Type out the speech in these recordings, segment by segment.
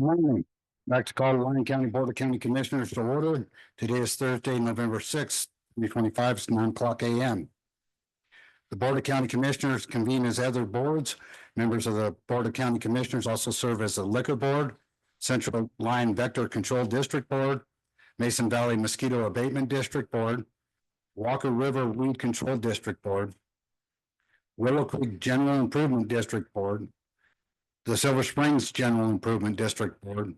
Morning. Back to call the Lyon County Board of County Commissioners to order. Today is Thursday, November 6th, 2025. It's 9:00 a.m. The Board of County Commissioners convene as other boards. Members of the Board of County Commissioners also serve as the Liquor Board, Central Lyon Vector Control District Board, Mason Valley Mosquito Abatement District Board, Walker River Weed Control District Board, Willow Creek General Improvement District Board, the Silver Springs General Improvement District Board,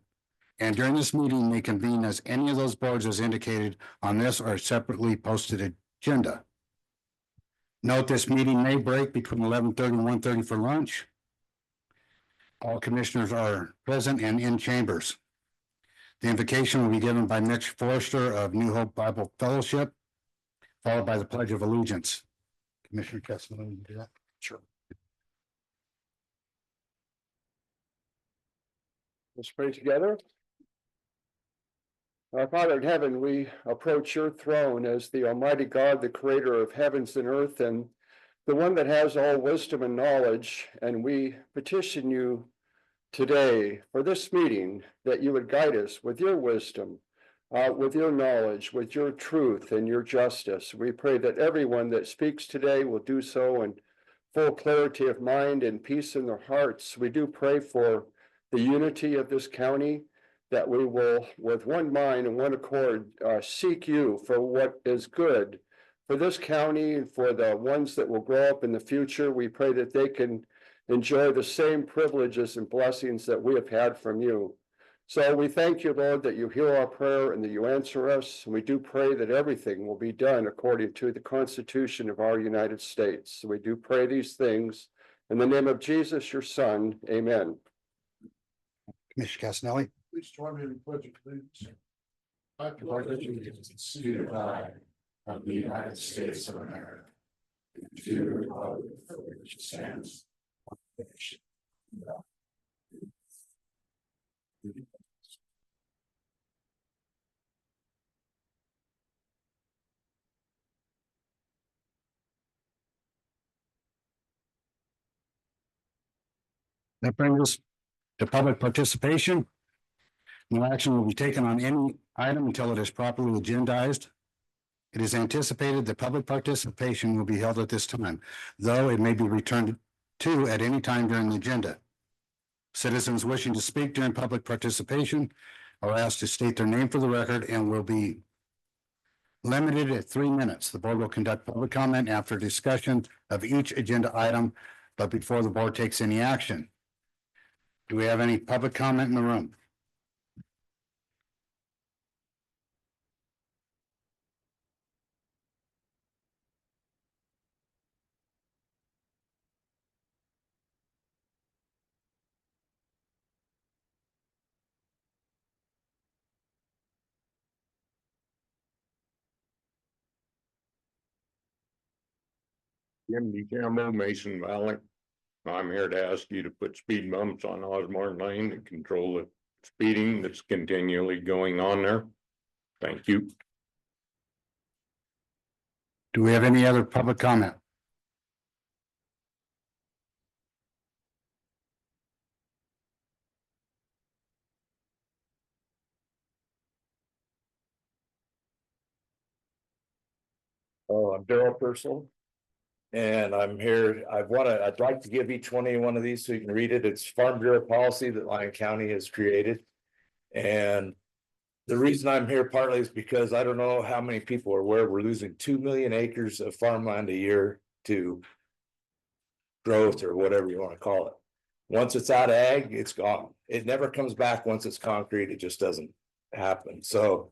and during this meeting may convene as any of those boards as indicated on this or separately posted agenda. Note this meeting may break between 11:30 and 1:30 for lunch. All commissioners are present and in chambers. The invocation will be given by Mitch Forrester of New Hope Bible Fellowship, followed by the Pledge of Allegiance. Commissioner Kessler, will you do that? Sure. Let's pray together. Our Father in heaven, we approach your throne as the Almighty God, the creator of heavens and earth, and the one that has all wisdom and knowledge. And we petition you today for this meeting that you would guide us with your wisdom, with your knowledge, with your truth and your justice. We pray that everyone that speaks today will do so in full clarity of mind and peace in their hearts. We do pray for the unity of this county, that we will, with one mind and one accord, seek you for what is good for this county and for the ones that will grow up in the future. We pray that they can enjoy the same privileges and blessings that we have had from you. So we thank you, Lord, that you hear our prayer and that you answer us. And we do pray that everything will be done according to the Constitution of our United States. So we do pray these things in the name of Jesus, your Son. Amen. Commissioner Casanelli. Please join me in the pledge of allegiance. I pledge allegiance to the flag of the United States of America, and to the republic for which it stands, one nation, under God, indivisible. That brings us to public participation. No action will be taken on any item until it is properly agendized. It is anticipated that public participation will be held at this time, though it may be returned to at any time during the agenda. Citizens wishing to speak during public participation are asked to state their name for the record and will be limited at 3 minutes. The board will conduct public comment after discussion of each agenda item, but before the board takes any action. Do we have any public comment in the room? Jim DeCambo, Mason Valley. I'm here to ask you to put speed bumps on Osborne Lane to control the speeding that's continually going on there. Thank you. Do we have any other public comment? Oh, I'm Daryl Purcell. And I'm here, I'd like to give each one of you one of these so you can read it. It's Farm Bureau policy that Lyon County has created. And the reason I'm here partly is because I don't know how many people are aware we're losing 2 million acres of farmland a year to growth or whatever you want to call it. Once it's out of ag, it's gone. It never comes back once it's concrete. It just doesn't happen. So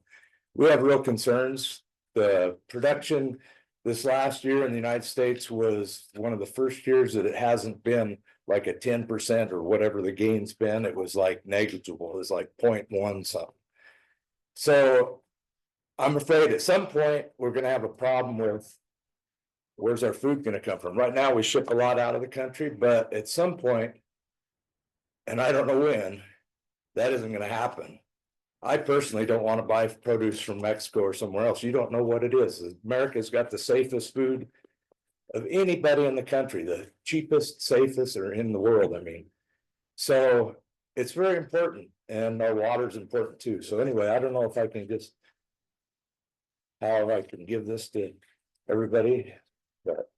we have real concerns. The production this last year in the United States was one of the first years that it hasn't been like a 10% or whatever the gain's been. It was like negligible. It was like 0.1 something. So I'm afraid at some point we're going to have a problem with where's our food going to come from. Right now we ship a lot out of the country, but at some point, and I don't know when, that isn't going to happen. I personally don't want to buy produce from Mexico or somewhere else. You don't know what it is. America's got the safest food of anybody in the country, the cheapest, safest, or in the world. I mean, so it's very important, and our water is important too. So anyway, I don't know if I can just. How I can give this to everybody, but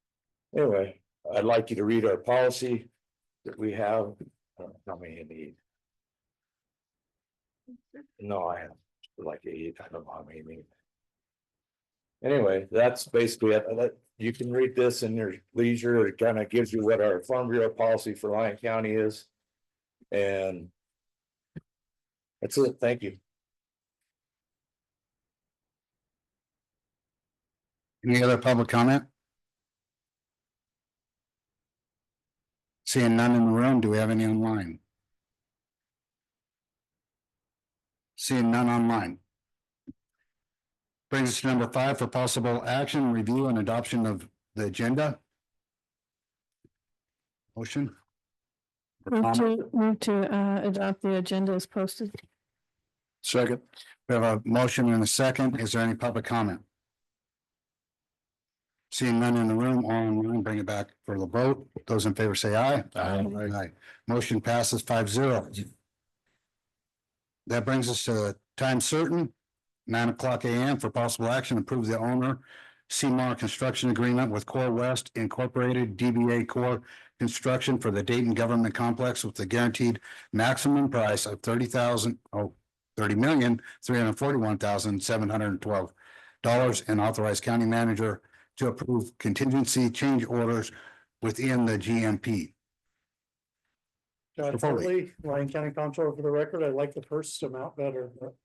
anyway, I'd like you to read our policy that we have. I don't know how many you need. No, I have like 8. I don't know how many you need. Anyway, that's basically it. You can read this in your leisure. It kind of gives you what our Farm Bureau policy for Lyon County is. And that's it. Thank you. Any other public comment? Seeing none in the room, do we have any online? Seeing none online. Brings us to number 5 for possible action, review and adoption of the agenda. Motion? Or comment? Move to adopt the agenda as posted. Second. We have a motion and a second. Is there any public comment? Seeing none in the room or online, bring it back for the vote. Those in favor say aye. Aye. Motion passes 5-0. That brings us to time certain, 9:00 a.m. for possible action, approve the owner Seymour Construction Agreement with Core West Incorporated, DBA Core Construction for the Dayton Government Complex with the guaranteed maximum price of $30,341,712 and authorize county manager to approve contingency change orders within the GMP. John Foley, Lyon County Comptroller, for the record, I like the first amount better, but.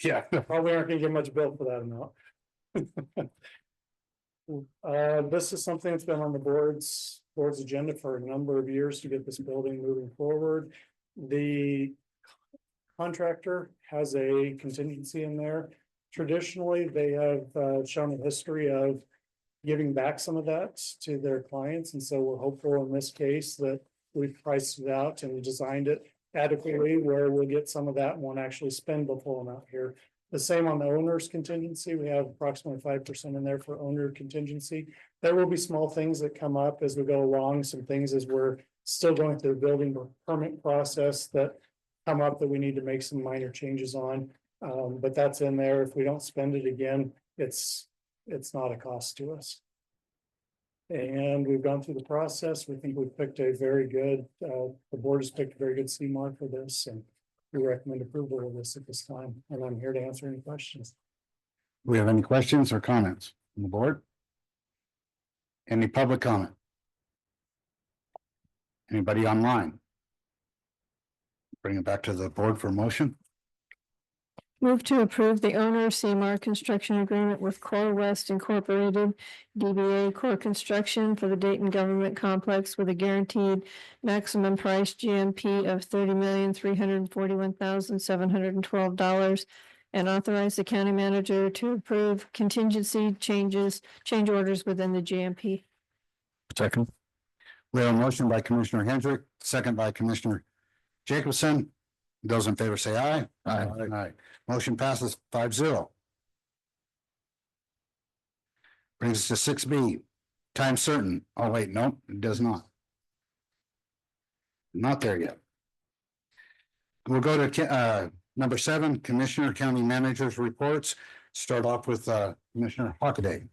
Yeah, probably aren't gonna get much bill for that amount. This is something that's been on the board's agenda for a number of years to get this building moving forward. The contractor has a contingency in there. Traditionally, they have shown a history of giving back some of that to their clients, and so we're hopeful in this case that we've priced it out and designed it adequately where we'll get some of that and won't actually spend the full amount here. The same on the owner's contingency. We have approximately 5% in there for owner contingency. There will be small things that come up as we go along, some things as we're still going through the building permit process that come up that we need to make some minor changes on. But that's in there. If we don't spend it again, it's not a cost to us. And we've gone through the process. We think we've picked a very good, the board has picked a very good CMAR for this, and we recommend approval of this at this time. And I'm here to answer any questions. Do we have any questions or comments on the board? Any public comment? Anybody online? Bring it back to the board for motion. Move to approve the owner Seymour Construction Agreement with Core West Incorporated, DBA Core Construction for the Dayton Government Complex with a guaranteed maximum price GMP of $30,341,712 and authorize the county manager to approve contingency change orders within the GMP. Second. We have a motion by Commissioner Hendrick, second by Commissioner Jacobson. Those in favor say aye. Aye. Motion passes 5-0. Brings us to 6B. Time certain. Oh, wait, no, it does not. Not there yet. We'll go to number 7, Commissioner County Managers Reports. Start off with Commissioner Hockaday.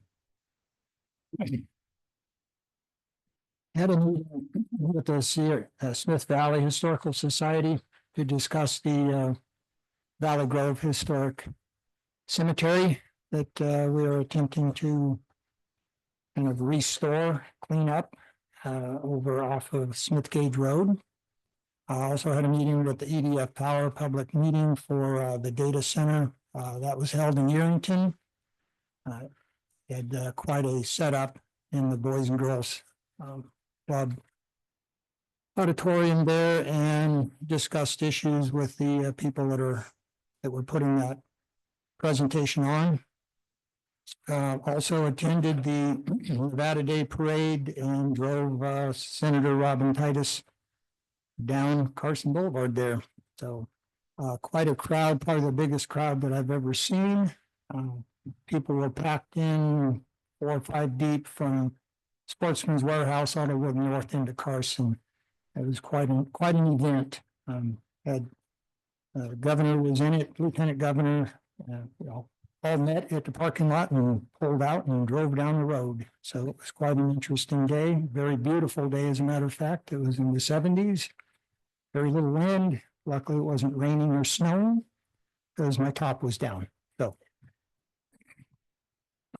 Had a meeting with the Smith Valley Historical Society to discuss the Valley Grove Historic Cemetery that we are attempting to kind of restore, clean up over off of Smith Gage Road. I also had a meeting with the EDF Power public meeting for the data center that was held in Yerington. Had quite a setup in the Boys and Girls Club auditorium there and discussed issues with the people that were putting that presentation on. Also attended the Nevada Day Parade and drove Senator Robin Titus down Carson Boulevard there. So quite a crowd, probably the biggest crowd that I've ever seen. People were packed in 4 or 5 deep from Sportsman's Warehouse all the way north into Carson. It was quite an event. Had governor was in it, lieutenant governor, all met at the parking lot and pulled out and drove down the road. So it was quite an interesting day, very beautiful day, as a matter of fact. It was in the 70s. Very little wind. Luckily, it wasn't raining or snowing because my top was down. So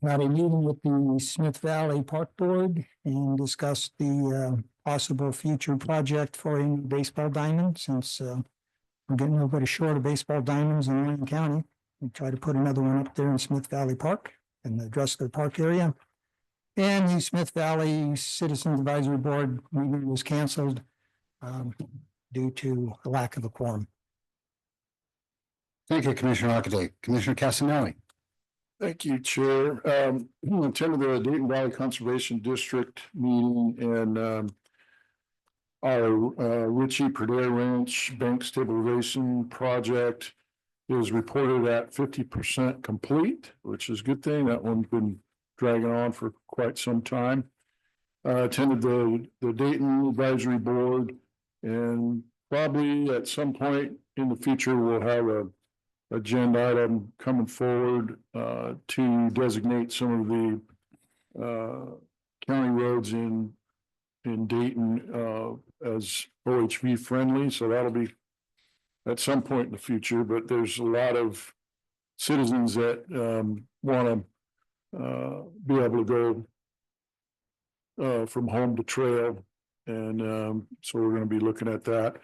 had a meeting with the Smith Valley Park Board and discussed the possible future project for a new baseball diamond, since we're getting a little bit short of baseball diamonds in Lyon County. We try to put another one up there in Smith Valley Park in the Dresser Park area. And the Smith Valley Citizens Advisory Board meeting was canceled due to a lack of a quorum. Thank you, Commissioner Arcade. Commissioner Casanelli. Thank you, Chair. Attended the Dayton Valley Conservation District meeting, and our Ritchie Perdere Ranch Bank Stabilization Project is reported at 50% complete, which is a good thing. That one's been dragging on for quite some time. Attended the Dayton Advisory Board, and probably at some point in the future, we'll have a agenda item coming forward to designate some of the county roads in Dayton as OHV friendly. So that'll be at some point in the future, but there's a lot of citizens that want to be able to go from home to trail. And so we're going to be looking at that.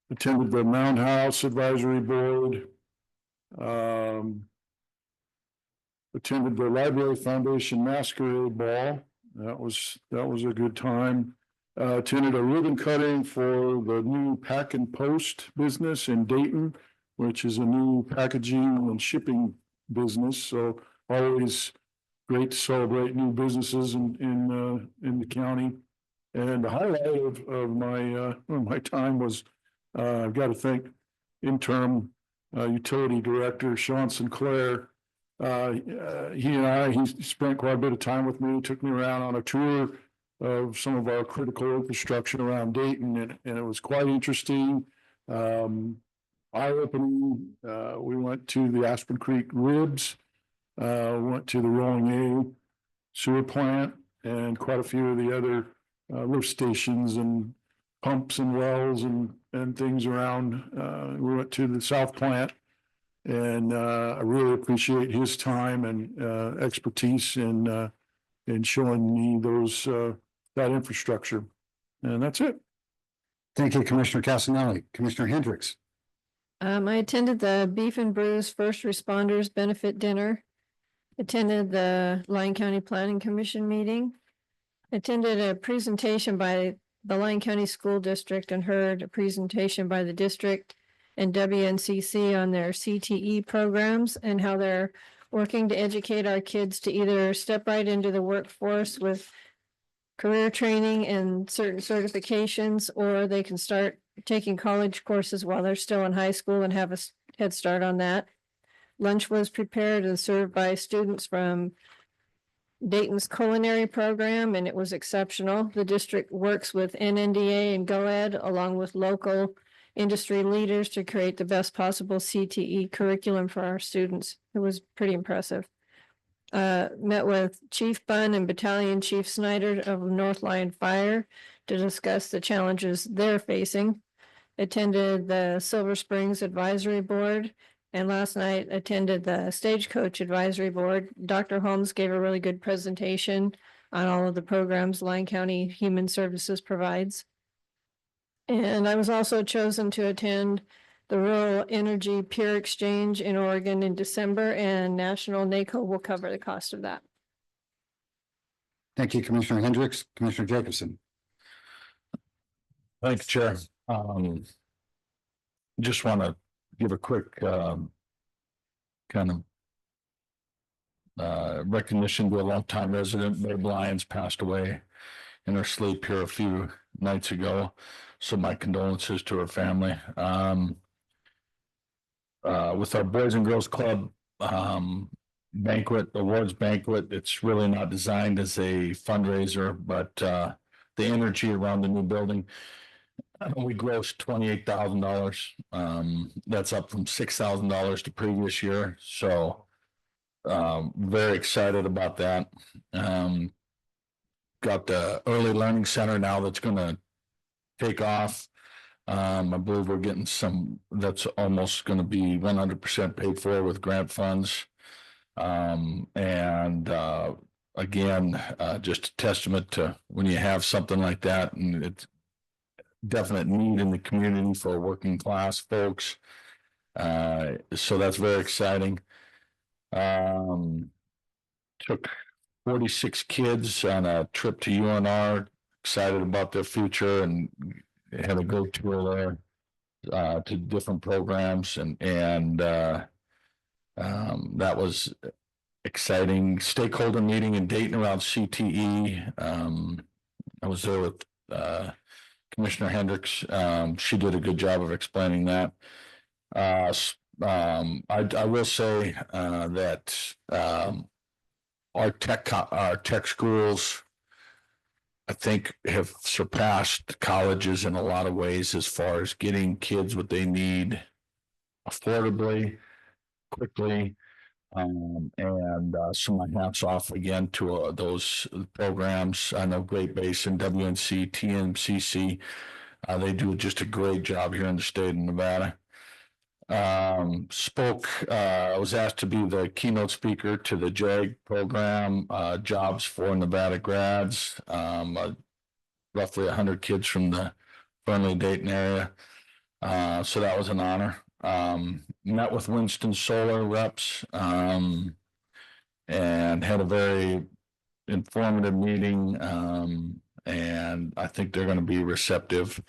Attended the Mound House Advisory Board. Attended the Library Foundation Masquerade Ball. That was a good time. Attended a ribbon cutting for the new Pack and Post business in Dayton, which is a new packaging and shipping business. So always great to celebrate new businesses in the county. And the highlight of my time was I've got to thank interim utility director Sean Sinclair. He spent quite a bit of time with me, took me around on a tour of some of our critical infrastructure around Dayton, and it was quite interesting, eye-opening. We went to the Aspen Creek Ribs, went to the Rolling A sewer plant, and quite a few of the other lift stations and pumps and wells and things around. We went to the South Plant, and I really appreciate his time and expertise in showing me that infrastructure. And that's it. Thank you, Commissioner Casanelli. Commissioner Hendricks. I attended the Beef and Brews First Responders Benefit Dinner. Attended the Lyon County Planning Commission meeting. Attended a presentation by the Lyon County School District and heard a presentation by the district and WNCC on their CTE programs and how they're working to educate our kids to either step right into the workforce with career training and certain certifications, or they can start taking college courses while they're still in high school and have a head start on that. Lunch was prepared and served by students from Dayton's culinary program, and it was exceptional. The district works with NNDA and GoEd along with local industry leaders to create the best possible CTE curriculum for our students. It was pretty impressive. Met with Chief Bunn and Battalion Chief Snyder of North Lyon Fire to discuss the challenges they're facing. Attended the Silver Springs Advisory Board, and last night attended the Stagecoach Advisory Board. Dr. Holmes gave a really good presentation on all of the programs Lyon County Human Services provides. And I was also chosen to attend the Rural Energy Peer Exchange in Oregon in December, and National NACO will cover the cost of that. Thank you, Commissioner Hendricks. Commissioner Jacobson. Thanks, Chair. Just want to give a quick kind of recognition to a longtime resident. Babe Lyons passed away in her sleep here a few nights ago. So my condolences to her family. With our Boys and Girls Club awards banquet, it's really not designed as a fundraiser, but the energy around the new building We grossed $28,000. That's up from $6,000 the previous year. So very excited about that. Got the early learning center now that's going to take off. I believe we're getting some, that's almost going to be 100% paid for with grant funds. Again, just a testament to when you have something like that, and it's definite need in the community for working class folks. So that's very exciting. Took 46 kids on a trip to UNR, excited about their future, and had a go tour there to different programs, and that was exciting. Stakeholder meeting in Dayton around CTE. I was there with Commissioner Hendricks. She did a good job of explaining that. I will say that our tech schools, I think, have surpassed colleges in a lot of ways as far as getting kids what they need affordably, quickly. So my hats off again to those programs. I know Great Basin, WNC, TMCC, they do just a great job here in the state of Nevada. I was asked to be the keynote speaker to the JAG program, Jobs for Nevada Grads, roughly 100 kids from the Fernley Dayton area. So that was an honor. Met with Winston Solar reps, and had a very informative meeting. And I think they're going to be receptive.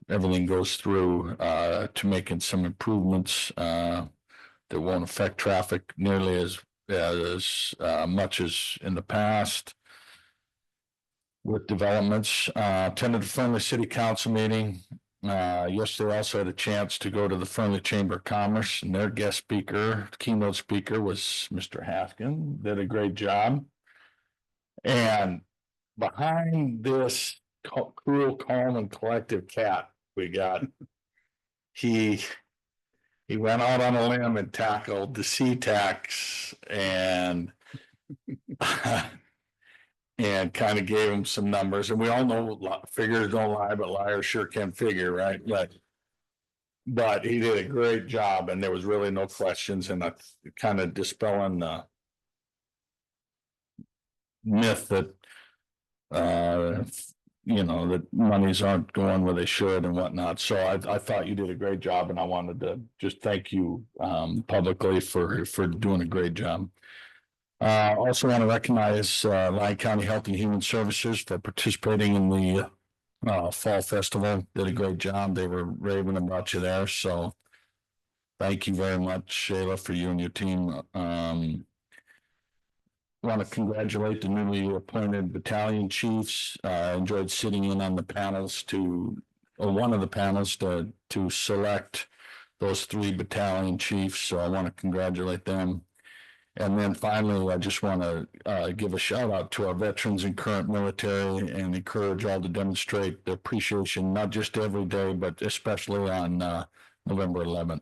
Everything goes through to making some improvements that won't affect traffic nearly as much as in the past. With developments, attended the Fernley City Council meeting. Yesterday, I also had a chance to go to the Fernley Chamber of Commerce, and their guest speaker, keynote speaker, was Mr. Haskin. Did a great job. And behind this cool, calm, and collective cat we got, he went out on a limb and tackled the C-tax and and kind of gave him some numbers. And we all know figures don't lie, but liars sure can figure, right? But he did a great job, and there was really no questions, and that's kind of dispelling the myth that that monies aren't going where they should and whatnot. So I thought you did a great job, and I wanted to just thank you publicly for doing a great job. Also want to recognize Lyon County Health and Human Services for participating in the Fall Festival. Did a great job. They were raving about you there. So thank you very much, Shayla, for you and your team. Want to congratulate the newly appointed battalion chiefs. Enjoyed sitting in on the panels one of the panels to select those 3 battalion chiefs. So I want to congratulate them. And then finally, I just want to give a shout out to our veterans and current military, and encourage all to demonstrate the appreciation, not just every day, but especially on November 11th.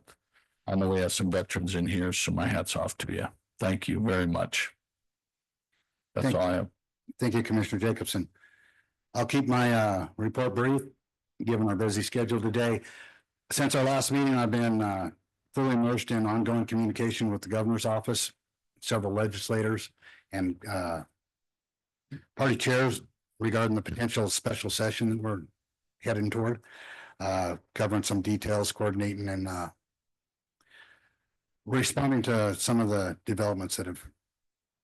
I know we have some veterans in here, so my hat's off to you. Thank you very much. That's all I have. Thank you, Commissioner Jacobson. I'll keep my report brief, given our busy schedule today. Since our last meeting, I've been fully immersed in ongoing communication with the governor's office, several legislators, and party chairs regarding the potential special session that we're heading toward, covering some details, coordinating, and responding to some of the developments that have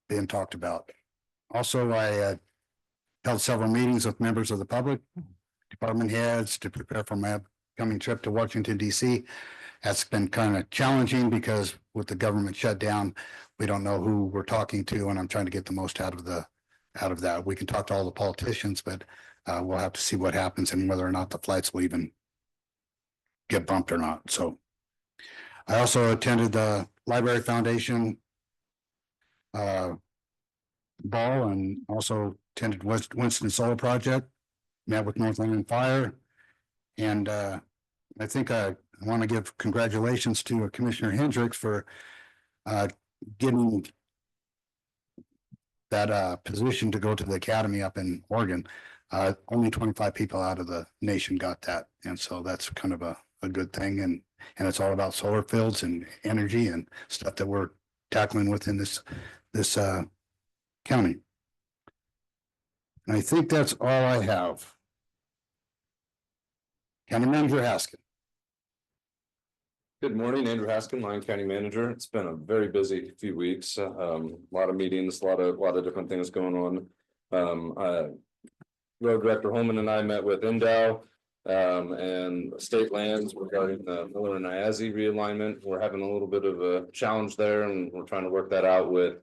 been talked about. Also, I held several meetings with members of the public, department heads, to prepare for my upcoming trip to Washington, D.C. That's been kind of challenging because with the government shutdown, we don't know who we're talking to, and I'm trying to get the most out of that. We can talk to all the politicians, but we'll have to see what happens and whether or not the flights will even get bumped or not. So I also attended the Library Foundation ball, and also attended Winston Solar Project, met with North Lyon Fire, And I think I want to give congratulations to Commissioner Hendricks for getting that position to go to the academy up in Oregon. Only 25 people out of the nation got that. And so that's kind of a good thing. And it's all about solar fields and energy and stuff that we're tackling within this county. And I think that's all I have. County Manager Haskin. Good morning, Andrew Haskin, Lyon County Manager. It's been a very busy few weeks. A lot of meetings, a lot of different things going on. Road Director Holman and I met with Endow and State Lands regarding the Miller and Niazi realignment. We're having a little bit of a challenge there, and we're trying to work that out with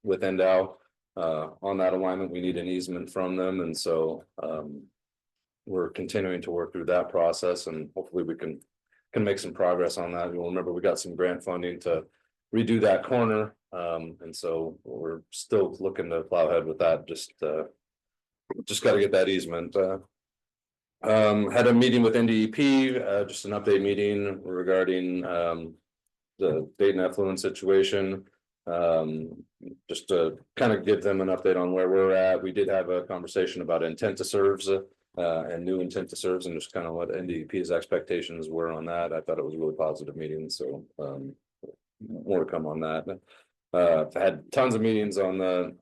Endow. On that alignment, we need an easement from them, and so we're continuing to work through that process, and hopefully we can make some progress on that. You'll remember we got some grant funding to redo that corner. And so we're still looking to plow ahead with that. Just got to get that easement. Had a meeting with NDEP, just an update meeting regarding the Dayton effluent situation. Just to kind of give them an update on where we're at. We did have a conversation about intent to serves and new intent to serves, and just kind of what NDEP's expectations were on that. I thought it was a really positive meeting, so more to come on that. I've had tons of meetings on the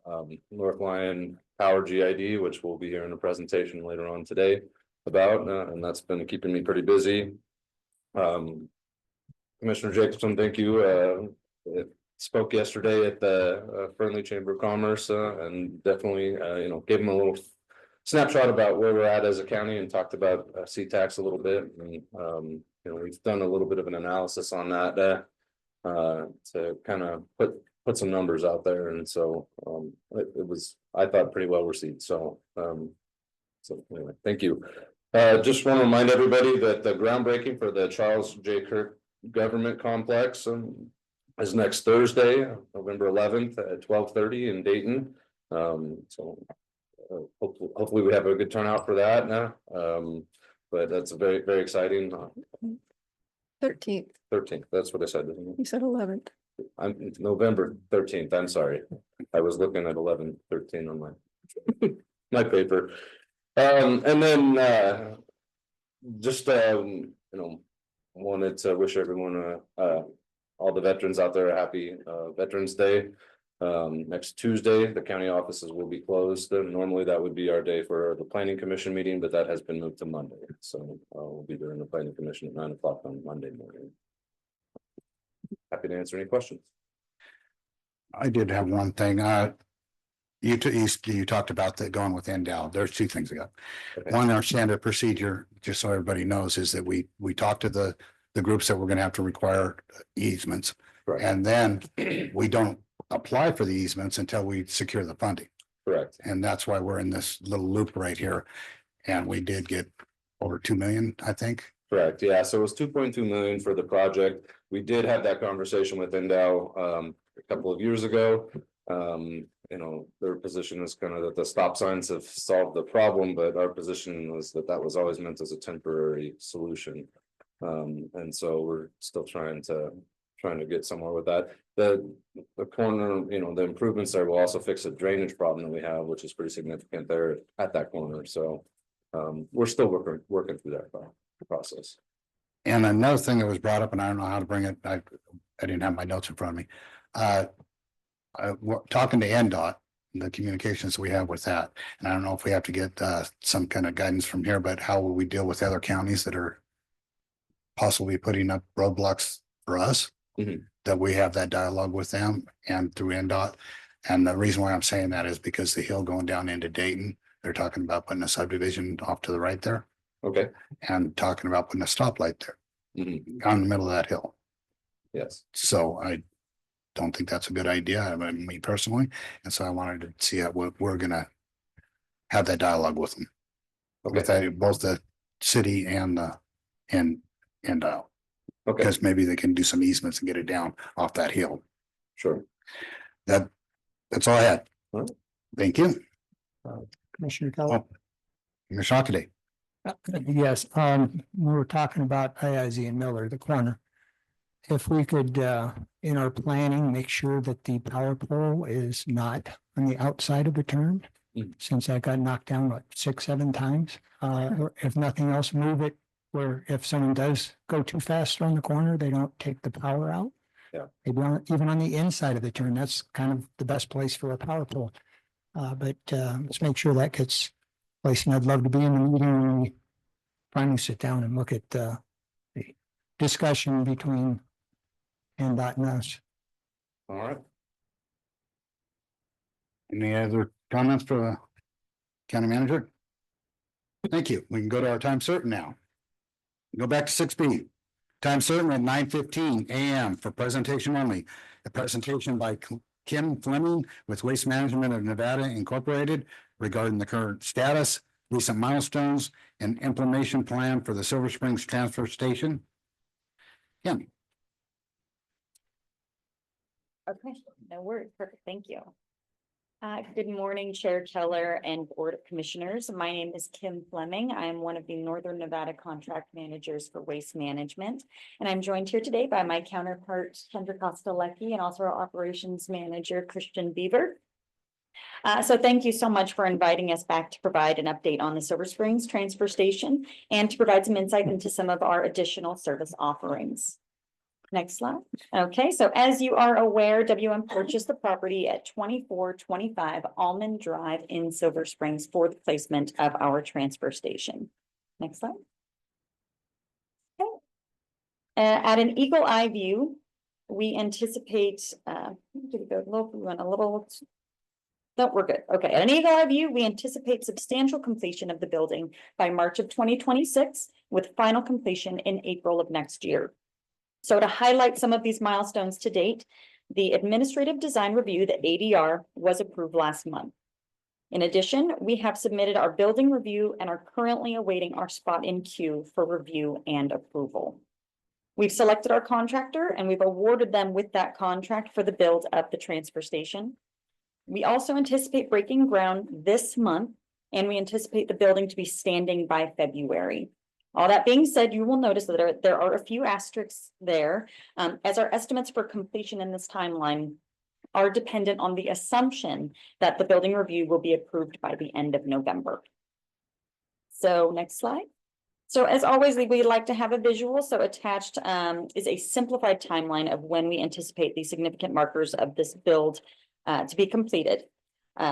North Lyon Power GID, which we'll be hearing a presentation later on today about, and that's been keeping me pretty busy. Commissioner Jacobson, thank you. Spoke yesterday at the Friendly Chamber of Commerce, and definitely, gave them a little snapshot about where we're at as a county, and talked about C-tax a little bit. And we've done a little bit of an analysis on that to kind of put some numbers out there, and so it was, I thought, pretty well received. So anyway, thank you. Just want to remind everybody that the groundbreaking for the Charles J. Kirk Government Complex is next Thursday, November 11th at 12:30 in Dayton. Hopefully we have a good turnout for that now. But that's very, very exciting. 13th, 13th, that's what I said. you said 11th. I'm November 13th. I'm sorry. I was looking at 11/13 on my my paper. And then just wanted to wish everyone all the veterans out there a happy Veterans Day. Next Tuesday, the county offices will be closed. Normally that would be our day for the planning commission meeting, but that has been moved to Monday. So we'll be there in the planning commission at 9 o'clock on Monday morning. Happy to answer any questions. I did have one thing. You talked about that going with Endow. There's two things I got. Okay. One, our standard procedure, just so everybody knows, is that we talk to the groups that we're going to have to require easements. Right. And then we don't apply for the easements until we secure the funding. Correct. And that's why we're in this little loop right here. And we did get over 2 million, I think. Correct. Yeah. So it was 2.2 million for the project. We did have that conversation with Endow a couple of years ago. Their position is kind of that the stop signs have solved the problem, but our position was that was always meant as a temporary solution. And so we're still trying to get somewhere with that. The corner, the improvements there will also fix a drainage problem that we have, which is pretty significant there at that corner. So we're still working through that process. And another thing that was brought up, and I don't know how to bring it, I didn't have my notes in front of me. Talking to NDOT, the communications we have with that, and I don't know if we have to get some kind of guidance from here, but how will we deal with other counties that are possibly putting up roadblocks for us? Mm-hmm. That we have that dialogue with them and through NDOT. And the reason why I'm saying that is because the hill going down into Dayton, they're talking about putting a subdivision off to the right there. Okay. And talking about putting a stoplight there. Mm-hmm. On the middle of that hill. Yes. So I don't think that's a good idea, me personally. And so I wanted to see how we're gonna have that dialogue with them. Okay. With that, both the city and NDOT. Okay. Because maybe they can do some easements and get it down off that hill. Sure. That's all I had. All right. Thank you. Commissioner Keller. Commissioner Hockaday. Yes, we were talking about IIZ and Miller, the corner. If we could, in our planning, make sure that the power pole is not on the outside of the turn. Mm. Since I got knocked down, what, 6, 7 times, or if nothing else, move it where if someone does go too fast around the corner, they don't take the power out. Yeah. Maybe even on the inside of the turn, that's kind of the best place for a power pole. But let's make sure that gets placed, and I'd love to be in the meeting when we finally sit down and look at the discussion between NDOT and us. All right. Any other comments for the county manager? Thank you. We can go to our time certain now. Go back to 6B. Time certain at 9:15 a.m. for presentation only. A presentation by Kim Fleming with Waste Management of Nevada Incorporated regarding the current status, recent milestones, and implementation plan for the Silver Springs Transfer Station. Kim. Okay, no worries. Perfect. Thank you. Good morning, Chair Keller and Board of Commissioners. My name is Kim Fleming. I am one of the Northern Nevada contract managers for waste management. And I'm joined here today by my counterpart, Kendra Kostelecki, and also our operations manager, Christian Beaver. So thank you so much for inviting us back to provide an update on the Silver Springs Transfer Station and to provide some insight into some of our additional service offerings. Next slide. Okay, so as you are aware, WM purchased the property at 2425 Almond Drive in Silver Springs for the placement of our transfer station. Next slide. Okay. At an eagle eye view, we anticipate, did we go low? We went a little. No, we're good. Okay, at an eagle eye view, we anticipate substantial completion of the building by March of 2026, with final completion in April of next year. So to highlight some of these milestones to date, the administrative design review, the ADR, was approved last month. In addition, we have submitted our building review and are currently awaiting our spot in queue for review and approval. We've selected our contractor and we've awarded them with that contract for the build of the transfer station. We also anticipate breaking ground this month, and we anticipate the building to be standing by February. All that being said, you will notice that there are a few asterisks there, as our estimates for completion in this timeline are dependent on the assumption that the building review will be approved by the end of November. So next slide. So as always, we like to have a visual. So attached is a simplified timeline of when we anticipate the significant markers of this build to be completed.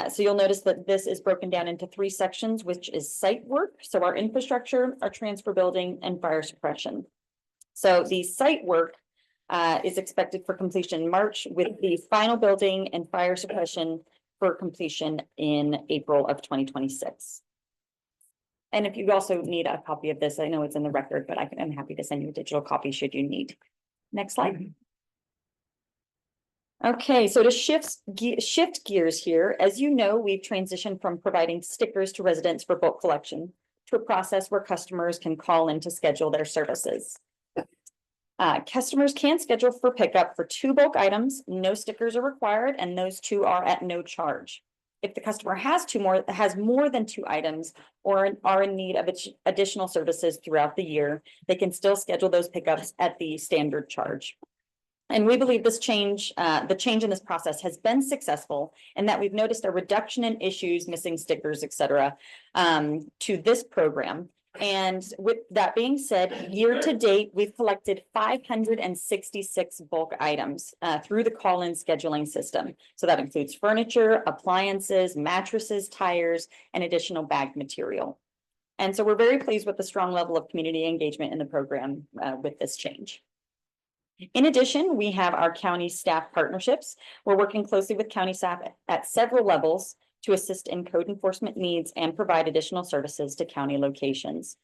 So you'll notice that this is broken down into 3 sections, which is site work. So our infrastructure, our transfer building, and fire suppression. So the site work is expected for completion in March, with the final building and fire suppression for completion in April of 2026. And if you also need a copy of this, I know it's in the record, but I'm happy to send you a digital copy should you need. Next slide. Okay, so to shift gears here, as you know, we've transitioned from providing stickers to residents for bulk collection to a process where customers can call in to schedule their services. Customers can schedule for pickup for 2 bulk items. No stickers are required, and those 2 are at no charge. If the customer has more than 2 items or are in need of additional services throughout the year, they can still schedule those pickups at the standard charge. And we believe this change, the change in this process has been successful, and that we've noticed a reduction in issues, missing stickers, et cetera, to this program. And with that being said, year to date, we've collected 566 bulk items through the call-in scheduling system. So that includes furniture, appliances, mattresses, tires, and additional bag material. And so we're very pleased with the strong level of community engagement in the program with this change. In addition, we have our county staff partnerships. We're working closely with county staff at several levels to assist in code enforcement needs and provide additional services to county locations.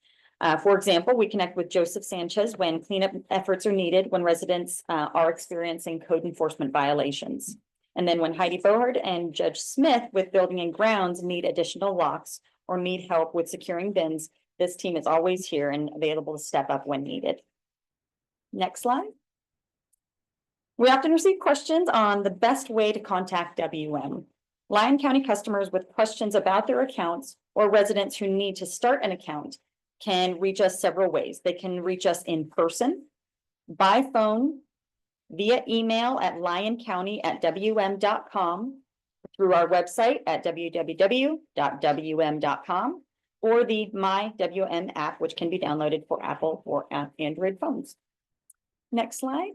For example, we connect with Joseph Sanchez when cleanup efforts are needed when residents are experiencing code enforcement violations. And then when Heidi Bohard and Judge Smith with building and grounds need additional locks or need help with securing bins, this team is always here and available to step up when needed. Next slide. We often receive questions on the best way to contact WM. Lyon County customers with questions about their accounts or residents who need to start an account can reach us several ways. They can reach us in person, by phone, via email at lyoncounty@wm.com, through our website at www.wm.com, or the My WM app, which can be downloaded for Apple or Android phones. Next slide.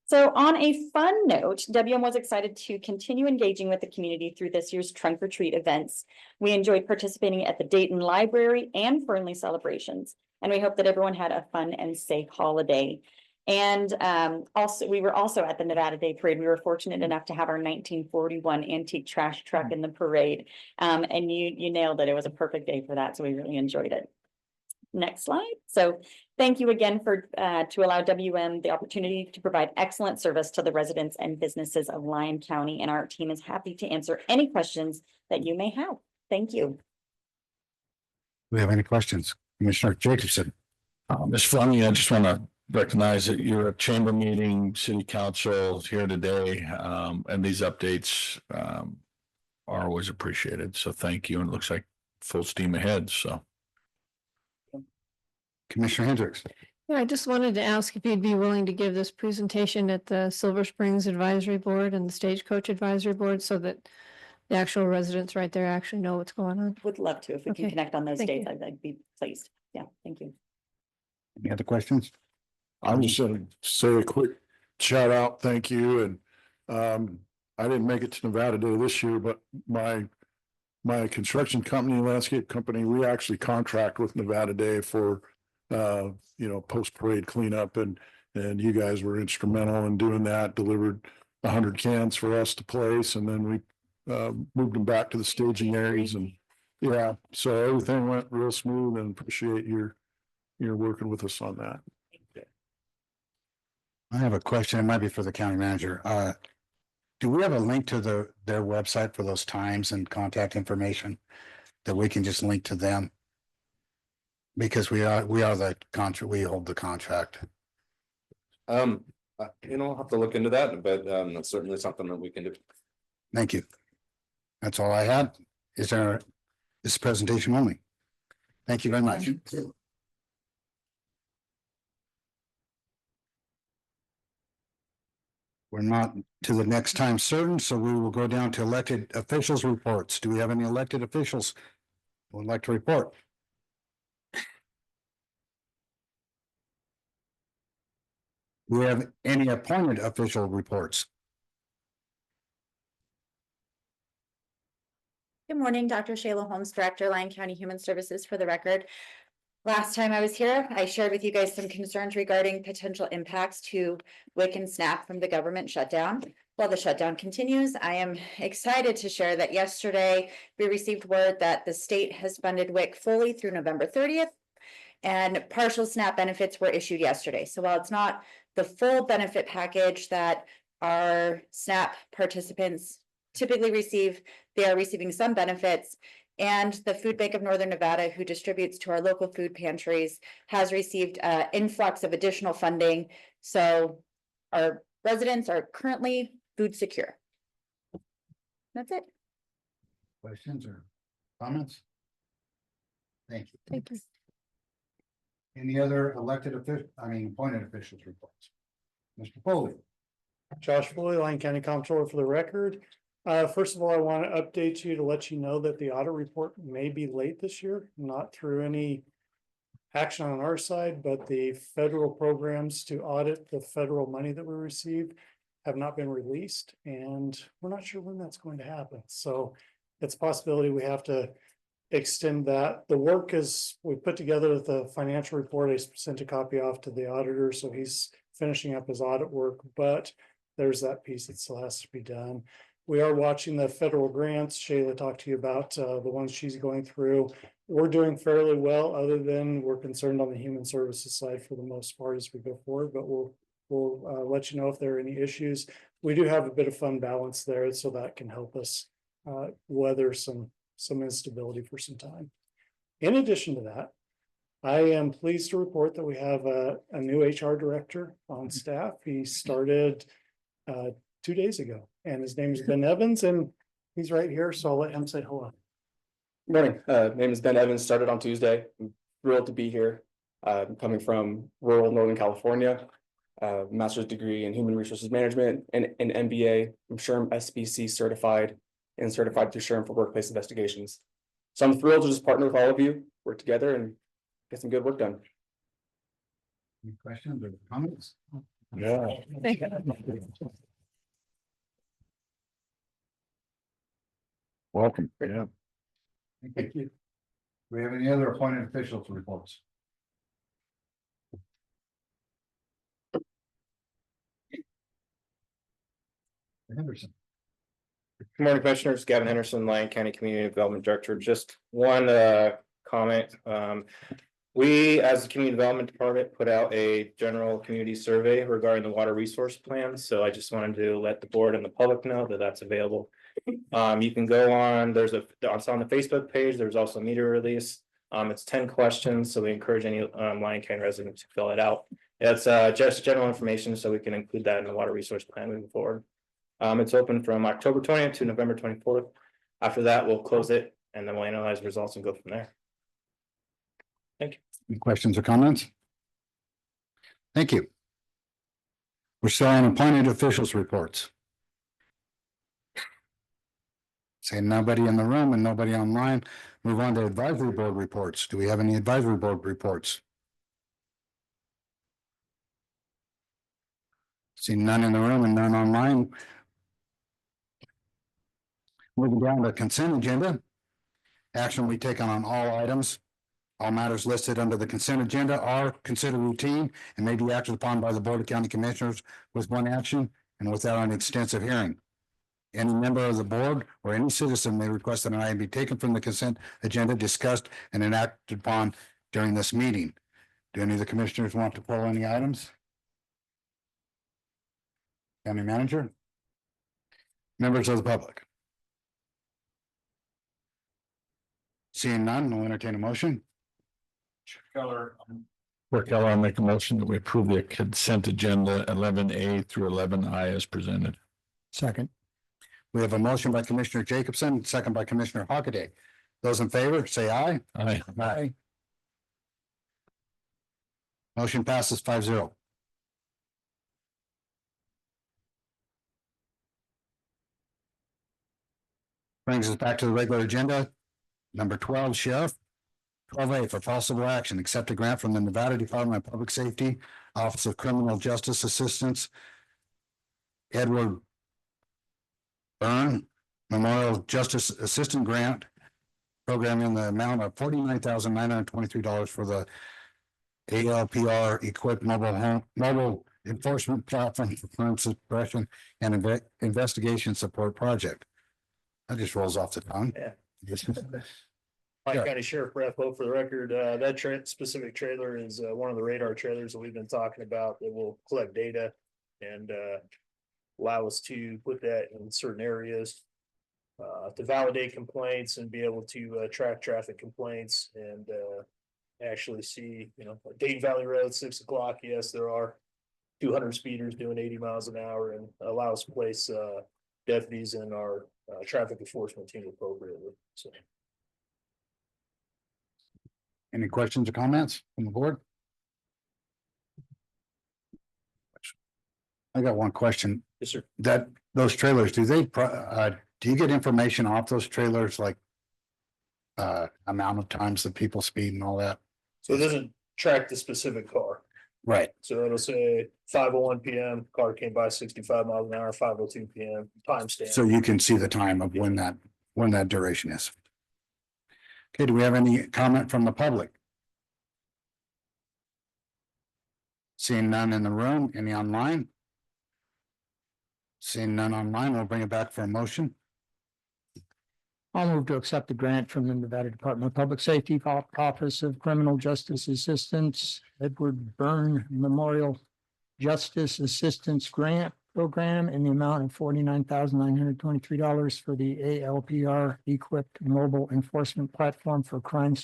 So on a fun note, WM was excited to continue engaging with the community through this year's trunk or treat events. We enjoyed participating at the Dayton Library and Fernley celebrations, and we hope that everyone had a fun and safe holiday. And we were also at the Nevada Day Parade. We were fortunate enough to have our 1941 antique trash truck in the parade. And you nailed it. It was a perfect day for that, so we really enjoyed it. Next slide. So thank you again for to allow WM the opportunity to provide excellent service to the residents and businesses of Lyon County, and our team is happy to answer any questions that you may have. Thank you. Do we have any questions? Commissioner Jacobson? Ms. Fleming, I just want to recognize that you're at chamber meeting, city council here today, and these updates are always appreciated. So thank you. And it looks like full steam ahead. So. Commissioner Hendricks? Yeah, I just wanted to ask if you'd be willing to give this presentation at the Silver Springs Advisory Board and the Stagecoach Advisory Board so that the actual residents right there actually know what's going on. Would love to. If we can Okay. connect on those Thank dates, you. I'd be pleased. Yeah, thank you. Any other questions? I'm just gonna say a quick shout out, thank you, and I didn't make it to Nevada Day this year, but my construction company, landscape company, we actually contract with Nevada Day for post parade cleanup, and you guys were instrumental in doing that, delivered 100 cans for us to place, and then we moved them back to the staging areas, and yeah, so everything went real smooth, and appreciate your working with us on that. I have a question. It might be for the county manager. Do we have a link to their website for those times and contact information that we can just link to them? Because we are the contract, we hold the contract. I'll have to look into that, but that's certainly something that we can do. Thank you. That's all I had. Is there this presentation only? Thank you very much. We're not to the next time certain, so we will go down to elected officials reports. Do we have any elected officials who would like to report? Do we have any appointed official reports? Good morning, Dr. Shayla Holmes, Director, Lyon County Human Services. For the record, last time I was here, I shared with you guys some concerns regarding potential impacts to WIC and SNAP from the government shutdown. While the shutdown continues, I am excited to share that yesterday we received word that the state has funded WIC fully through November 30th, and partial SNAP benefits were issued yesterday. So while it's not the full benefit package that our SNAP participants typically receive, they are receiving some benefits. And the Food Bank of Northern Nevada, who distributes to our local food pantries, has received an influx of additional funding. So our residents are currently food secure. That's it. Questions or comments? Thank you. Thank you. Any other elected appointed officials reports? Mr. Foley? Josh Foley, Lyon County Comptroller for the record. First of all, I want to update you to let you know that the audit report may be late this year, not through any action on our side, but the federal programs to audit the federal money that we receive have not been released, and we're not sure when that's going to happen. So it's a possibility we have to extend that. The work is, we put together the financial report. I sent a copy off to the auditor, so he's finishing up his audit work, but there's that piece that still has to be done. We are watching the federal grants. Shayla talked to you about the ones she's going through. We're doing fairly well, other than we're concerned on the human services side for the most part as we go forward, but we'll let you know if there are any issues. We do have a bit of fund balance there, so that can help us weather some instability for some time. In addition to that, I am pleased to report that we have a new HR director on staff. He started 2 days ago, and his name is Ben Evans, and he's right here, so I'll let him say hello. Morning, name is Ben Evans, started on Tuesday. thrilled to be here. Coming from rural Northern California, master's degree in human resources management and an MBA from SHRM SBC certified and certified through SHRM for workplace investigations. So I'm thrilled to just partner with all of you, work together and get some good work done. Any questions or comments? Yeah. Welcome. Yeah. Thank you. Do we have any other appointed officials reports? Henderson. Good morning, Commissioners. Gavin Henderson, Lyon County Community Development Director. Just one comment. We, as the Community Development Department, put out a general community survey regarding the water resource plan. So I just wanted to let the board and the public know that that's available. You can go on, it's on the Facebook page. There's also a media release. It's 10 questions, so we encourage any Lyon County resident to fill it out. It's just general information, so we can include that in the water resource plan moving forward. It's open from October 20th to November 24th. After that, we'll close it and then we'll analyze the results and go from there. Thank you. Any questions or comments? Thank you. We're still on appointed officials reports. Saying nobody in the room and nobody online. Move on to advisory board reports. Do we have any advisory board reports? See none in the room and none online. Moving down to consent agenda. Action we take on all items. All matters listed under the consent agenda are considered routine and may be acted upon by the Board of County Commissioners with one action and without an extensive hearing. Any member of the board or any citizen may request that an item be taken from the consent agenda, discussed and enacted upon during this meeting. Do any of the commissioners want to pull any items? County manager? Members of the public? Seeing none, I'll entertain a motion. Keller, I'll make a motion that we approve the consent agenda 11A through 11I as presented. Second. We have a motion by Commissioner Jacobson, second by Commissioner Hockaday. Those in favor, say aye. Aye. Aye. Motion passes 5-0. Brings us back to the regular agenda. Number 12, Sheriff. 12A for possible action, accept a grant from the Nevada Department of Public Safety, Office of Criminal Justice Assistance, Edward Byrne Memorial Justice Assistant Grant Program in the amount of $49,923 for the ALPR equipped mobile enforcement platform for crime suppression and investigation support project. That just rolls off the tongue. Yeah. Lyon County Sheriff Brett Poe, for the record, that specific trailer is one of the radar trailers that we've been talking about that will collect data and allow us to put that in certain areas to validate complaints and be able to track traffic complaints and actually see, Dayton Valley Road, 6 o'clock. Yes, there are 200 speeders doing 80 miles an hour and allow us to place deputies in our traffic enforcement team appropriately. So. Any questions or comments from the board? I got one question. Yes, sir. Those trailers, do you get information off those trailers, like amount of times that people speed and all that? So it doesn't track the specific car. Right. So it'll say 5:01 PM, car came by 65 miles an hour, 5:02 PM, timestamp. So you can see the time of when that duration is. Okay, do we have any comment from the public? Seeing none in the room, any online? Seeing none online, we'll bring it back for a motion. I'll move to accept the grant from the Nevada Department of Public Safety, Office of Criminal Justice Assistance, Edward Byrne Memorial Justice Assistance Grant Program in the amount of $49,923 for the ALPR equipped mobile enforcement platform for crime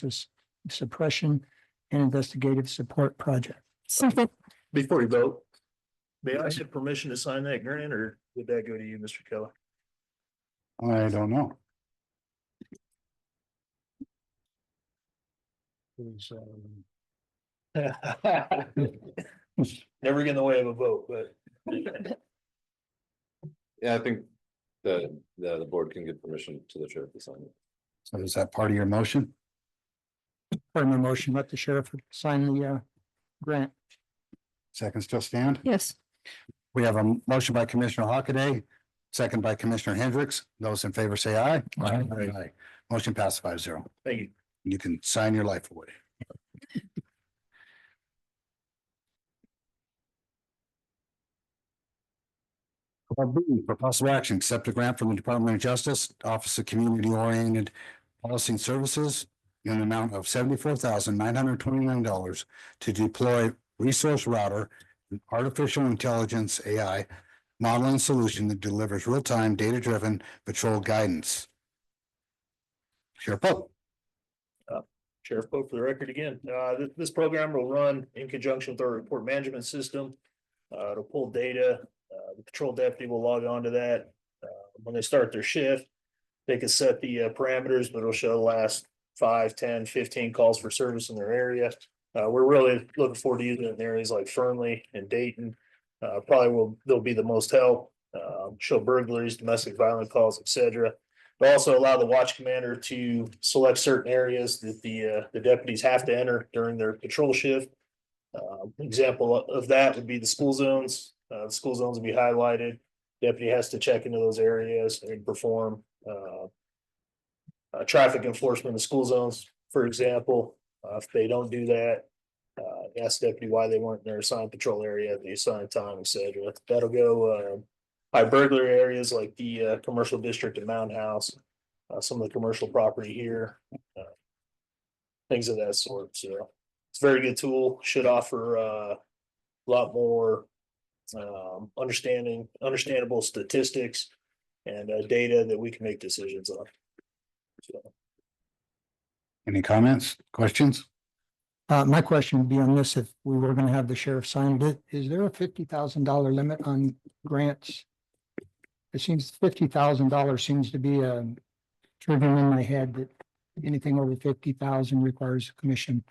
suppression and investigative support project. Second. Before you vote, may I get permission to sign that grant, or would that go to you, Mr. Keller? I don't know. Who's, never get in the way of a vote, but. Yeah, I think the board can give permission to the chair to sign it. So is that part of your motion? For my motion, let the sheriff sign the grant. Second still stand? Yes. We have a motion by Commissioner Hockaday, second by Commissioner Hendricks. Those in favor say aye. Aye. Motion passed 5-0. Thank you. You can sign your life away. For possible action, accept a grant from the Department of Justice, Office of Community Oriented Policing Services in the amount of $74,929 to deploy Resource Router, an artificial intelligence AI modeling solution that delivers real-time data-driven patrol guidance. Sheriff Pope. Sheriff Pope for the record again. This program will run in conjunction with our report management system. It'll pull data. The patrol deputy will log on to that. When they start their shift, they can set the parameters, but it'll show the last 5, 10, 15 calls for service in their area. We're really looking forward to using it in areas like Fernley and Dayton. They'll be the most help. Show burglaries, domestic violence calls, etc. But also allow the watch commander to select certain areas that the deputies have to enter during their patrol shift. Example of that would be the school zones. The school zones will be highlighted. Deputy has to check into those areas and perform traffic enforcement in the school zones, for example. If they don't do that, ask the deputy why they weren't in their assigned patrol area at the assigned time, etc. That'll go high burglary areas like the commercial district at Mound House, some of the commercial property here, things of that sort. So it's a very good tool. Should offer a lot more understandable statistics and data that we can make decisions on. So. Any comments, questions? My question would be on this, if we were gonna have the sheriff sign it, is there a $50,000 limit on grants? It seems $50,000 seems to be a triggering in my head that anything over 50,000 requires a commission.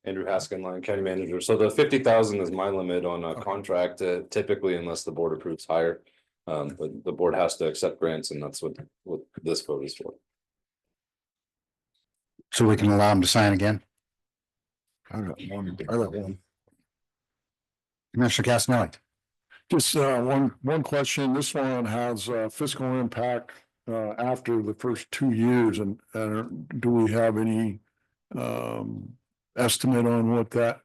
Andrew Haskin, Lyon County Manager. So the 50,000 is my limit on a contract, typically unless the board approves higher. But the board has to accept grants, and that's what this vote is for. So we can allow them to sign again? I got one. Commissioner Casanelli. Just one question. This one has fiscal impact after the first 2 years, and do we have any estimate on what that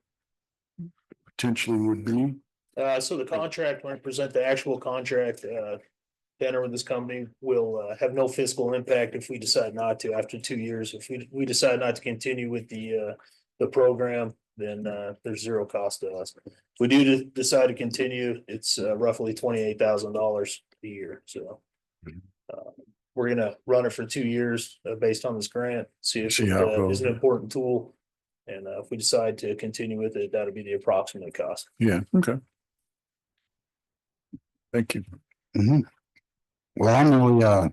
potentially would be? So the contract, when I present the actual contract, enter with this company will have no fiscal impact if we decide not to after 2 years. If we decide not to continue with the program, then there's zero cost to us. If we do decide to continue, it's roughly $28,000 a year. So we're gonna run it for 2 years based on this grant, see if it is an important tool. And if we decide to continue with it, that'll be the approximate cost. Yeah, okay. Thank you. Well, I'm really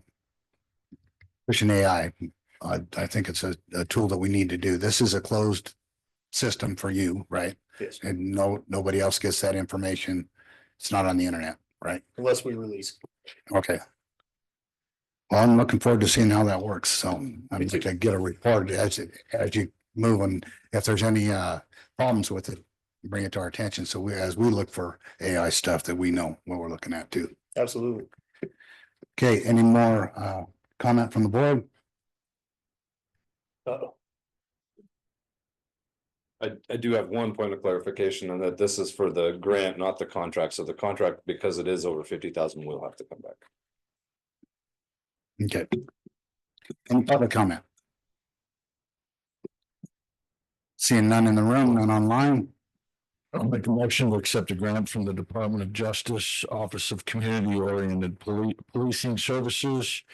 pushing AI. I think it's a tool that we need to do. This is a closed system for you, right? Yes. And nobody else gets that information. It's not on the internet, right? Unless we release. Okay. Well, I'm looking forward to seeing how that works. So I'm going to get a report as you move, and if there's any problems with it, bring it to our attention. So as we look for AI stuff, that we know what we're looking at too. Absolutely. Okay, any more comment from the board? Uh-oh. I do have one point of clarification, and that this is for the grant, not the contract. So the contract, because it is over 50,000, will have to come back. Okay. Any public comment? Seeing none in the room, none online. I'll make a motion to accept a grant from the Department of Justice, Office of Community Oriented Policing Services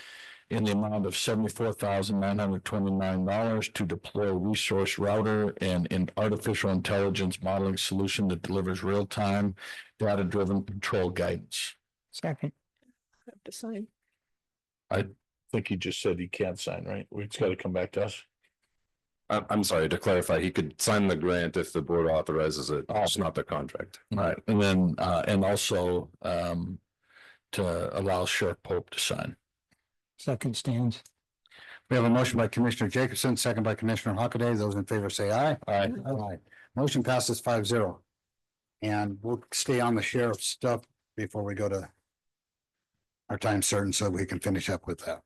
in the amount of $74,929 to deploy Resource Router and an artificial intelligence modeling solution that delivers real-time data-driven patrol guidance. Second. Have to sign. I think he just said he can't sign, right? It's got to come back to us. I'm sorry, to clarify, he could sign the grant if the board authorizes it, it's not the contract. Right, and then, and also, to allow Sheriff Pope to sign. Second stands. We have a motion by Commissioner Jacobson, second by Commissioner Hockaday. Those in favor say aye. Aye. Aye. Motion passes 5-0. And we'll stay on the sheriff's stuff before we go to our time certain so we can finish up with that.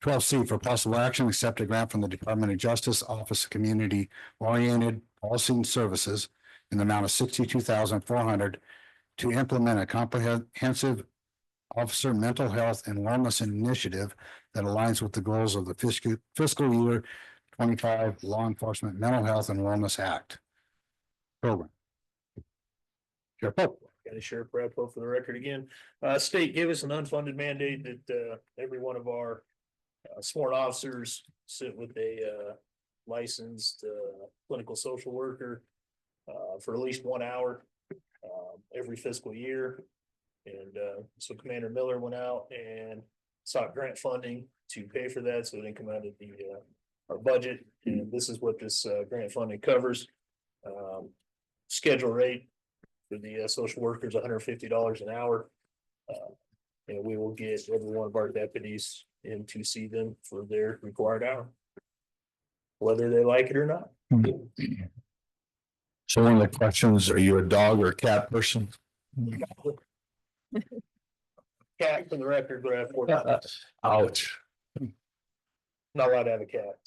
12C for possible action, accept a grant from the Department of Justice Office of Community Oriented Policy and Services in the amount of $62,400 to implement a comprehensive officer mental health and wellness initiative that aligns with the goals of the fiscal year 25 Law Enforcement Mental Health and Wellness Act program. Sheriff Pope. County Sheriff Brad Pope for the record again. State gave us an unfunded mandate that every one of our sworn officers sit with a licensed clinical social worker for at least 1 hour every fiscal year. And so Commander Miller went out and sought grant funding to pay for that, so it didn't come out of the our budget. And this is what this grant funding covers. Schedule rate for the social workers, $150 an hour. And we will get every one of our deputies in to see them for their required hour, whether they like it or not. So one of the questions, are you a dog or a cat person? Cat for the record, Brad. Ouch. Not allowed to have a cat.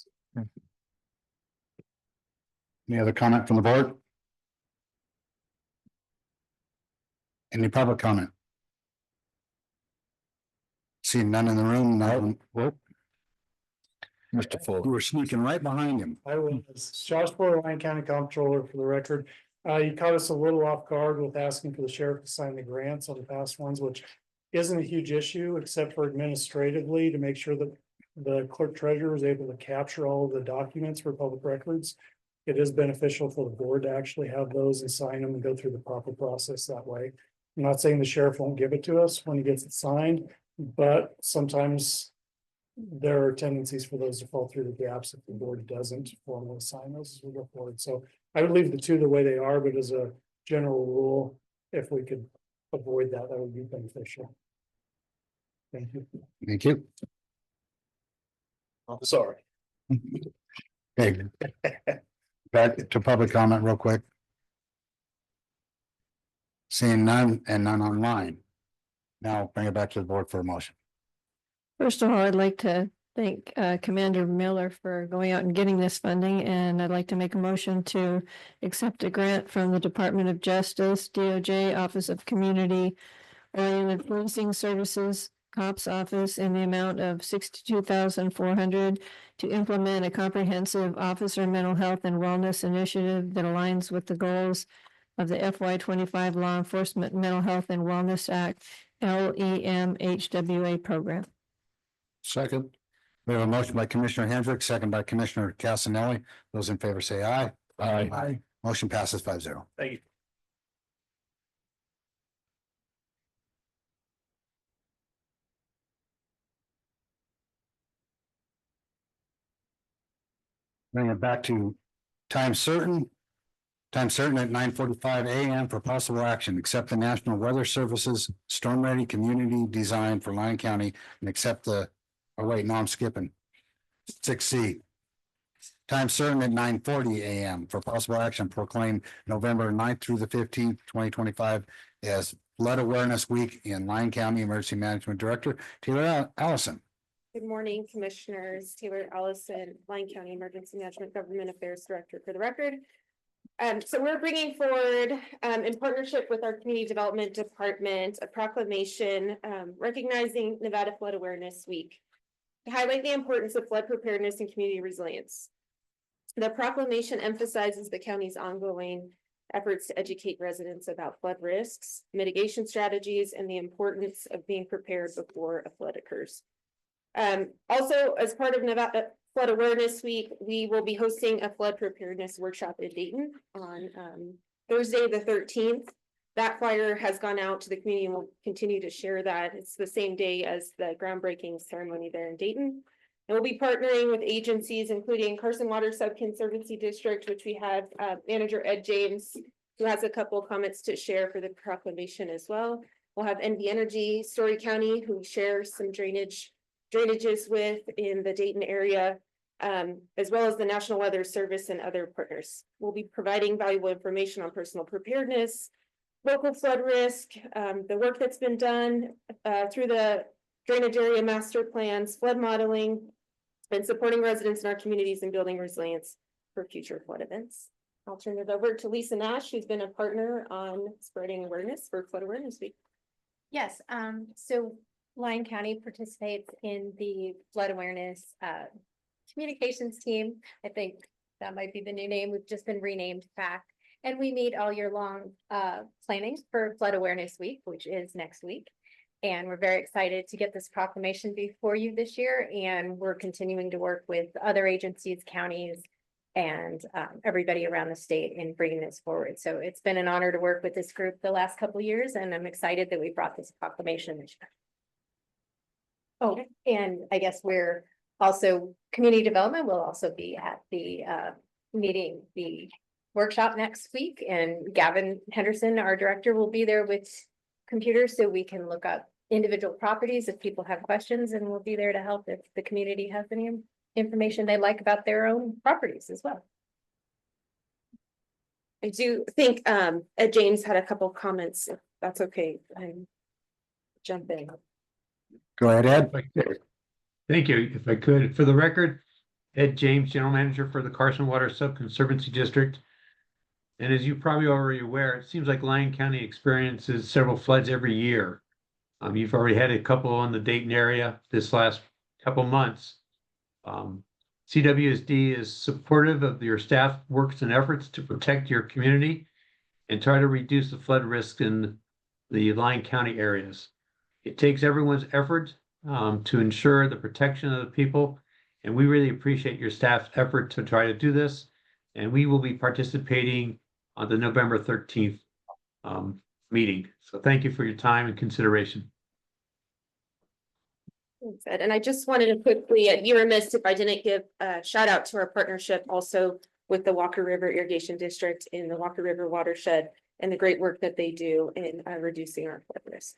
Any other comment from the board? Any public comment? See none in the room, none. Whoop. Mr. You Fuller. were sneaking right behind him. I was Josh Fuller, Lyon County Comptroller for the record. You caught us a little off guard with asking for the sheriff to sign the grants on the past ones, which isn't a huge issue, except for administratively to make sure that the clerk treasurer is able to capture all of the documents for public records. It is beneficial for the board to actually have those and sign them and go through the proper process that way. I'm not saying the sheriff won't give it to us when he gets it signed, but sometimes there are tendencies for those to fall through the gaps if the board doesn't formally sign those as we go forward. So I would leave the two the way they are, but as a general rule, if we could avoid that, that would be beneficial. Thank you. Thank you. I'm sorry. Okay. Back to public comment real quick. Seeing none and none online. Now bring it back to the board for a motion. First of all, I'd like to thank Commander Miller for going out and getting this funding, and I'd like to make a motion to accept a grant from the Department of Justice, DOJ, Office of Community Oriented Policing Services, COPS Office in the amount of $62,400 to implement a comprehensive officer mental health and wellness initiative that aligns with the goals of the FY25 Law Enforcement Mental Health and Wellness Act, LEMHWA program. Second. We have a motion by Commissioner Hendrick, second by Commissioner Casanelli. Those in favor say aye. Aye. Aye. Motion passes 5-0. Thank you. Bring it back to time certain. Time certain at 9:45 a.m. for possible action. Accept the National Weather Services Storm Ready Community Design for Lyon County and accept the, oh wait, no, I'm skipping. 6C. Time certain at 9:40 a.m. for possible action. Proclaim November 9th through the 15th, 2025 as Flood Awareness Week in Lyon County Emergency Management Director Taylor Allison. Good morning, Commissioners. Taylor Allison, Lyon County Emergency Management Government Affairs Director for the record. So we're bringing forward, in partnership with our Community Development Department, a proclamation recognizing Nevada Flood Awareness Week to highlight the importance of flood preparedness and community resilience. The proclamation emphasizes the county's ongoing efforts to educate residents about flood risks, mitigation strategies, and the importance of being prepared before a flood occurs. Also, as part of Nevada Flood Awareness Week, we will be hosting a flood preparedness workshop in Dayton on Thursday, the 13th. That flyer has gone out to the community and we'll continue to share that. It's the same day as the groundbreaking ceremony there in Dayton. And we'll be partnering with agencies, including Carson Water Subconservancy District, which we have Manager Ed James, who has a couple of comments to share for the proclamation as well. We'll have NV Energy, Story County, who we share some drainages with in the Dayton area, as well as the National Weather Service and other partners. We'll be providing valuable information on personal preparedness, local flood risk, the work that's been done through the drainage area master plans, flood modeling, and supporting residents in our communities and building resilience for future flood events. I'll turn it over to Lisa Nash, who's been a partner on spreading awareness for Flood Awareness Week. Yes, so Lyon County participates in the flood awareness communications team. I think that might be the new name. We've just been renamed back. And we meet all year long planning for Flood Awareness Week, which is next week. And we're very excited to get this proclamation before you this year. And we're continuing to work with other agencies, counties, and everybody around the state in bringing this forward. So it's been an honor to work with this group the last couple of years, and I'm excited that we brought this proclamation this year. Oh, and I guess we're also, community development will also be at the meeting, the workshop next week, and Gavin Henderson, our director, will be there with computers so we can look up individual properties if people have questions, and we'll be there to help if the community has any information they like about their own properties as well. I do think Ed James had a couple of comments, if that's okay. Jump in. Go ahead, Ed. Thank you. If I could, for the record, Ed James, General Manager for the Carson Water Subconservancy District. And as you probably already aware, it seems like Lyon County experiences several floods every year. You've already had a couple in the Dayton area this last couple months. CWSD is supportive of your staff works and efforts to protect your community and try to reduce the flood risk in the Lyon County areas. It takes everyone's effort to ensure the protection of the people, and we really appreciate your staff's effort to try to do this. And we will be participating on the November 13th meeting. So thank you for your time and consideration. Thanks, Ed. And I just wanted to quickly, you were missed if I didn't give a shout out to our partnership also with the Walker River Irrigation District in the Walker River watershed and the great work that they do in reducing our flood risk.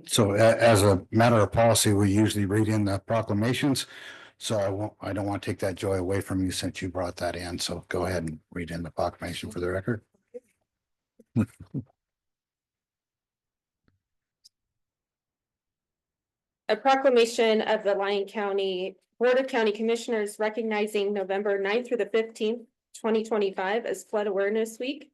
So as a matter of policy, we usually read in the proclamations. So I don't want to take that joy away from you since you brought that in. So go ahead and read in the proclamation for the record. A proclamation of the Lyon County Board of County Commissioners recognizing November 9th through the 15th, 2025 as Flood Awareness Week.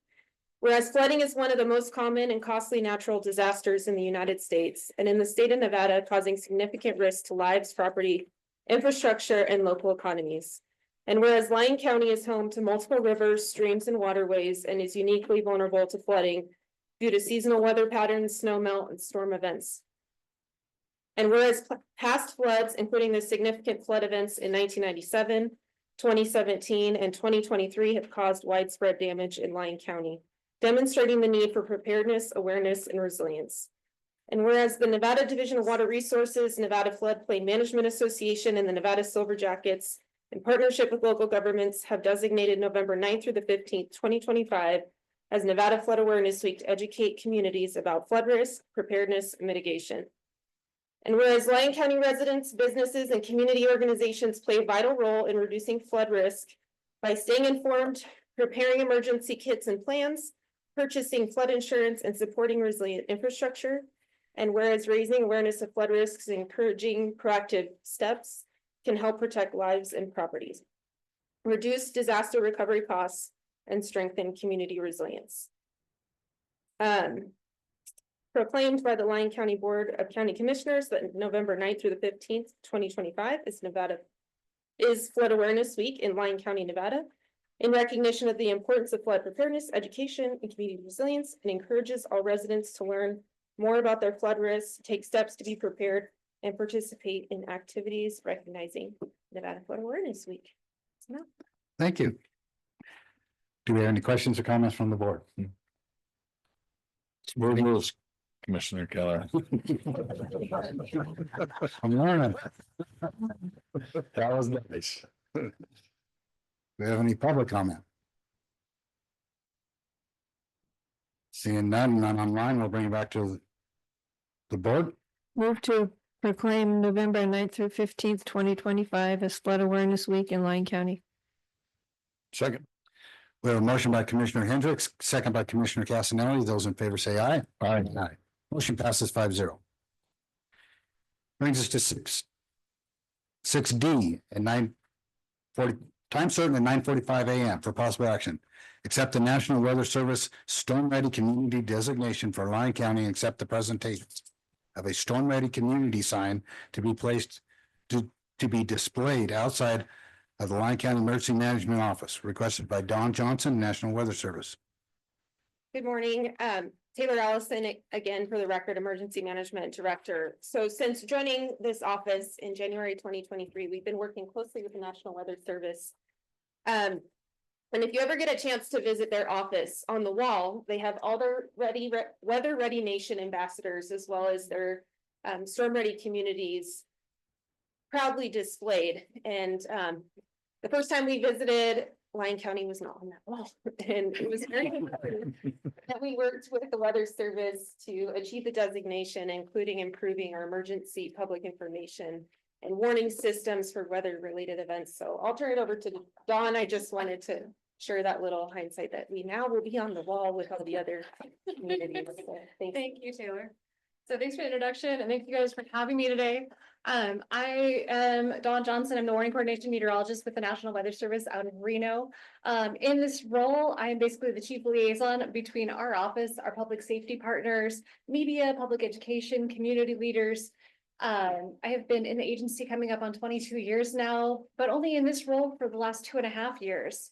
Whereas flooding is one of the most common and costly natural disasters in the United States and in the state of Nevada, causing significant risk to lives, property, infrastructure, and local economies. And whereas Lyon County is home to multiple rivers, streams, and waterways and is uniquely vulnerable to flooding due to seasonal weather patterns, snow melt, and storm events. And whereas past floods, including the significant flood events in 1997, 2017, and 2023 have caused widespread damage in Lyon County, demonstrating the need for preparedness, awareness, and resilience. And whereas the Nevada Division of Water Resources, Nevada Floodplain Management Association, and the Nevada Silver Jackets, in partnership with local governments, have designated November 9th through the 15th, 2025 as Nevada Flood Awareness Week to educate communities about flood risk, preparedness, and mitigation. And whereas Lyon County residents, businesses, and community organizations play a vital role in reducing flood risk by staying informed, preparing emergency kits and plans, purchasing flood insurance, and supporting resilient infrastructure. And whereas raising awareness of flood risks and encouraging proactive steps can help protect lives and properties, reduce disaster recovery costs, and strengthen community resilience. Proclaimed by the Lyon County Board of County Commissioners that November 9th through the 15th, 2025 is Flood Awareness Week in Lyon County, Nevada, in recognition of the importance of flood preparedness, education, and community resilience, and encourages all residents to learn more about their flood risks, take steps to be prepared, and participate in activities recognizing Nevada Flood Awareness Week. Thank you. Do we have any questions or comments from the board? Commissioner Keller. I'm learning. That was nice. Do we have any public comment? Seeing none online, we'll bring it back to the board. Move to proclaim November 9th through 15th, 2025 as Flood Awareness Week in Lyon County. Second. We have a motion by Commissioner Hendricks, second by Commissioner Casanelli. Those in favor say aye. Aye. Aye. Motion passes 5-0. Brings us to 6D at 9:40, time certain at 9:45 a.m. for possible action. Accept the National Weather Service Storm Ready Community designation for Lyon County and accept the presentation of a Storm Ready Community sign to be placed to be displayed outside of the Lyon County Emergency Management Office, requested by Don Johnson, National Weather Service. Good morning, Taylor Allison, again, for the record, Emergency Management Director. So since joining this office in January 2023, we've been working closely with the National Weather Service. And if you ever get a chance to visit their office, on the wall, they have all their weather ready nation ambassadors, as well as their storm ready communities proudly displayed. And the first time we visited, Lyon County was not on that wall. And it was very important that we worked with the Weather Service to achieve the designation, including improving our emergency public information and warning systems for weather-related events. So I'll turn it over to Dawn. I just wanted to share that little hindsight that we now will be on the wall with all the other communities. So, Thank you, Taylor. So thanks for the introduction and thank you guys for having me today. I am Dawn Johnson. I'm the warning coordination meteorologist with the National Weather Service out in Reno. In this role, I am basically the chief liaison between our office, our public safety partners, media, public education, community leaders. I have been in the agency coming up on 22 years now, but only in this role for the last 2.5 years.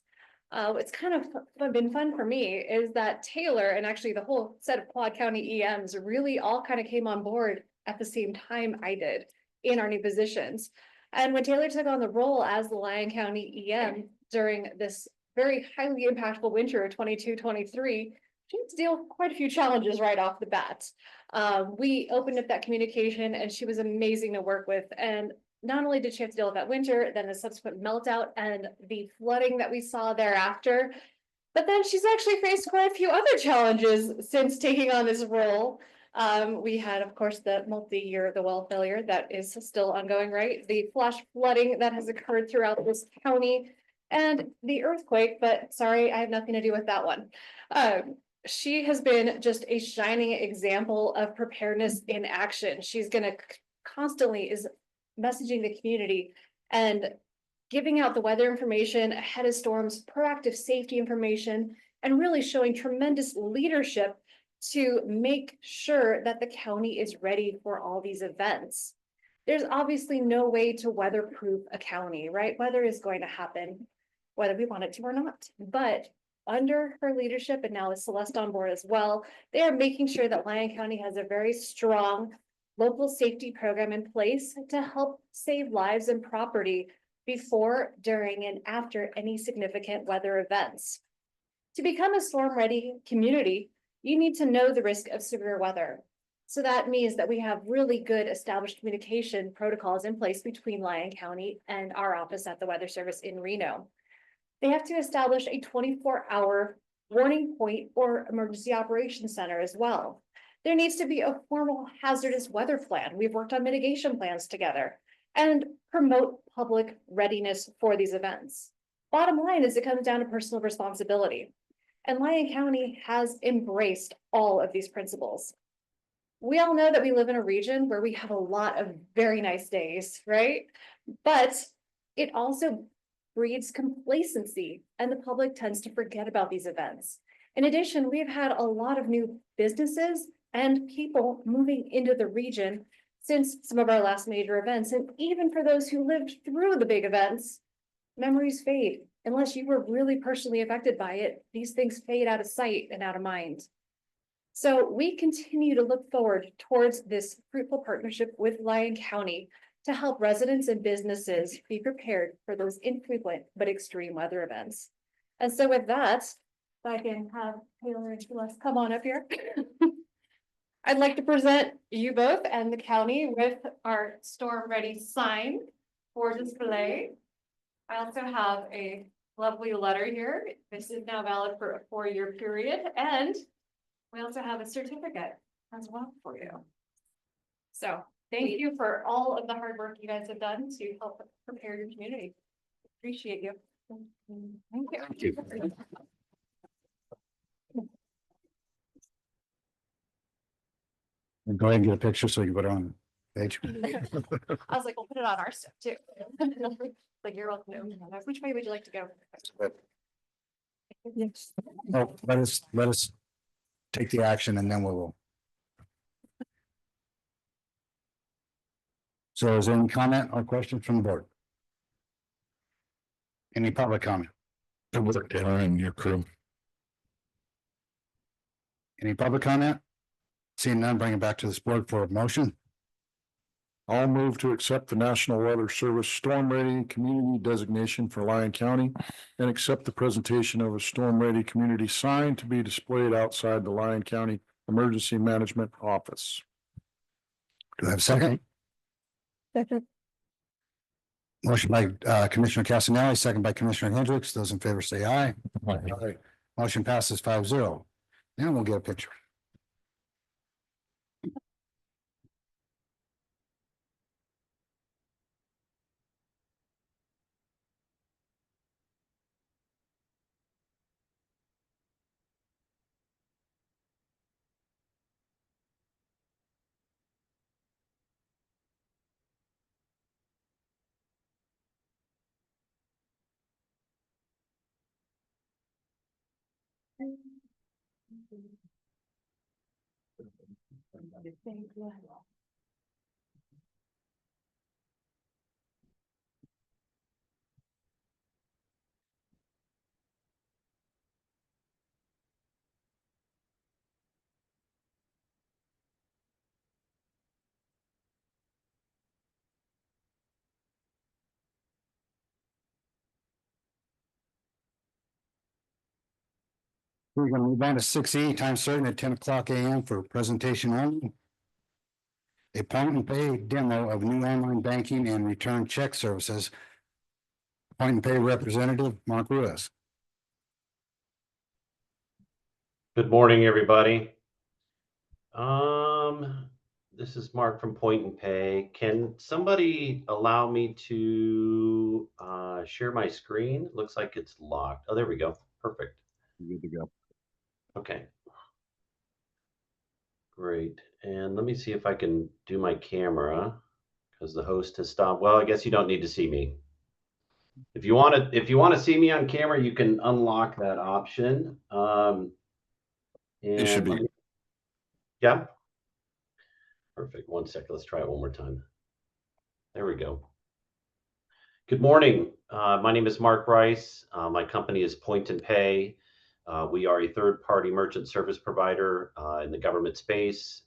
What's kind of been fun for me is that Taylor and actually the whole set of Quad County EMs really all kind of came on board at the same time I did in our new positions. And when Taylor took on the role as the Lyon County EM during this very highly impactful winter of 22-23, she had to deal with quite a few challenges right off the bat. We opened up that communication and she was amazing to work with. And not only did she have to deal with that winter, then the subsequent meltdown and the flooding that we saw thereafter, but then she's actually faced quite a few other challenges since taking on this role. We had, of course, the multi-year, the well failure that is still ongoing, right? The flash flooding that has occurred throughout this county and the earthquake, but sorry, I have nothing to do with that one. She has been just a shining example of preparedness in action. She's gonna constantly is messaging the community and giving out the weather information ahead of storms, proactive safety information, and really showing tremendous leadership to make sure that the county is ready for all these events. There's obviously no way to weatherproof a county, right? Weather is going to happen, whether we want it to or not. But under her leadership, and now with Celeste on board as well, they are making sure that Lyon County has a very strong local safety program in place to help save lives and property before, during, and after any significant weather events. To become a storm-ready community, you need to know the risk of severe weather. So that means that we have really good established communication protocols in place between Lyon County and our office at the Weather Service in Reno. They have to establish a 24-hour warning point or emergency operations center as well. There needs to be a formal hazardous weather plan. We've worked on mitigation plans together and promote public readiness for these events. Bottom line is it comes down to personal responsibility. And Lyon County has embraced all of these principles. We all know that we live in a region where we have a lot of very nice days, right? But it also breeds complacency and the public tends to forget about these events. In addition, we've had a lot of new businesses and people moving into the region since some of our last major events. And even for those who lived through the big events, memories fade. Unless you were really personally affected by it, these things fade out of sight and out of mind. So we continue to look forward towards this fruitful partnership with Lyon County to help residents and businesses be prepared for those infrequent but extreme weather events. And so with that, if I can have Taylor and Celeste come on up here. I'd like to present you both and the county with our storm ready sign for display. I also have a lovely letter here. This is now valid for a 4-year period, and we also have a certificate as well for you. So thank you for all of the hard work you guys have done to help prepare your community. Appreciate you. Thank you. Thank you. And go ahead and get a picture so you can put it on the page. I was like, we'll put it on our stuff too. Like, you're welcome. Which way would you like to go? Yes. Oh, let us take the action and then we will. So is there any comment or questions from the board? Any public comment? Good work, Taylor, and your crew. Any public comment? Seeing none, bring it back to this board for a motion. I'll move to accept the National Weather Service Storm Ready Community designation for Lyon County and accept the presentation of a Storm Ready Community sign to be displayed outside the Lyon County Emergency Management Office. Do I have a second? Second. Motion by Commissioner Casanelli, second by Commissioner Hendricks. Those in favor say aye. Aye. Motion passes 5-0. Now we'll get a picture. We're going to move on to 6E, time certain at 10 o'clock a.m. for presentation only. A point and pay demo of new online banking and return check services. Point and pay representative, Mark Ruiz. Good morning, everybody. This is Mark from Point and Pay. Can somebody allow me to share my screen? Looks like it's locked. Oh, there we go. Perfect. Good to go. Okay. Great. And let me see if I can do my camera because the host has stopped. Well, I guess you don't need to see me. If you want to see me on camera, you can unlock that option. It should be. Yeah. Perfect. 1 second. Let's try it one more time. There we go. Good morning. My name is Mark Rice. My company is Point and Pay. We are a third-party merchant service provider in the government space.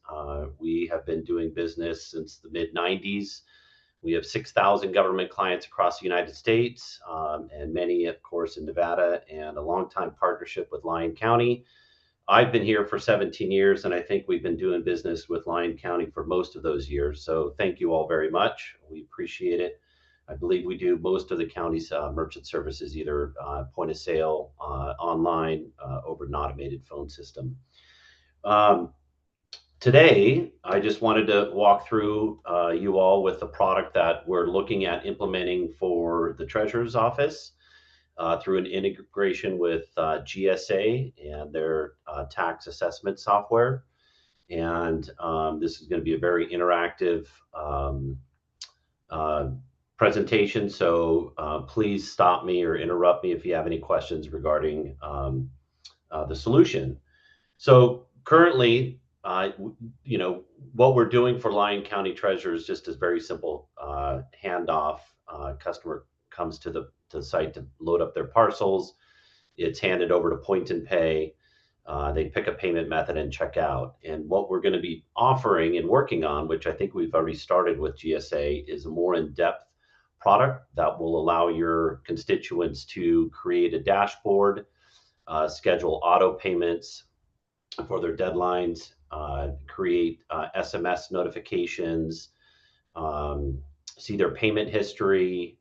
We have been doing business since the mid-90s. We have 6,000 government clients across the United States, and many, of course, in Nevada, and a longtime partnership with Lyon County. I've been here for 17 years, and I think we've been doing business with Lyon County for most of those years. So thank you all very much. We appreciate it. I believe we do most of the county's merchant services, either point of sale, online, over an automated phone system. Today, I just wanted to walk through you all with the product that we're looking at implementing for the Treasurer's Office. Through an integration with GSA and their tax assessment software. And this is going to be a very interactive presentation. So please stop me or interrupt me if you have any questions regarding the solution. So currently, what we're doing for Lyon County Treasurer is just a very simple handoff. Customer comes to the site to load up their parcels. It's handed over to Point and Pay. They pick a payment method and check out. And what we're going to be offering and working on, which I think we've already started with GSA, is a more in-depth product that will allow your constituents to create a dashboard, schedule auto payments, for their deadlines, create SMS notifications, see their payment history,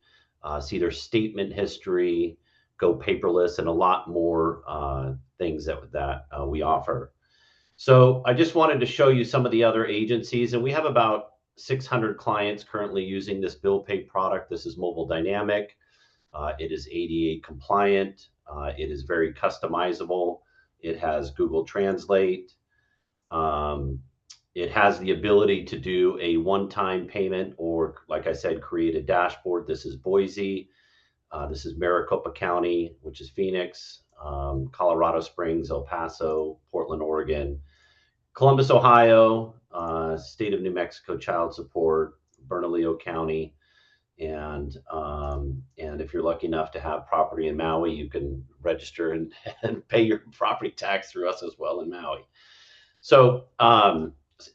see their statement history, go paperless, and a lot more things that we offer. So I just wanted to show you some of the other agencies, and we have about 600 clients currently using this bill pay product. This is mobile dynamic. It is ADA compliant. It is very customizable. It has Google Translate. It has the ability to do a one-time payment, or like I said, create a dashboard. This is Boise. This is Maricopa County, which is Phoenix, Colorado Springs, El Paso, Portland, Oregon, Columbus, Ohio, state of New Mexico Child Support, Bernalillo County, and if you're lucky enough to have property in Maui, you can register and pay your property tax through us as well in Maui. So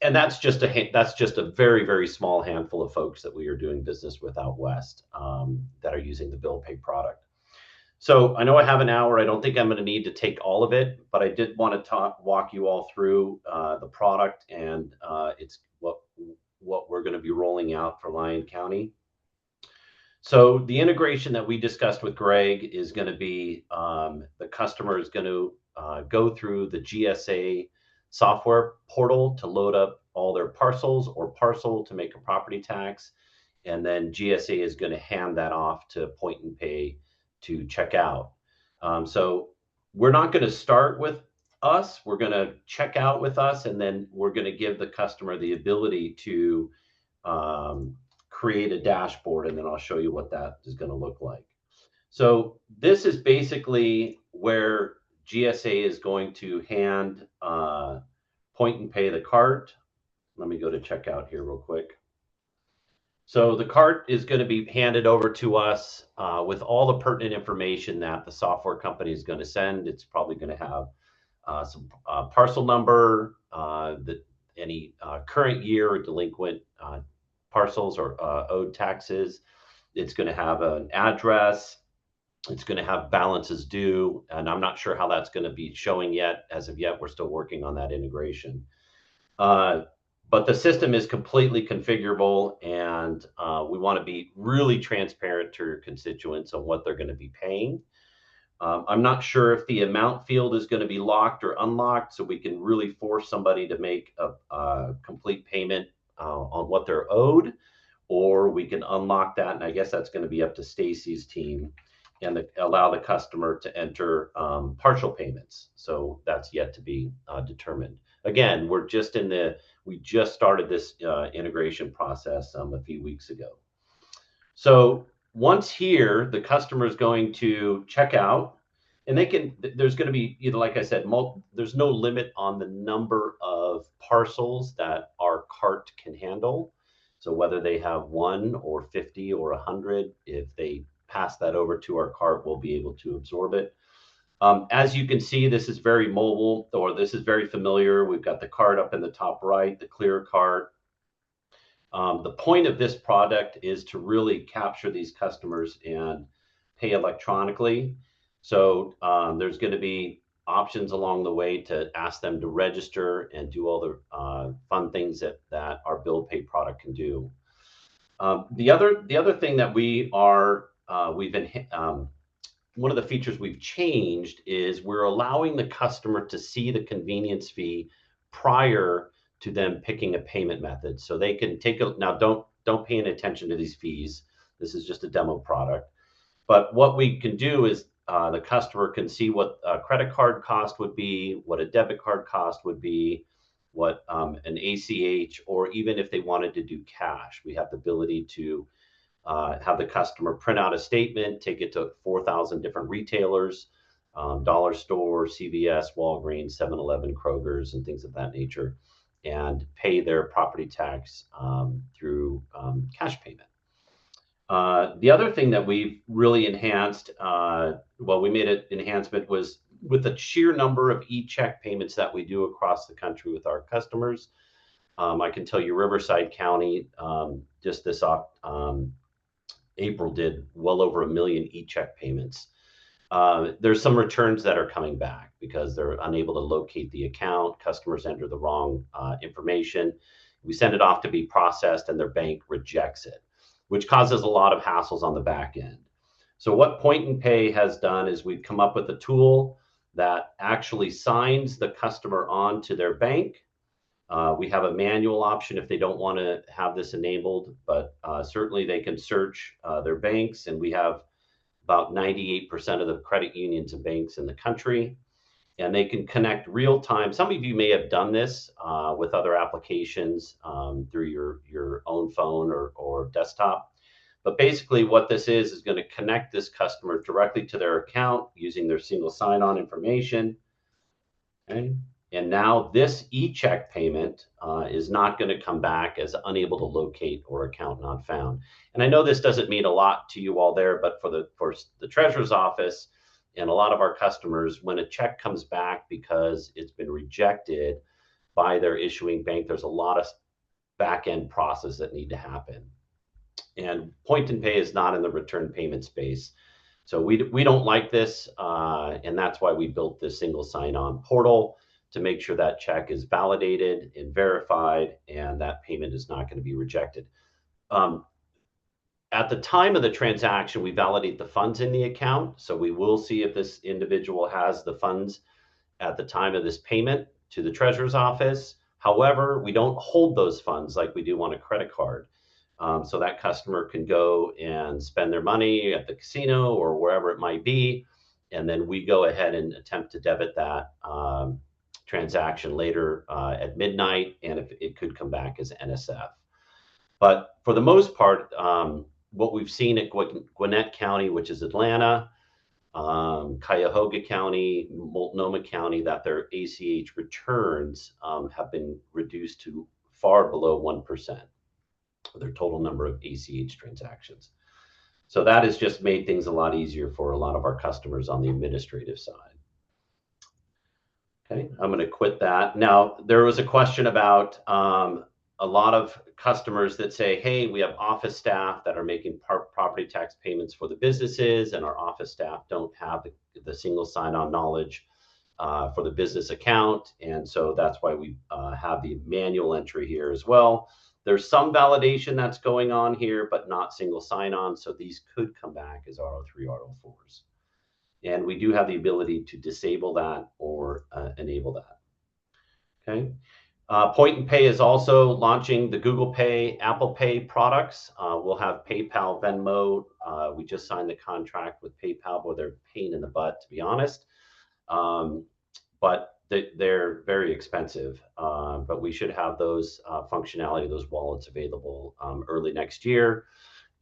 and that's just a very, very small handful of folks that we are doing business with out west that are using the bill pay product. So I know I have an hour. I don't think I'm going to need to take all of it, but I did want to walk you all through the product, and it's what we're going to be rolling out for Lyon County. So the integration that we discussed with Greg is going to be the customer is going to go through the GSA software portal to load up all their parcels, or parcel to make a property tax. And then GSA is going to hand that off to Point and Pay to check out. So we're not going to start with us. We're going to check out with us, and then we're going to give the customer the ability to create a dashboard, and then I'll show you what that is going to look like. So this is basically where GSA is going to hand Point and Pay the cart. Let me go to checkout here real quick. So the cart is going to be handed over to us with all the pertinent information that the software company is going to send. It's probably going to have some parcel number, any current year or delinquent parcels or owed taxes. It's going to have an address. It's going to have balances due, and I'm not sure how that's going to be showing yet. As of yet, we're still working on that integration. But the system is completely configurable, and we want to be really transparent to your constituents on what they're going to be paying. I'm not sure if the amount field is going to be locked or unlocked, so we can really force somebody to make a complete payment on what they're owed, or we can unlock that, and I guess that's going to be up to Stacy's team, and allow the customer to enter partial payments. So that's yet to be determined. Again, we just started this integration process a few weeks ago. So once here, the customer is going to check out, and there's going to be, like I said, there's no limit on the number of parcels that our cart can handle. So whether they have 1 or 50 or 100, if they pass that over to our cart, we'll be able to absorb it. As you can see, this is very mobile, or this is very familiar. We've got the cart up in the top right, the clear cart. The point of this product is to really capture these customers and pay electronically. So there's going to be options along the way to ask them to register and do all the fun things that our bill pay product can do. The other thing that one of the features we've changed is we're allowing the customer to see the convenience fee prior to them picking a payment method. So they can now don't pay any attention to these fees. This is just a demo product. But what we can do is the customer can see what a credit card cost would be, what a debit card cost would be, what an ACH, or even if they wanted to do cash. We have the ability to have the customer print out a statement, take it to 4,000 different retailers, dollar store, CVS, Walgreens, 7-Eleven, Kroger's, and things of that nature, and pay their property tax through cash payment. The other thing that we've really enhanced, we made an enhancement, was with the sheer number of e-check payments that we do across the country with our customers. I can tell you Riverside County just this April did well over 1 million e-check payments. There's some returns that are coming back because they're unable to locate the account. Customers enter the wrong information. We send it off to be processed and their bank rejects it, which causes a lot of hassles on the back end. So what Point and Pay has done is we've come up with a tool that actually signs the customer on to their bank. We have a manual option if they don't want to have this enabled, but certainly they can search their banks, and we have about 98% of the credit unions and banks in the country, and they can connect real time. Some of you may have done this with other applications through your own phone or desktop. But basically what this is going to connect this customer directly to their account using their single sign-on information. Okay. And now this e-check payment is not going to come back as unable to locate or account not found. And I know this doesn't mean a lot to you all there, but for the treasurer's office and a lot of our customers, when a check comes back because it's been rejected by their issuing bank, there's a lot of back-end process that need to happen. And Point and Pay is not in the return payment space. So we don't like this, and that's why we built this single sign-on portal to make sure that check is validated and verified and that payment is not going to be rejected. At the time of the transaction, we validate the funds in the account. So we will see if this individual has the funds at the time of this payment to the treasurer's office. However, we don't hold those funds like we do on a credit card. So that customer can go and spend their money at the casino or wherever it might be. And then we go ahead and attempt to debit that transaction later at midnight. And if it could come back as NSF. But for the most part, what we've seen at Gwinnett County, which is Atlanta, Cuyahoga County, Multnomah County, that their ACH returns have been reduced to far below 1%. Their total number of ACH transactions. So that has just made things a lot easier for a lot of our customers on the administrative side. Okay, I'm going to quit that. Now, there was a question about a lot of customers that say, hey, we have office staff that are making property tax payments for the businesses, and our office staff don't have the single sign-on knowledge for the business account. And so that's why we have the manual entry here as well. There's some validation that's going on here, but not single sign-on. So these could come back as R03, R04s. And we do have the ability to disable that or enable that. Okay. Point and Pay is also launching the Google Pay, Apple Pay products. We'll have PayPal, Venmo. We just signed the contract with PayPal, where they're a pain in the butt, to be honest. But they're very expensive, but we should have those functionality, those wallets available early next year.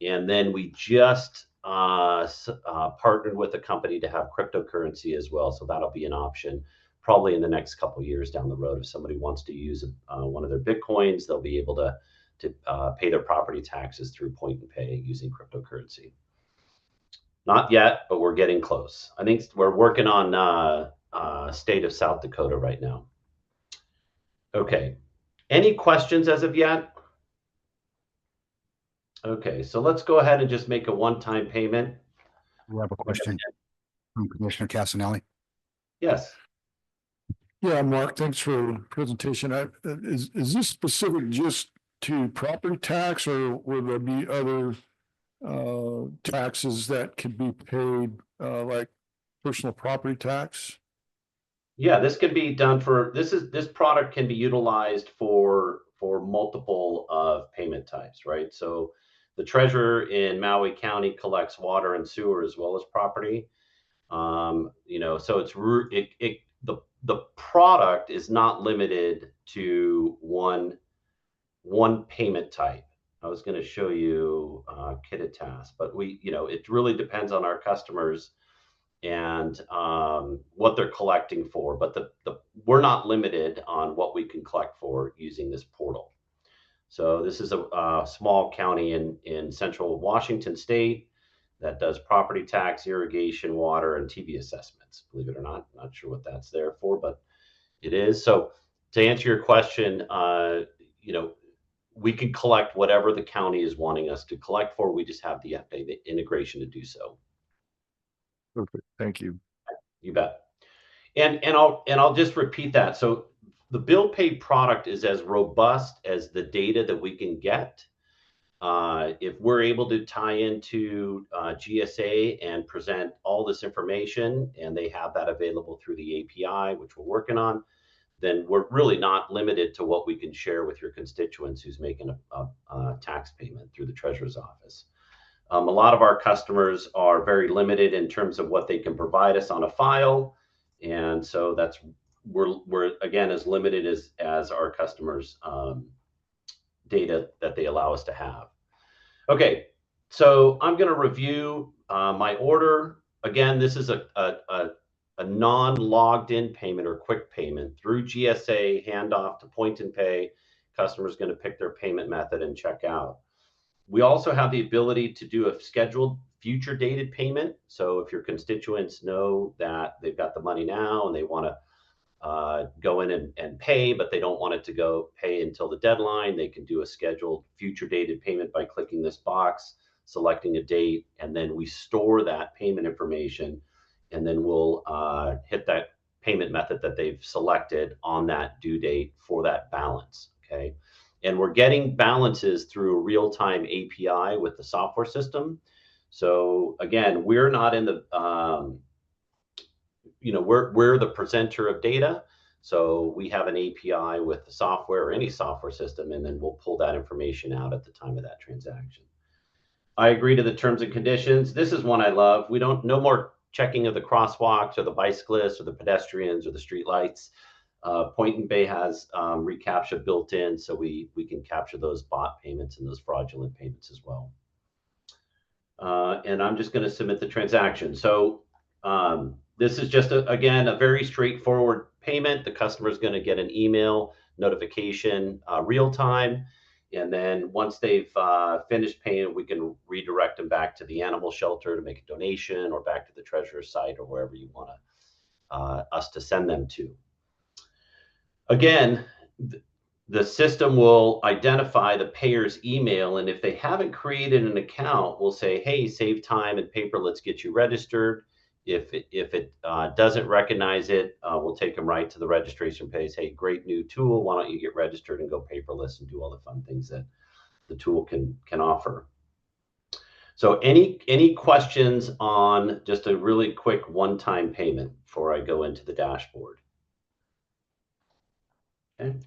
And then we just partnered with a company to have cryptocurrency as well. So that'll be an option probably in the next couple of years down the road. If somebody wants to use one of their Bitcoins, they'll be able to pay their property taxes through Point and Pay using cryptocurrency. Not yet, but we're getting close. I think we're working on state of South Dakota right now. Okay, any questions as of yet? Okay, so let's go ahead and just make a one-time payment. We have a question from Commissioner Casanelli. Yes. Yeah, Mark, thanks for the presentation. Is this specific just to property tax, or will there be other taxes that could be paid, like personal property tax? Yeah, this can be done for, this product can be utilized for multiple payment types, right? So the treasurer in Maui County collects water and sewer as well as property. You know, so it's the product is not limited to one payment type. I was going to show you Kittitas, but it really depends on our customers and what they're collecting for. But we're not limited on what we can collect for using this portal. So this is a small county in central Washington state that does property tax, irrigation, water, and TV assessments. Believe it or not, I'm not sure what that's there for, but it is. So to answer your question, we can collect whatever the county is wanting us to collect for. We just have the integration to do so. Perfect. Thank you. You bet. And I'll just repeat that. So the bill pay product is as robust as the data that we can get. If we're able to tie into GSA and present all this information, and they have that available through the API, which we're working on, then we're really not limited to what we can share with your constituents who's making a tax payment through the treasurer's office. A lot of our customers are very limited in terms of what they can provide us on a file. And so that's, we're again, as limited as our customers' data that they allow us to have. Okay, so I'm going to review my order. Again, this is a non-logged in payment or quick payment through GSA, handoff to point and pay. Customer's going to pick their payment method and check out. We also have the ability to do a scheduled future dated payment. So if your constituents know that they've got the money now and they want to go in and pay, but they don't want it to go pay until the deadline, they can do a scheduled future dated payment by clicking this box, selecting a date, and then we store that payment information, and then we'll hit that payment method that they've selected on that due date for that balance, okay? And we're getting balances through a real-time API with the software system. So again, we're not in the, we're the presenter of data. So we have an API with the software or any software system, and then we'll pull that information out at the time of that transaction. I agree to the terms and conditions. This is one I love. We don't, no more checking of the crosswalks or the bicyclists or the pedestrians or the street lights. Point and Pay has reCAPTCHA built in, so we can capture those bot payments and those fraudulent payments as well. And I'm just going to submit the transaction. So this is just, again, a very straightforward payment. The customer is going to get an email notification real time. And then once they've finished paying, we can redirect them back to the animal shelter to make a donation, or back to the treasurer's site, or wherever you want us to send them to. Again, the system will identify the payer's email, and if they haven't created an account, we'll say, hey, save time and paper, let's get you registered. If it doesn't recognize it, we'll take them right to the registration page. Hey, great new tool, why don't you get registered and go paperless and do all the fun things that the tool can offer. So any questions on just a really quick one-time payment before I go into the dashboard? Okay.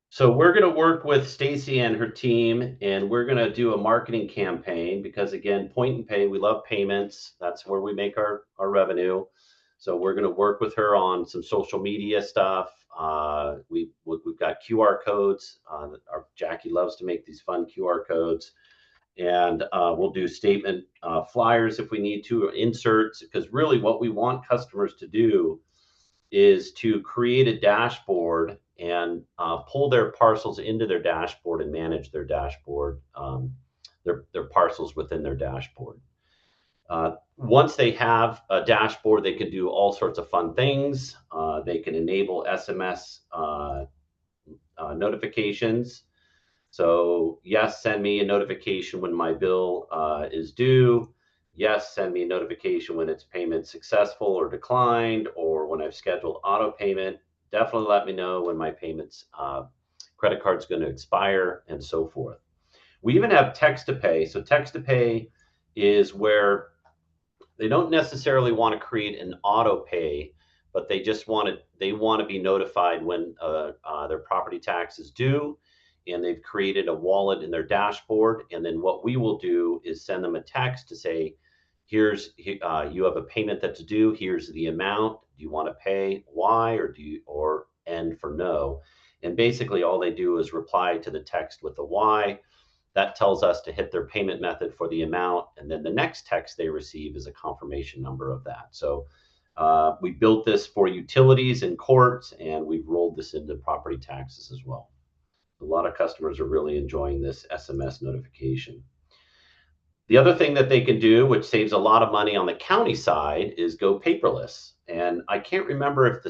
So we're going to work with Stacy and her team, and we're going to do a marketing campaign because, again, Point and Pay, we love payments. That's where we make our revenue. So we're going to work with her on some social media stuff. We've got QR codes. Our Jackie loves to make these fun QR codes. And we'll do statement flyers if we need to, or inserts, because really what we want customers to do is to create a dashboard and pull their parcels into their dashboard and manage their dashboard, their parcels within their dashboard. Once they have a dashboard, they can do all sorts of fun things. They can enable SMS notifications. So yes, send me a notification when my bill is due. Yes, send me a notification when it's payment successful or declined, or when I've scheduled auto payment. Definitely let me know when my payments, credit card's going to expire, and so forth. We even have text to pay. So text to pay is where they don't necessarily want to create an auto pay, but they just want to be notified when their property tax is due, and they've created a wallet in their dashboard. And then what we will do is send them a text to say, here's you have a payment that's due. Here's the amount. Do you want to pay Y, or N for no? And basically all they do is reply to the text with the Y. That tells us to hit their payment method for the amount. And then the next text they receive is a confirmation number of that. So we built this for utilities and courts, and we've rolled this into property taxes as well. A lot of customers are really enjoying this SMS notification. The other thing that they can do, which saves a lot of money on the county side, is go paperless. And I can't remember if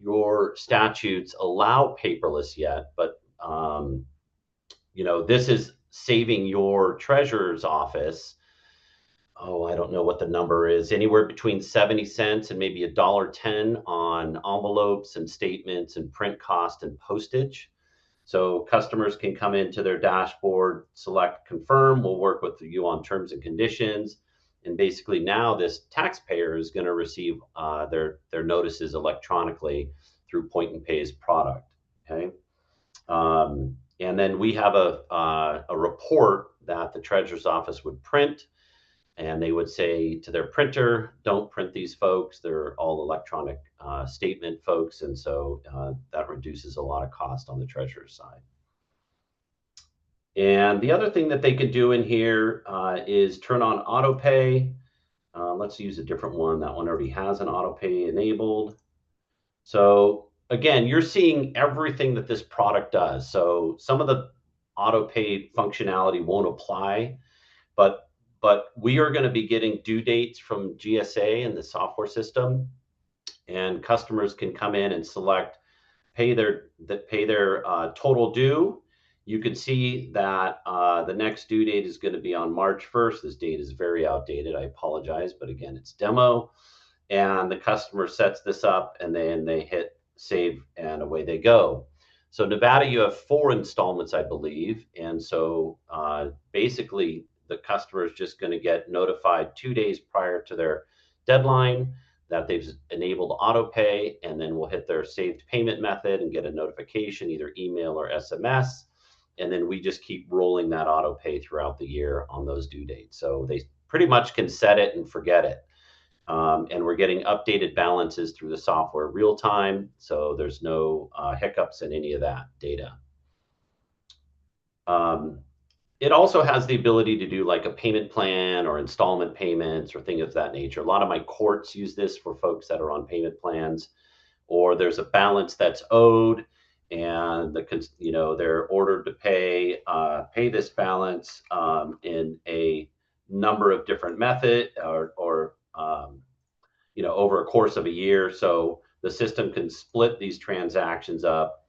your statutes allow paperless yet, but this is saving your treasurer's office I don't know what the number is, anywhere between 70 cents and maybe $1.10 on envelopes and statements and print cost and postage. So customers can come into their dashboard, select confirm, we'll work with you on terms and conditions. And basically now this taxpayer is going to receive their notices electronically through Point and Pay's product. Okay. And then we have a report that the treasurer's office would print, and they would say to their printer, don't print these folks. They're all electronic statement folks. And so that reduces a lot of cost on the treasurer's side. And the other thing that they could do in here is turn on auto pay. Let's use a different one. That one already has an auto pay enabled. So again, you're seeing everything that this product does. So some of the auto pay functionality won't apply, but we are going to be getting due dates from GSA and the software system, and customers can come in and select pay their total due. You can see that the next due date is going to be on March 1st. This date is very outdated. I apologize, but again, it's demo. And the customer sets this up, and then they hit save, and away they go. So Nevada, you have 4 installments, I believe. And so basically, the customer is just going to get notified 2 days prior to their deadline that they've enabled auto pay, and then we'll hit their saved payment method and get a notification, either email or SMS. And then we just keep rolling that auto pay throughout the year on those due dates. So they pretty much can set it and forget it. And we're getting updated balances through the software real time. So there's no hiccups in any of that data. It also has the ability to do like a payment plan or installment payments or things of that nature. A lot of my courts use this for folks that are on payment plans, or there's a balance that's owed and they're ordered to pay this balance in a number of different methods or over a course of a year. So the system can split these transactions up,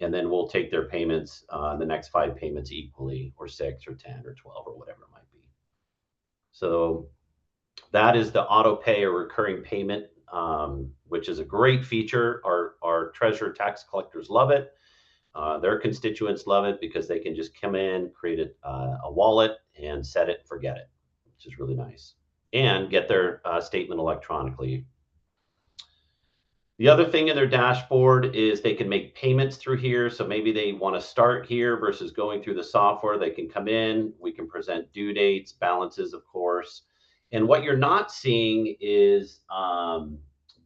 and then we'll take their payments, the next 5 payments equally, or 6 or 10 or 12 or whatever it might be. So that is the auto pay or recurring payment, which is a great feature. Our treasurer tax collectors love it. Their constituents love it because they can just come in, create a wallet, and set it and forget it, which is really nice, and get their statement electronically. The other thing in their dashboard is they can make payments through here. So maybe they want to start here versus going through the software. They can come in, we can present due dates, balances, of course. And what you're not seeing is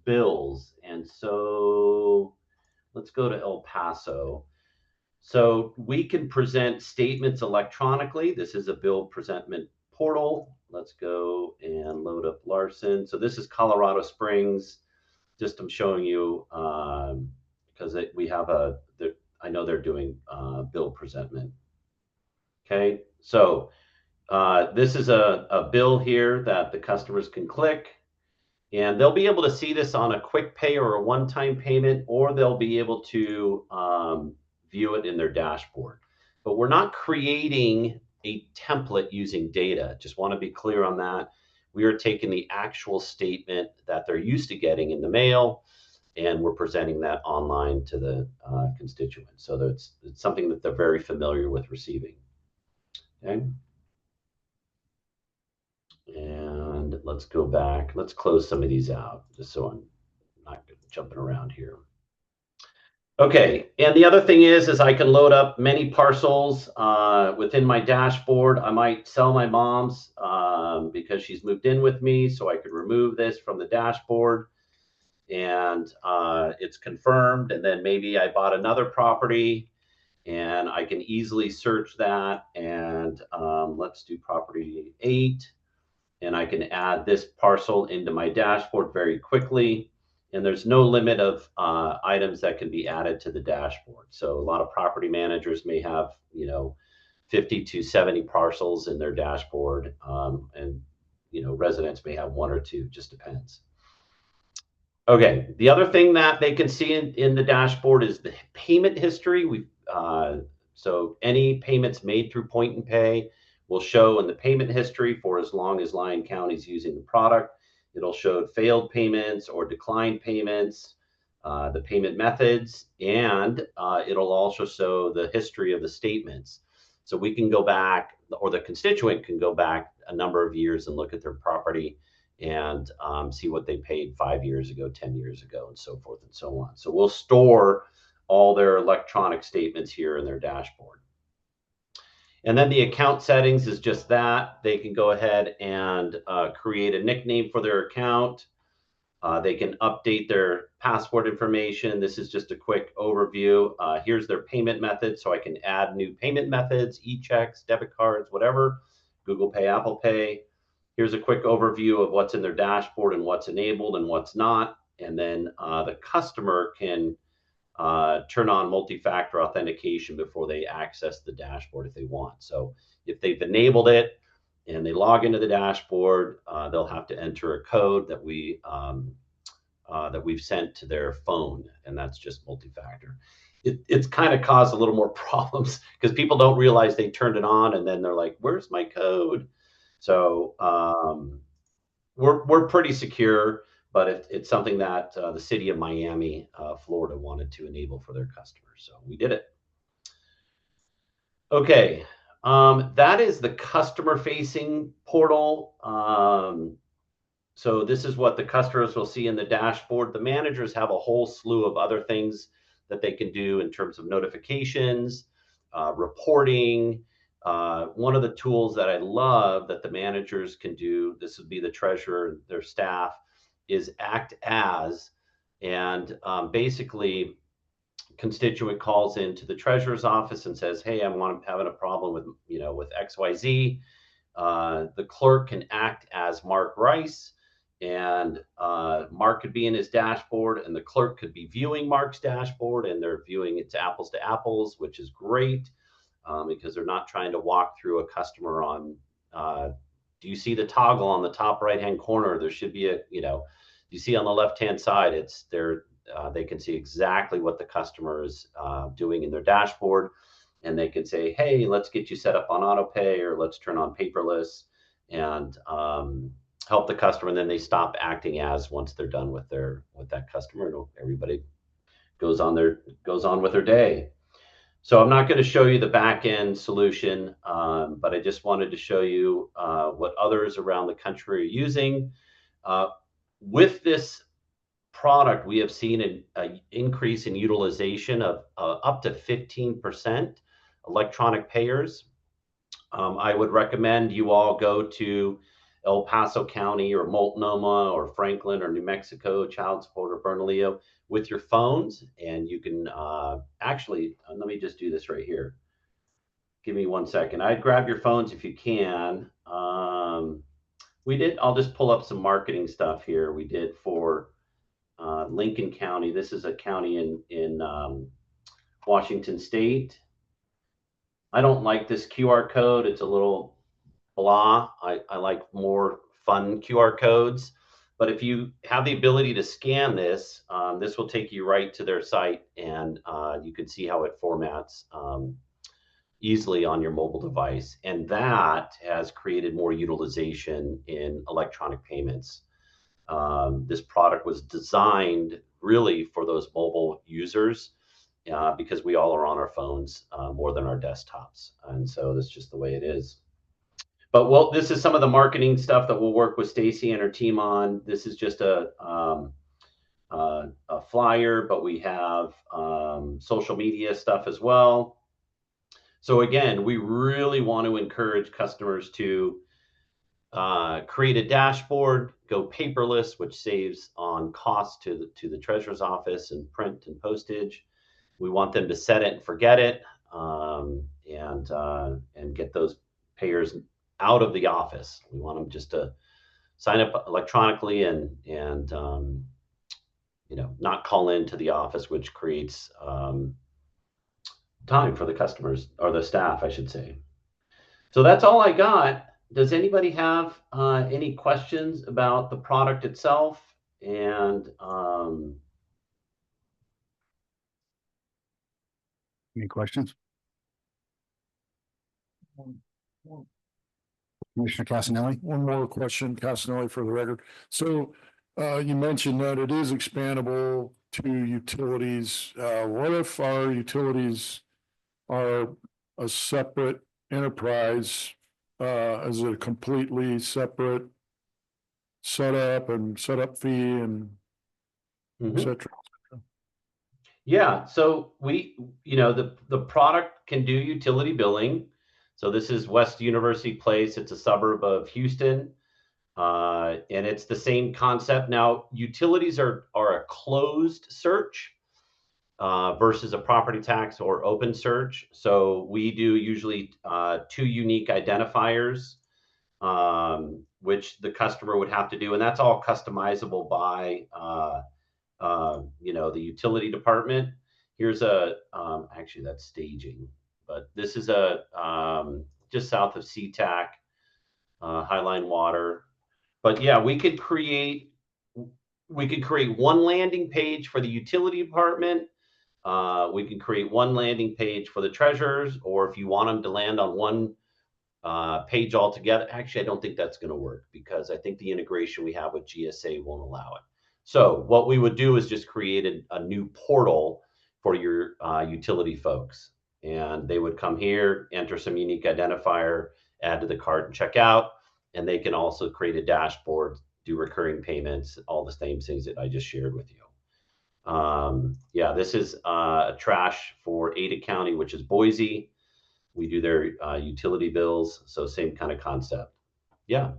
bills. And so let's go to El Paso. So we can present statements electronically. This is a bill presentment portal. Let's go and load up Larson. So this is Colorado Springs. Just I'm showing you because we have I know they're doing bill presentment. Okay, so this is a bill here that the customers can click, and they'll be able to see this on a quick pay or a one-time payment, or they'll be able to view it in their dashboard. But we're not creating a template using data. Just want to be clear on that. We are taking the actual statement that they're used to getting in the mail, and we're presenting that online to the constituents. So it's something that they're very familiar with receiving. Okay. And let's go back. Let's close some of these out, just so I'm not jumping around here. Okay, and the other thing is I can load up many parcels within my dashboard. I might sell my mom's because she's moved in with me, so I could remove this from the dashboard, and it's confirmed. And then maybe I bought another property, and I can easily search that. And let's do property 8, and I can add this parcel into my dashboard very quickly. And there's no limit of items that can be added to the dashboard. So a lot of property managers may have, 50 to 70 parcels in their dashboard. And, residents may have 1 or 2, just depends. Okay, the other thing that they can see in the dashboard is the payment history. So any payments made through Point and Pay, will show in the payment history for as long as Lyon County is using the product. It'll show failed payments or declined payments, the payment methods, and it'll also show the history of the statements. So we can go back, or the constituent can go back a number of years and look at their property and see what they paid 5 years ago, 10 years ago, and so forth and so on. So we'll store all their electronic statements here in their dashboard. And then the account settings is just that. They can go ahead and create a nickname for their account. They can update their password information. This is just a quick overview. Here's their payment method, so I can add new payment methods, e-checks, debit cards, whatever, Google Pay, Apple Pay. Here's a quick overview of what's in their dashboard and what's enabled and what's not. And then the customer can turn on multi-factor authentication before they access the dashboard if they want. So if they've enabled it and they log into the dashboard, they'll have to enter a code that we've sent to their phone, and that's just multi-factor. It's kind of caused a little more problems because people don't realize they turned it on, and then they're like, "Where's my code?" So we're pretty secure, but it's something that the city of Miami, Florida, wanted to enable for their customers, so we did it. Okay, that is the customer-facing portal. So this is what the customers will see in the dashboard. The managers have a whole slew of other things that they can do in terms of notifications, reporting. One of the tools that I love that the managers can do, this would be the treasurer, their staff, is act as, and basically constituent calls into the treasurer's office and says, "Hey, I'm having a problem with, with XYZ." The clerk can act as Mark Rice, and Mark could be in his dashboard, and the clerk could be viewing Mark's dashboard, and they're viewing it to apples, which is great because they're not trying to walk through a customer on. Do you see the toggle on the top right-hand corner? There should be you see on the left-hand side, it's there. They can see exactly what the customer is doing in their dashboard, and they can say, "Hey, let's get you set up on auto pay, or let's turn on paperless," and help the customer. And then they stop acting as once they're done with that customer. Everybody goes on with their day. So I'm not going to show you the back end solution, but I just wanted to show you what others around the country are using. With this product, we have seen an increase in utilization of up to 15% electronic payers. I would recommend you all go to El Paso County or Multnomah or Franklin or New Mexico, Child Support or Bernalillo with your phones, and you can actually, let me just do this right here. Give me 1 second. I'd grab your phones if you can. I'll just pull up some marketing stuff here. We did for Lincoln County. This is a county in Washington State. I don't like this QR code. It's a little blah. I like more fun QR codes. But if you have the ability to scan this, this will take you right to their site, and you can see how it formats easily on your mobile device. And that has created more utilization in electronic payments. This product was designed really for those mobile users because we all are on our phones more than our desktops. And so that's just the way it is. But this is some of the marketing stuff that we'll work with Stacy and her team on. This is just a flyer, but we have social media stuff as well. So again, we really want to encourage customers to create a dashboard, go paperless, which saves on cost to the treasurer's office and print and postage. We want them to set it and forget it, and get those payers out of the office. We want them just to sign up electronically and not call into the office, which creates time for the customers, or the staff, I should say. So that's all I got. Does anybody have any questions about the product itself? And any questions? Commissioner Casanelli? One more question, Casanelli, for the record. So you mentioned that it is expandable to utilities. What if our utilities are a separate enterprise? Is it a completely separate setup and setup fee and et cetera? Yeah, so the product can do utility billing. So this is West University Place. It's a suburb of Houston. And it's the same concept. Now, utilities are a closed search versus a property tax or open search. So we do usually 2 unique identifiers, which the customer would have to do. And that's all customizable by the utility department. Here's actually that's staging, but this is just south of SeaTac, Highline Water. But yeah, we could create one landing page for the utility department. We can create one landing page for the treasurers, or if you want them to land on one page altogether. Actually, I don't think that's going to work because I think the integration we have with GSA won't allow it. So what we would do is just create a new portal for your utility folks. And they would come here, enter some unique identifier, add to the cart and check out. And they can also create a dashboard, do recurring payments, all the same things that I just shared with you. Yeah, this is trash for Ada County, which is Boise. We do their utility bills. So same kind of concept. Yeah.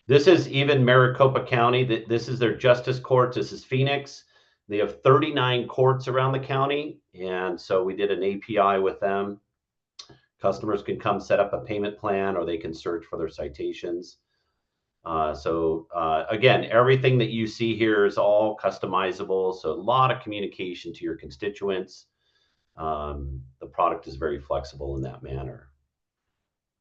This is even Maricopa County. This is their justice courts. This is Phoenix. They have 39 courts around the county. And so we did an API with them. Customers can come set up a payment plan, or they can search for their citations. Again, everything that you see here is all customizable. So a lot of communication to your constituents. The product is very flexible in that manner.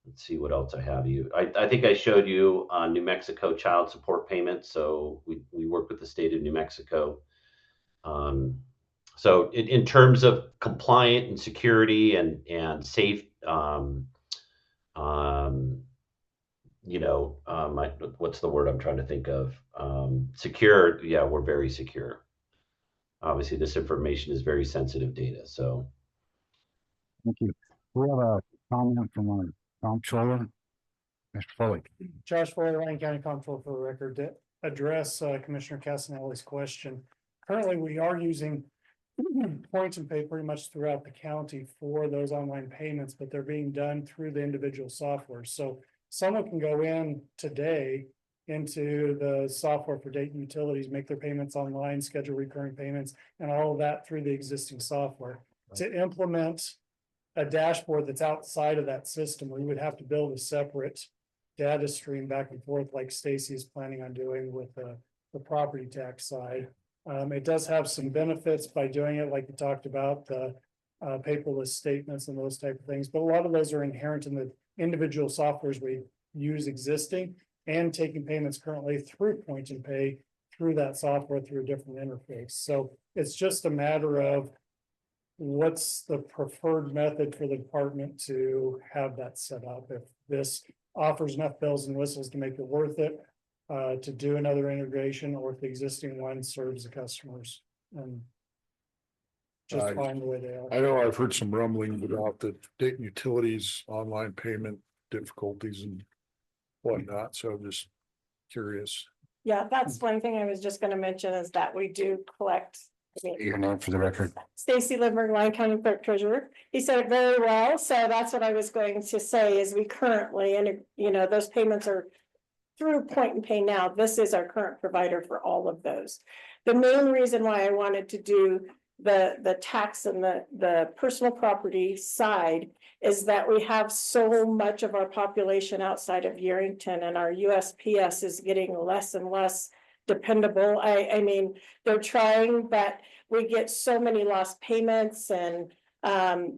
Let's see what else I have you. I think I showed you New Mexico child support payments. So we work with the state of New Mexico. So in terms of compliant and security and safe, what's the word I'm trying to think of? Secure. Yeah, we're very secure. Obviously, this information is very sensitive data. So. Thank you. We have a comment from our comptroller, Mr. Foley. Josh Foley, Lyon County Comptroller, for the record, to address Commissioner Casanelli's question. Currently, we are using point and pay pretty much throughout the county for those online payments, but they're being done through the individual software. So someone can go in today into the software for Dayton Utilities, make their payments online, schedule recurring payments, and all of that through the existing software. Right. To implement a dashboard that's outside of that system, we would have to build a separate data stream back and forth, like Stacy is planning on doing with the property tax side. It does have some benefits by doing it, like we talked about, the paperless statements and those type of things, but a lot of those are inherent in the individual softwares we use existing, and taking payments currently through point and pay through that software through a different interface. So it's just a matter of what's the preferred method for the department to have that set up. If this offers enough bells and whistles to make it worth it, to do another integration, or if the existing one serves the customers and just find the way they are. I know I've heard some rumblings about the Dayton Utilities online payment difficulties and whatnot, so I'm just curious. Yeah, that's one thing I was just gonna mention, is that we do collect. Your name for the record. Stacy Lindbergh, Lyon County Clerk Treasurer. He said it very well, so that's what I was going to say, is we currently, and those payments are through point and pay now. This is our current provider for all of those. The main reason why I wanted to do the tax and the personal property side is that we have so much of our population outside of Yerington, and our USPS is getting less and less dependable. I mean, they're trying, but we get so many lost payments and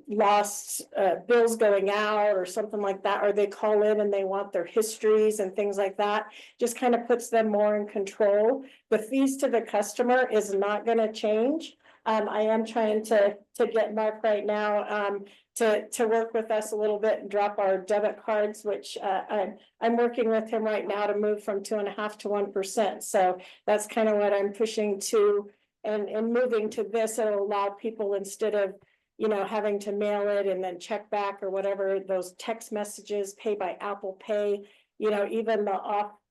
lost bills going out or something like that, or they call in and they want their histories and things like that. Just kind of puts them more in control. The fees to the customer is not going to change. I am trying to get Mark right now, to work with us a little bit and drop our debit cards, which, I'm working with him right now to move from 2.5% to 1%. So that's kind of what I'm pushing to, and moving to this, it'll allow people, instead of, having to mail it and then check back or whatever, those text messages, pay by Apple Pay, even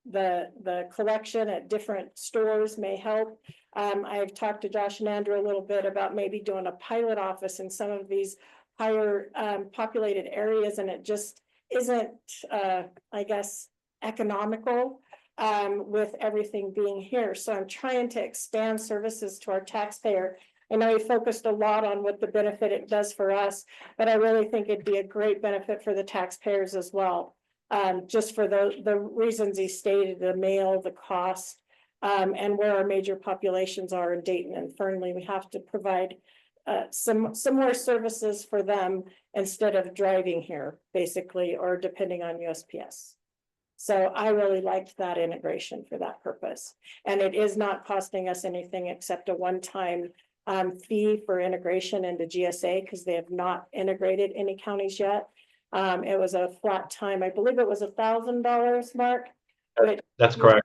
the collection at different stores may help. I've talked to Josh and Andrew a little bit about maybe doing a pilot office in some of these higher populated areas, and it just isn't, I guess, economical with everything being here. So I'm trying to expand services to our taxpayer. I know he focused a lot on what the benefit it does for us, but I really think it'd be a great benefit for the taxpayers as well. Just for the reasons he stated, the mail, the cost, and where our major populations are in Dayton and Fernley. We have to provide some more services for them instead of driving here, basically, or depending on USPS. So I really liked that integration for that purpose. And it is not costing us anything except a one-time fee for integration into GSA, because they have not integrated any counties yet. It was a flat time. I believe it was $1,000, Mark. That's correct.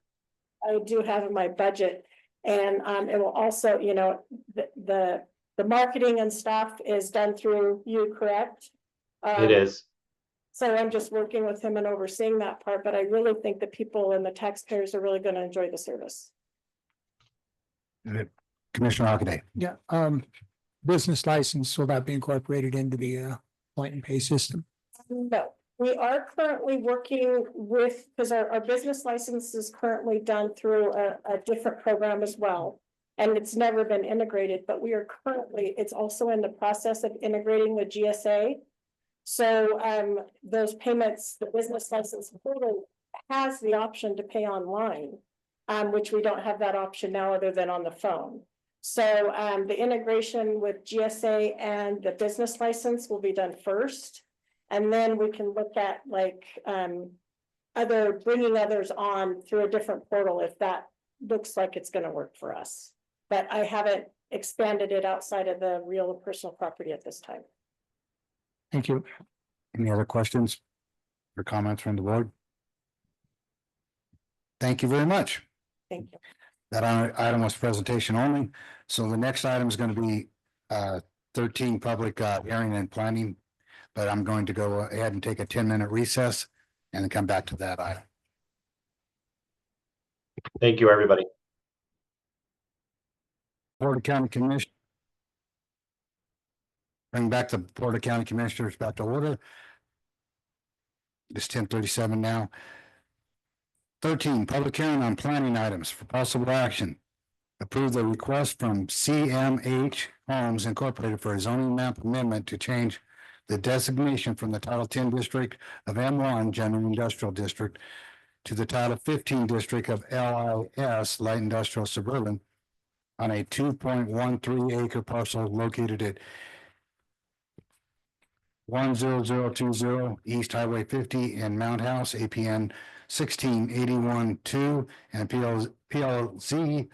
I do have in my budget, and it will also, the marketing and stuff is done through you, correct? It is. So I'm just working with him and overseeing that part, but I really think the people and the taxpayers are really going to enjoy the service. Commissioner Hockaday. Yeah, business license, will that be incorporated into the point and pay system? No, we are currently working with, because our business license is currently done through a different program as well. And it's never been integrated, but we are currently, it's also in the process of integrating with GSA. So those payments, the business license portal has the option to pay online, which we don't have that option now other than on the phone. So the integration with GSA and the business license will be done first. And then we can look at bringing others on through a different portal if that looks like it's going to work for us. But I haven't expanded it outside of the real personal property at this time. Thank you. Any other questions or comments from the board? Thank you very much. Thank you. That item was presentation only. So the next item is going to be 13 public hearing and planning. But I'm going to go ahead and take a 10-minute recess and then come back to that item. Thank you, everybody. Porter County Commission. Bring back the Porter County Commissioners back to order. It's 10:37 now. 13, public hearing on planning items for possible action. Approve the request from CMH Homes Incorporated for a zoning map amendment to change the designation from the Title 10 District of M1 General Industrial District to the Title 15 District of LIS Light Industrial Suburban on a 2.13 acre parcel located at 10020 East Highway 50 in Mount House, APN 1681-2 and PLZ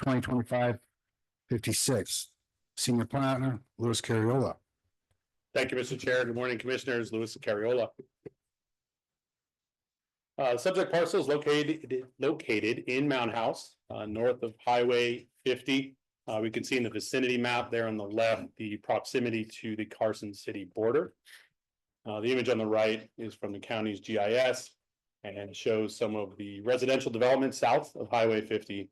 2025-56. Senior Planner, Louis Carriola. Thank you, Mr. Chair. Good morning, Commissioners. Louis Carriola. Subject parcel is located in Mount House, north of Highway 50. We can see in the vicinity map there on the left, the proximity to the Carson City border. The image on the right is from the county's GIS and shows some of the residential development south of Highway 50.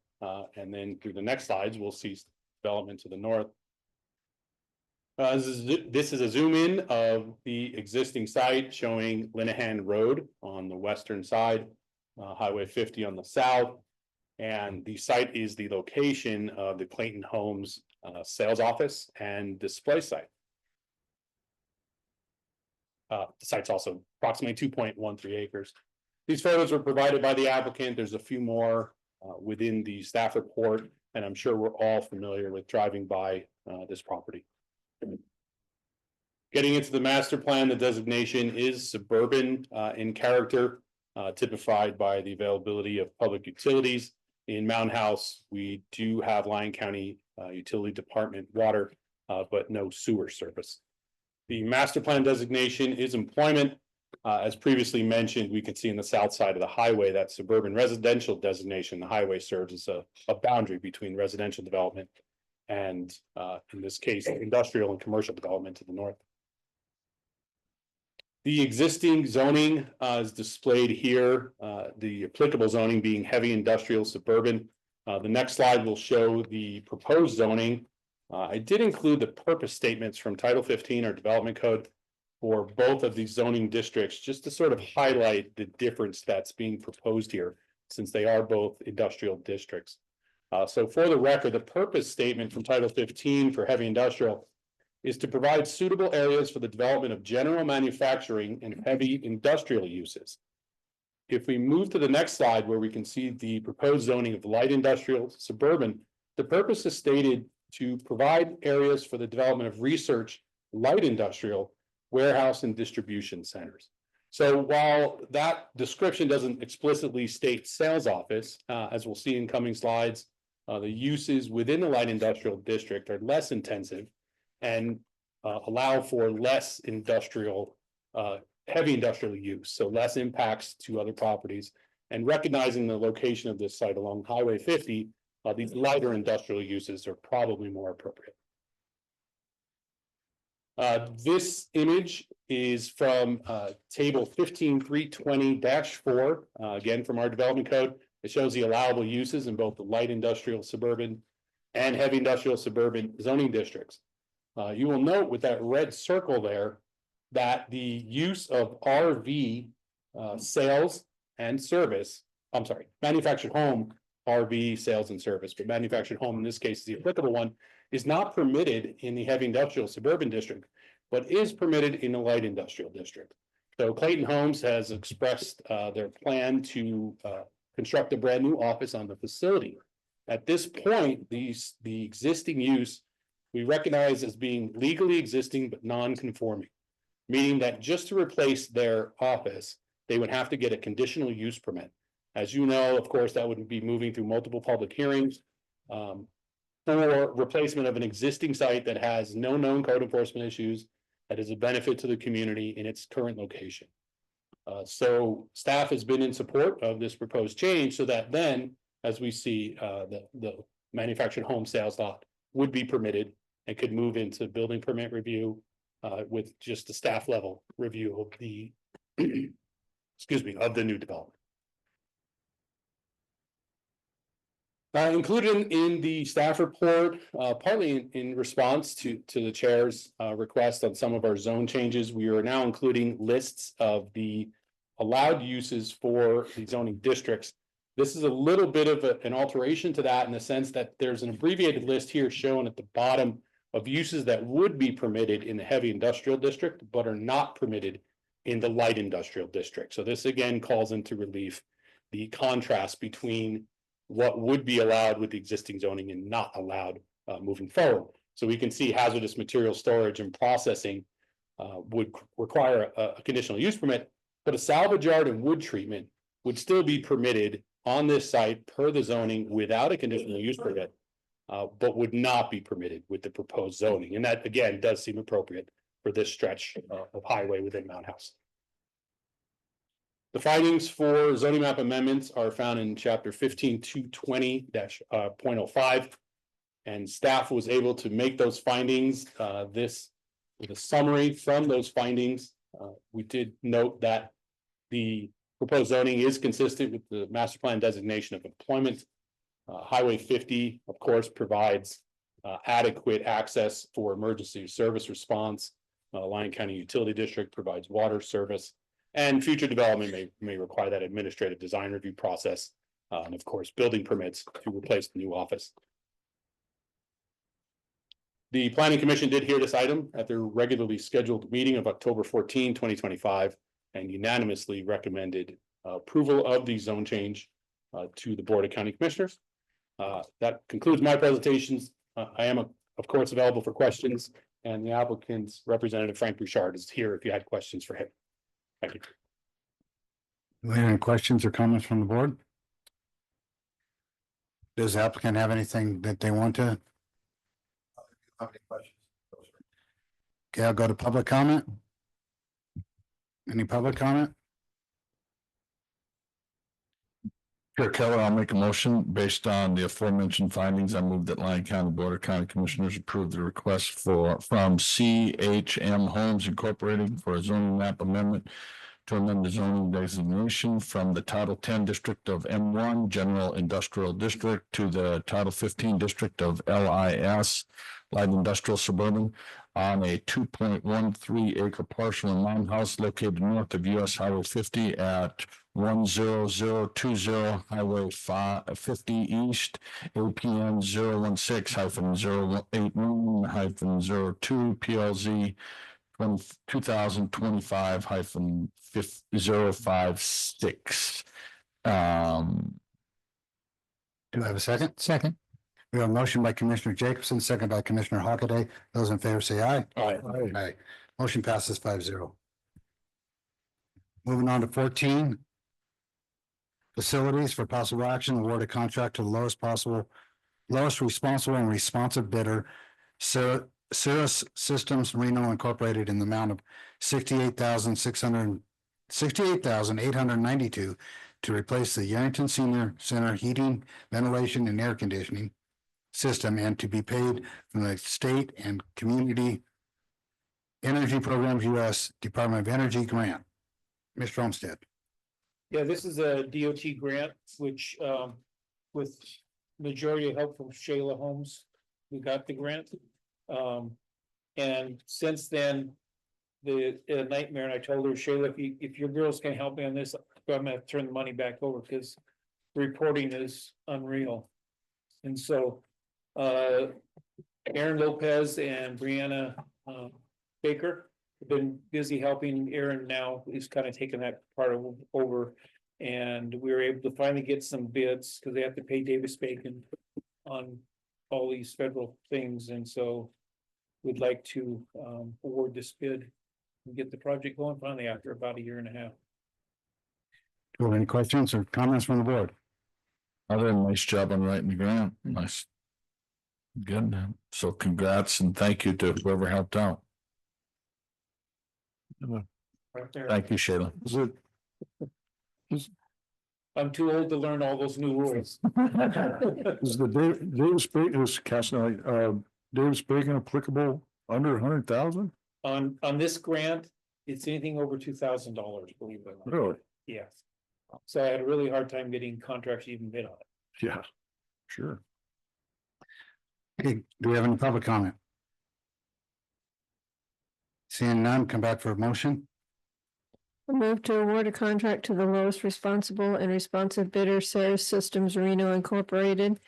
And then through the next slides, we'll see development to the north. This is a zoom in of the existing site showing Linehan Road on the western side, Highway 50 on the south. And the site is the location of the Clayton Homes sales office and display site. The site's also approximately 2.13 acres. These photos were provided by the applicant. There's a few more within the staff report, and I'm sure we're all familiar with driving by this property. Getting into the master plan, the designation is suburban in character, typified by the availability of public utilities in Mountain House, we do have Lyon County Utility Department water, but no sewer service. The master plan designation is employment. As previously mentioned, we can see in the south side of the highway that suburban residential designation, the highway serves as a boundary between residential development and in this case, industrial and commercial development to the north. The existing zoning is displayed here, the applicable zoning being heavy industrial suburban. The next slide will show the proposed zoning. I did include the purpose statements from Title 15 or Development Code for both of these zoning districts, just to sort of highlight the difference that's being proposed here, since they are both industrial districts. So for the record, the purpose statement from Title 15 for heavy industrial is to provide suitable areas for the development of general manufacturing and heavy industrial uses. If we move to the next slide, where we can see the proposed zoning of light industrial suburban, the purpose is stated to provide areas for the development of research, light industrial, warehouse, and distribution centers. So while that description doesn't explicitly state sales office, as we'll see in coming slides, the uses within the light industrial district are less intensive and allow for less industrial, heavy industrial use, so less impacts to other properties. And recognizing the location of this site along Highway 50, these lighter industrial uses are probably more appropriate. This image is from table 15320-4, again from our development code. It shows the allowable uses in both the light industrial suburban and heavy industrial suburban zoning districts. You will note with that red circle there that the use of RV sales and service, I'm sorry, manufactured home RV sales and service, but manufactured home in this case is the applicable one, is not permitted in the heavy industrial suburban district, but is permitted in the light industrial district. So Clayton Homes has expressed their plan to construct a brand new office on the facility. At this point, the existing use we recognize as being legally existing but non-conforming, meaning that just to replace their office, they would have to get a conditional use permit. As you know, of course, that would be moving through multiple public hearings for replacement of an existing site that has no known code enforcement issues, that is a benefit to the community in its current location. So staff has been in support of this proposed change so that then, as we see, the manufactured home sales lot would be permitted and could move into building permit review with just a staff level review of the excuse me, of the new development. Included in the staff report, partly in response to the chair's request on some of our zone changes, we are now including lists of the allowed uses for the zoning districts. This is a little bit of an alteration to that in the sense that there's an abbreviated list here shown at the bottom of uses that would be permitted in the heavy industrial district, but are not permitted in the light industrial district. So this again calls into relief the contrast between what would be allowed with the existing zoning and not allowed moving forward. So we can see hazardous material storage and processing would require a conditional use permit, but a salvage yard and wood treatment would still be permitted on this site per the zoning without a conditional use permit, but would not be permitted with the proposed zoning. And that again does seem appropriate for this stretch of highway within Mount House. The findings for zoning map amendments are found in chapter 15.220-0.05, and staff was able to make those findings. This with a summary from those findings. We did note that the proposed zoning is consistent with the master plan designation of employment. Highway 50, of course, provides adequate access for emergency service response. Lyon County Utility District provides water service. And future development may require that administrative design review process, and of course, building permits to replace the new office. The Planning Commission did hear this item at their regularly scheduled meeting of October 14, 2025, and unanimously recommended approval of the zone change to the Board of County Commissioners. That concludes my presentations. I am, of course, available for questions, and the applicant's representative, Frank Bouchard, is here if you had questions for him. Thank you. Any questions or comments from the board? Does the applicant have anything that they want to? How many questions? Okay, I'll go to public comment. Any public comment? Chair Keller, I'll make a motion based on the aforementioned findings. I move that Lyon County Board of County Commissioners approve the request from CHM Homes Incorporated for a zoning map amendment to amend the zoning designation from the Title 10 District of M1 General Industrial District to the Title 15 District of LIS Light Industrial Suburban on a 2.13 acre parcel in Lime House located north of US Highway 50 at 10020 Highway 50 East, APN 016-081-02 PLZ 2025-056. Do I have a second? Second. We have a motion by Commissioner Jacobson, second by Commissioner Hockaday. Those in favor say aye. Aye. Aye. Motion passes 5-0. Moving on to 14. Facilities for possible action, award a contract to the lowest responsible and responsive bidder, Cirrus Systems Reno Incorporated, in the amount of $68,892 to replace the Yerington Senior Center heating, ventilation, and air conditioning system, and to be paid from the State and Community Energy Programs U.S. Department of Energy grant. Mr. Olmsted. Yeah, this is a DOT grant, which with majority of help from Shayla Holmes, we got the grant. And since then, the nightmare, and I told her, Shayla, if your girls can help me on this, I'm gonna have to turn the money back over because reporting is unreal. And so Aaron Lopez and Brianna Baker have been busy helping. Aaron now is kind of taking that part over. And we were able to finally get some bids because they have to pay Davis Bacon on all these federal things. And so we'd like to award this bid and get the project going finally after about 1.5 years. Do you have any questions or comments from the board? Other than nice job on writing the grant. Nice. Good. So congrats and thank you to whoever helped out. Right there. Thank you, Shayla. I'm too old to learn all those new rules. Is the Davis Bacon, is Davis Bacon applicable under 100,000? On this grant, it's anything over $2,000, believe it or not. Really? Yes. So I had a really hard time getting contracts even bid on it. Yeah, sure. Okay, do we have any public comment? Seeing none, come back for a motion. I move to award a contract to the lowest responsible and responsive bidder, Cirrus Systems Reno Incorporated,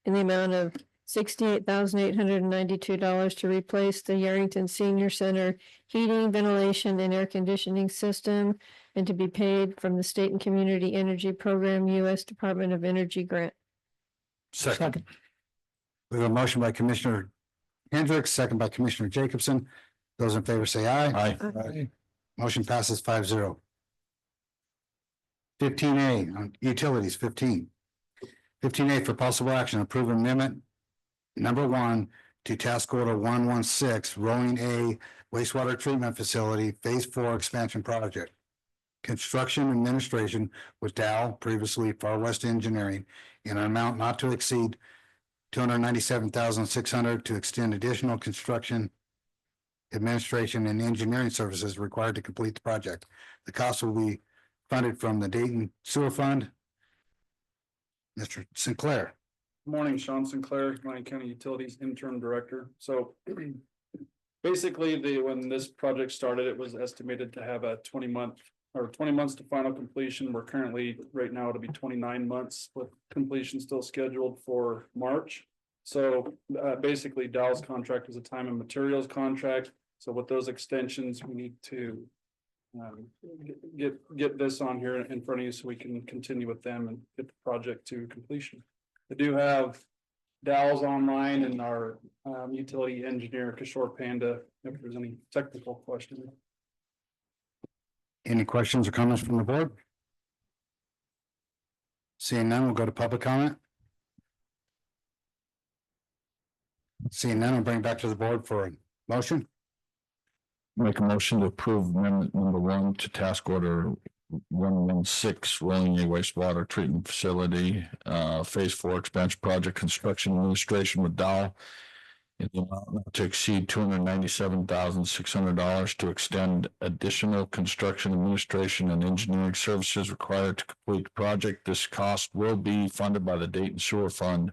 in the amount of $68,892 to replace the Yerington Senior Center heating, ventilation, and air conditioning system, and to be paid from the State and Community Energy Program U.S. Department of Energy grant. Second. We have a motion by Commissioner Hendricks, second by Commissioner Jacobson. Those in favor say aye. Aye. Aye. Motion passes 5-0. 15A on utilities, 15. 15A for possible action, approve amendment number 1 to task order 116, Rolling A wastewater treatment facility, phase 4 expansion project. Construction administration with Dow, previously Far West Engineering, in an amount not to exceed $297,600 to extend additional construction administration and engineering services required to complete the project. The cost will be funded from the Dayton Sewer Fund. Mr. Sinclair. Morning, Sean Sinclair, Lyon County Utilities Interim Director. So basically, when this project started, it was estimated to have a 20 months to final completion. We're currently, right now, it'll be 29 months with completion still scheduled for March. So basically, Dow's contract is a time and materials contract. So with those extensions, we need to get this on here in front of you so we can continue with them and get the project to completion. I do have Dow's online and our utility engineer, Kishore Panda, if there's any technical questions. Any questions or comments from the board? Seeing none, we'll go to public comment. Seeing none, I'll bring it back to the board for a motion. Make a motion to approve amendment number 1 to task order 116, Rolling A wastewater treatment facility, phase 4 expansion project construction administration with Dow in the amount not to exceed $297,600 to extend additional construction administration and engineering services required to complete the project. This cost will be funded by the Dayton Sewer Fund.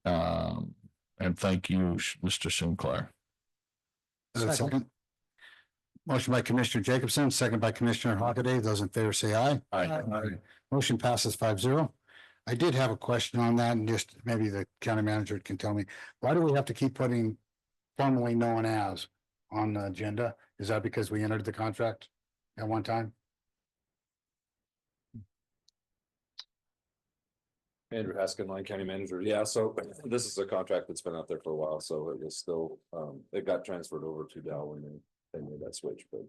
And thank you, Mr. Sinclair. Second. Motion by Commissioner Jacobson, second by Commissioner Hockaday. Those in favor say aye. Aye. Motion passes 5-0. I did have a question on that, and just maybe the county manager can tell me, why do we have to keep putting formerly known as on the agenda? Is that because we entered the contract at one time? Andrew Haskin, Lyon County Manager. Yeah, so this is a contract that's been out there for a while, so it was still, it got transferred over to Dow when they made that switch, but.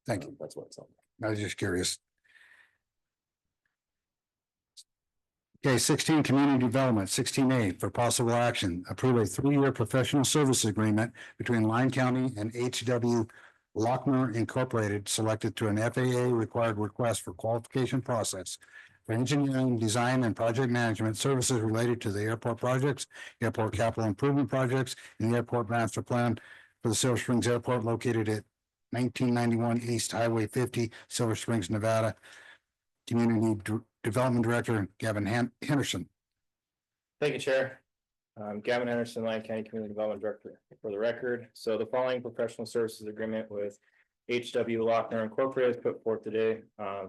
Thank you. That's what it's on. I was just curious. Okay, 16, community development, 16A for possible action, approve a 3-year professional service agreement between Lyon County and HW Lochner Incorporated, selected to an FAA required request for qualification process for engineering, design, and project management services related to the airport projects, airport capital improvement projects, and the airport master plan for the Silver Springs Airport located at 1991 East Highway 50, Silver Springs, Nevada. Community Development Director Gavin Henderson. Thank you, Chair. Gavin Henderson, Lyon County Community Development Director for the record. So the following professional services agreement with HW Lochner Incorporated is put forth today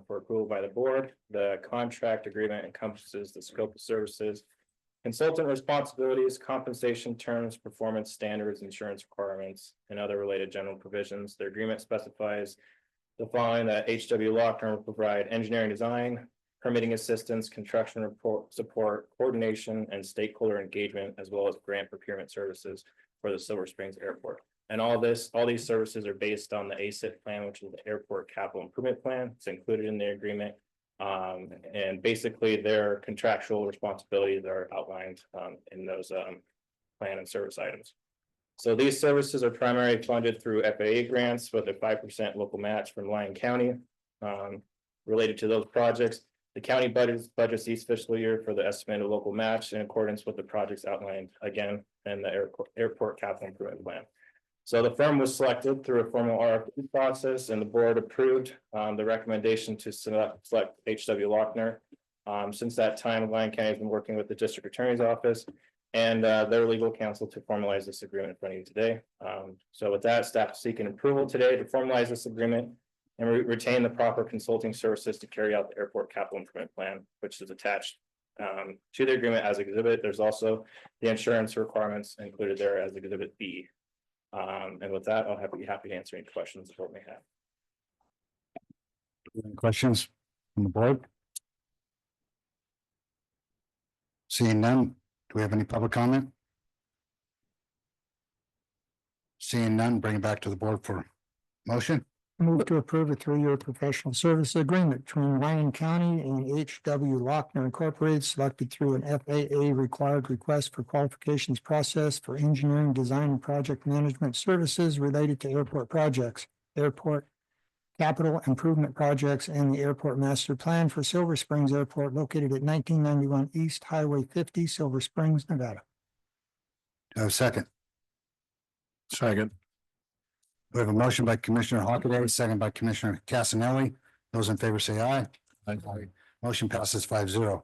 for approval by the board. The contract agreement encompasses the scope of services, consultant responsibilities, compensation terms, performance standards, insurance requirements, and other related general provisions. The agreement specifies the following: that HW Lochner will provide engineering design, permitting assistance, construction report support, coordination, and stakeholder engagement, as well as grant procurement services for the Silver Springs Airport. And all these services are based on the ACIP plan, which is the Airport Capital Improvement Plan. It's included in the agreement. And basically their contractual responsibilities are outlined in those plan and service items. So these services are primarily funded through FAA grants with a 5% local match from Lyon County related to those projects. The county budgets each fiscal year for the estimated local match in accordance with the projects outlined again in the airport capital improvement plan. So the firm was selected through a formal RFP process, and the board approved the recommendation to select HW Lochner. Since that time, Lyon County has been working with the district attorney's office and their legal counsel to formalize this agreement in front of you today. So with that, staff is seeking approval today to formalize this agreement and retain the proper consulting services to carry out the airport capital improvement plan, which is attached to the agreement as exhibit. There's also the insurance requirements included there as exhibit B. And with that, I'll be happy to answer any questions the board may have. Any questions from the board? Seeing none, do we have any public comment? Seeing none, bring it back to the board for motion. Move to approve a 3-year professional service agreement between Lyon County and HW Lochner Incorporated, selected through an FAA required request for qualifications process for engineering, design, and project management services related to airport projects, airport capital improvement projects, and the airport master plan for Silver Springs Airport located at 1991 East Highway 50, Silver Springs, Nevada. Do I have a second? Second. We have a motion by Commissioner Hockaday, second by Commissioner Casanelli. Those in favor say aye. Aye. Motion passes 5-0.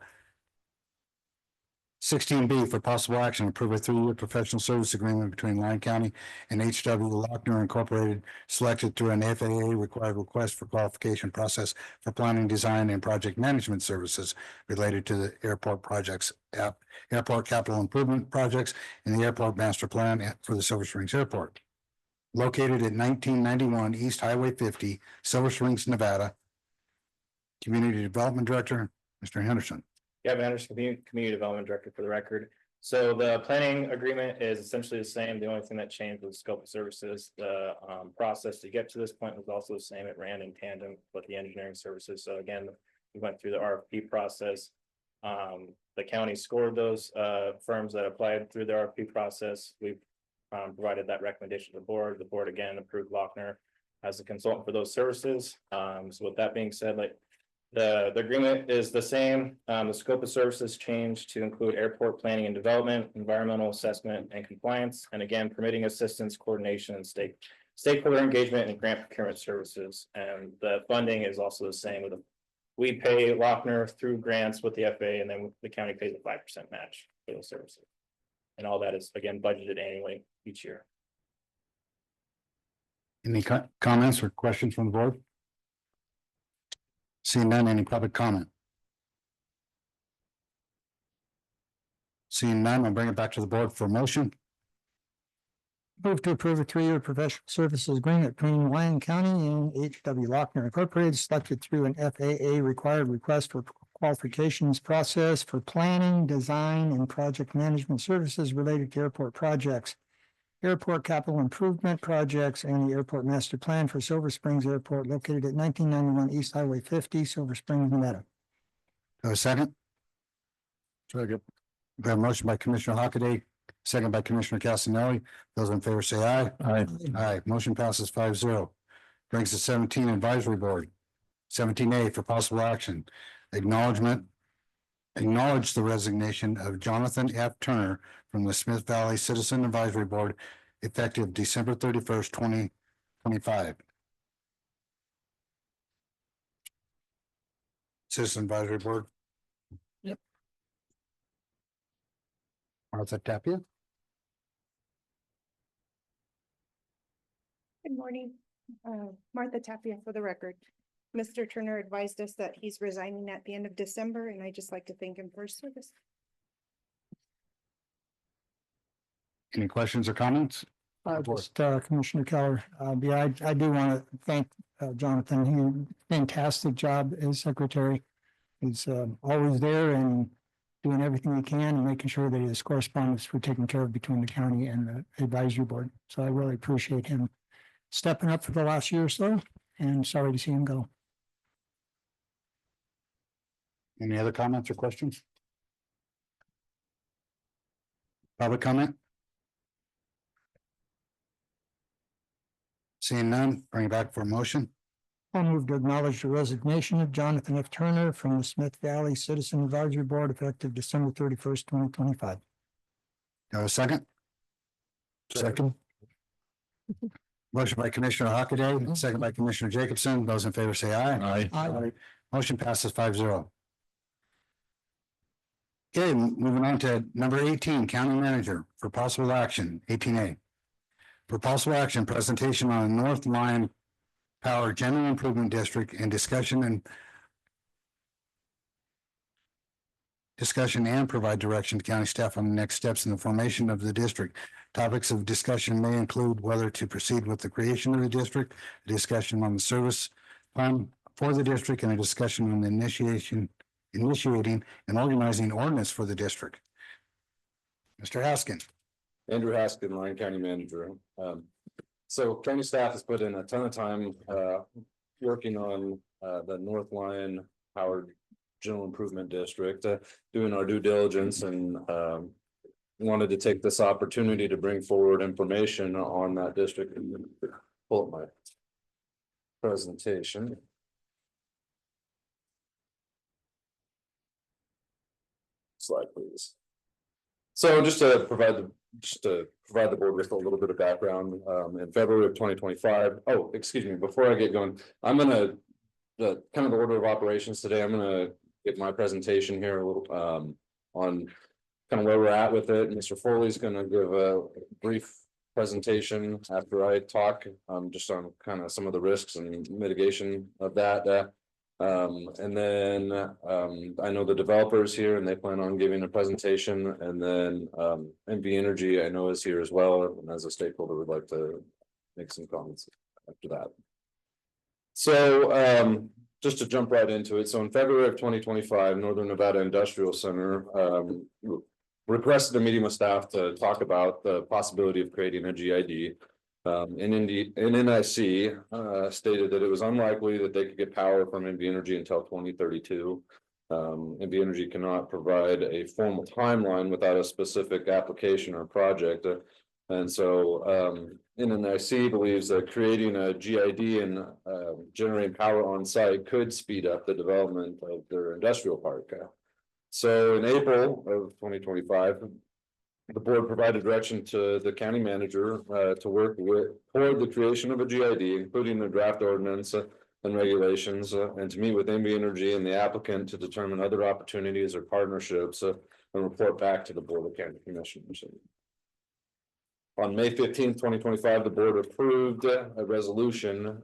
16B for possible action, approve a 3-year professional service agreement between Lyon County and HW Lochner Incorporated, selected through an FAA required request for qualification process for planning, design, and project management services related to the airport projects, airport capital improvement projects, and the airport master plan for the Silver Springs Airport. Located at 1991 East Highway 50, Silver Springs, Nevada. Community Development Director, Mr. Henderson. Gavin Henderson, Community Development Director for the record. So the planning agreement is essentially the same. The only thing that changed was the scope of services. The process to get to this point was also the same. It ran in tandem with the engineering services. So again, we went through the RFP process. The county scored those firms that applied through the RFP process. We've provided that recommendation to the board. The board again approved Lochner as a consultant for those services. So with that being said, like the agreement is the same. The scope of services changed to include airport planning and development, environmental assessment and compliance, and again, permitting assistance, coordination, and stakeholder engagement and grant procurement services. And the funding is also the same with we pay Lochner through grants with the FAA, and then the county pays a 5% match for those services. And all that is again budgeted annually each year. Any comments or questions from the board? Seeing none, any public comment? Seeing none, I'll bring it back to the board for a motion. Move to approve a three-year professional services agreement between Lyon County and H.W. Lochner Incorporated, selected through an FAA required request for qualifications process for planning, design, and project management services related to airport projects, airport capital improvement projects, and the airport master plan for Silver Springs Airport located at 1991 East Highway 50, Silver Springs, Nevada. Do a second? Second. We have a motion by Commissioner Hockaday, second by Commissioner Casanelli. Those in favor say aye. Aye. Aye. Motion passes 5-0. Brings to 17 Advisory Board. 17A for possible action. Acknowledge the resignation of Jonathan F. Turner from the Smith Valley Citizen Advisory Board effective December 31st, 2025. Citizen Advisory Board. Yep. Martha Tapia. Good morning, Martha Tapia for the record. Mr. Turner advised us that he's resigning at the end of December, and I'd just like to thank him for his service. Any questions or comments? Commissioner Keller, I do want to thank Jonathan. He did a fantastic job as secretary. He's always there and doing everything he can and making sure that his correspondence were taken care of between the county and the advisory board. So I really appreciate him stepping up for the last year or so, and sorry to see him go. Any other comments or questions? Public comment? Seeing none, bring it back for a motion. I'll move to acknowledge the resignation of Jonathan F. Turner from the Smith Valley Citizen Advisory Board effective December 31st, 2025. Do I have a second? Second. Motion by Commissioner Hockaday, second by Commissioner Jacobson. Those in favor say aye. Aye. Motion passes 5-0. Okay, moving on to number 18, County Manager for possible action, 18A. For possible action, presentation on the North Lyon Power General Improvement District and discussion and provide direction to county staff on the next steps in the formation of the district. Topics of discussion may include whether to proceed with the creation of the district, a discussion on the service plan for the district, and a discussion on the initiating and organizing ordinance for the district. Mr. Haskin. Andrew Haskin, Lyon County Manager. So county staff has put in a ton of time working on the North Lyon Howard General Improvement District, doing our due diligence, and wanted to take this opportunity to bring forward information on that district. Pull up my presentation. Slide, please. So just to provide the board with a little bit of background, in February of 2025. Oh, excuse me, before I get going, I'm gonna the order of operations today. I'm gonna get my presentation here a little on kind of where we're at with it. Mr. Foley's gonna give a brief presentation after I talk, just on kind of some of the risks and mitigation of that. And then I know the developers here and they plan on giving a presentation, and then NV Energy I know is here as well, and as a stakeholder would like to make some comments after that. So just to jump right into it, so in February of 2025, Northern Nevada Industrial Center requested a meeting with staff to talk about the possibility of creating a GID. NNIC stated that it was unlikely that they could get power from NV Energy until 2032. NV Energy cannot provide a formal timeline without a specific application or project. And so NNIC believes that creating a GID and generating power on site could speed up the development of their industrial park. So in April of 2025, the board provided direction to the county manager to work toward the creation of a GID, including the draft ordinance and regulations, and to meet with NV Energy and the applicant to determine other opportunities or partnerships and report back to the Board of County Commissioners. On May 15th, 2025, the board approved a resolution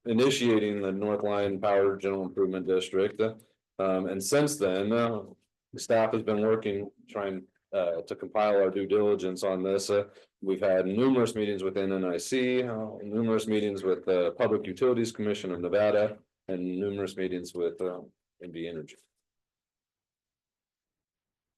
initiating the North Lyon Power General Improvement District. And since then, the staff has been working, trying to compile our due diligence on this. We've had numerous meetings with NNIC, numerous meetings with the Public Utilities Commission of Nevada, and numerous meetings with NV Energy.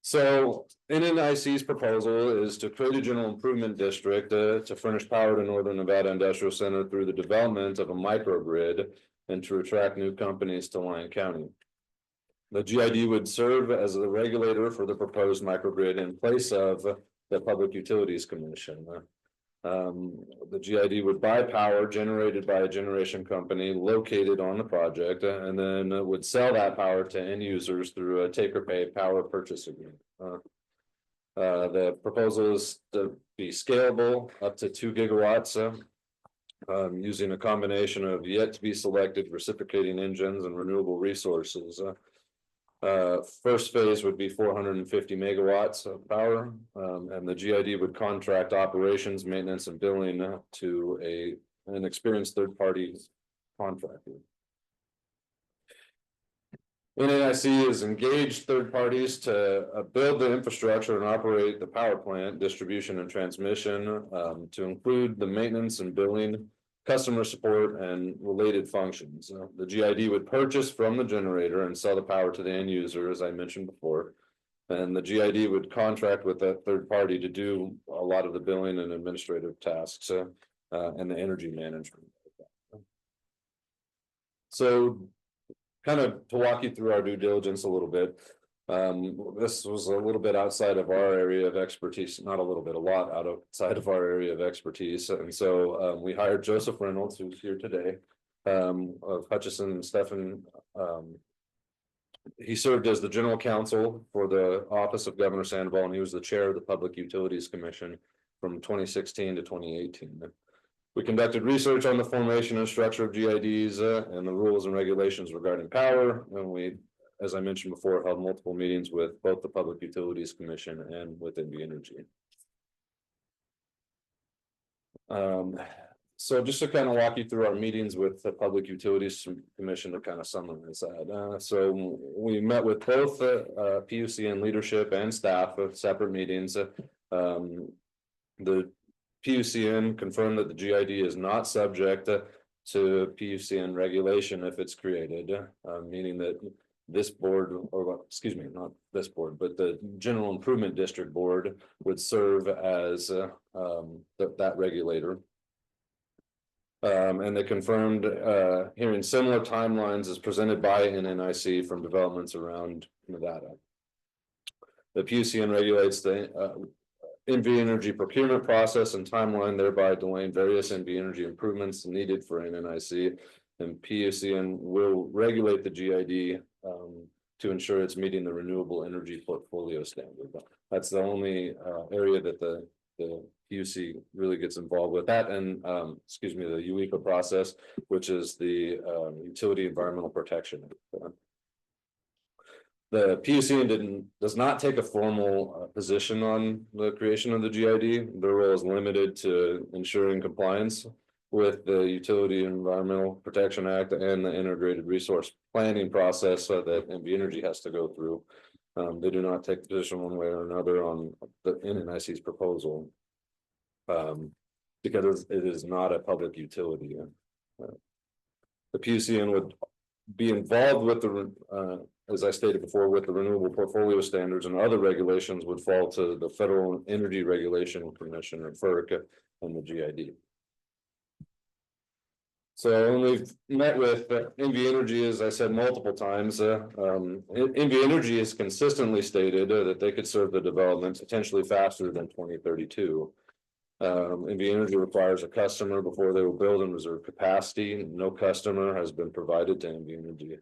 So NNIC's proposal is to create a general improvement district to furnish power to Northern Nevada Industrial Center through the development of a microgrid and to attract new companies to Lyon County. The GID would serve as the regulator for the proposed microgrid in place of the Public Utilities Commission. The GID would buy power generated by a generation company located on the project and then would sell that power to end users through a take or pay power purchase agreement. The proposal is to be scalable up to 2 gigawatts using a combination of yet to be selected reciprocating engines and renewable resources. First phase would be 450 megawatts of power, and the GID would contract operations, maintenance, and billing to an experienced third-party contractor. NNIC has engaged third parties to build the infrastructure and operate the power plant, distribution and transmission, to include the maintenance and billing, customer support, and related functions. The GID would purchase from the generator and sell the power to the end user, as I mentioned before. And the GID would contract with that third party to do a lot of the billing and administrative tasks and the energy management. So kind of to walk you through our due diligence a little bit. This was a little bit outside of our area of expertise, not a little bit, a lot outside of our area of expertise. And so we hired Joseph Reynolds, who's here today, of Hutchison and Stephan. He served as the general counsel for the office of Governor Sandoval, and he was the chair of the Public Utilities Commission from 2016 to 2018. We conducted research on the formation and structure of GIDs and the rules and regulations regarding power, and we, as I mentioned before, held multiple meetings with both the Public Utilities Commission and with NV Energy. So just to kind of walk you through our meetings with the Public Utilities Commission to kind of summarize that. So we met with both PUCN leadership and staff of separate meetings. The PUCN confirmed that the GID is not subject to PUCN regulation if it's created, meaning that this board, or excuse me, not this board, but the General Improvement District Board would serve as that regulator. And they confirmed hearing similar timelines as presented by NNIC from developments around Nevada. The PUCN regulates the NV Energy procurement process and timeline, thereby delaying various NV Energy improvements needed for NNIC. And PUCN will regulate the GID to ensure it's meeting the renewable energy portfolio standard. That's the only area that the PUC really gets involved with that, and excuse me, the UEPA process, which is the Utility Environmental Protection. The PUC does not take a formal position on the creation of the GID. Their role is limited to ensuring compliance with the Utility Environmental Protection Act and the integrated resource planning process that NV Energy has to go through. They do not take a position one way or another on the NNIC's proposal because it is not a public utility. The PUCN would be involved with the, as I stated before, with the renewable portfolio standards, and other regulations would fall to the Federal Energy Regulation Commission, or FERC, and the GID. So, and we've met with NV Energy, as I said multiple times, NV Energy has consistently stated that they could serve the development potentially faster than 2032. NV Energy requires a customer before they will build and reserve capacity. No customer has been provided to NV Energy.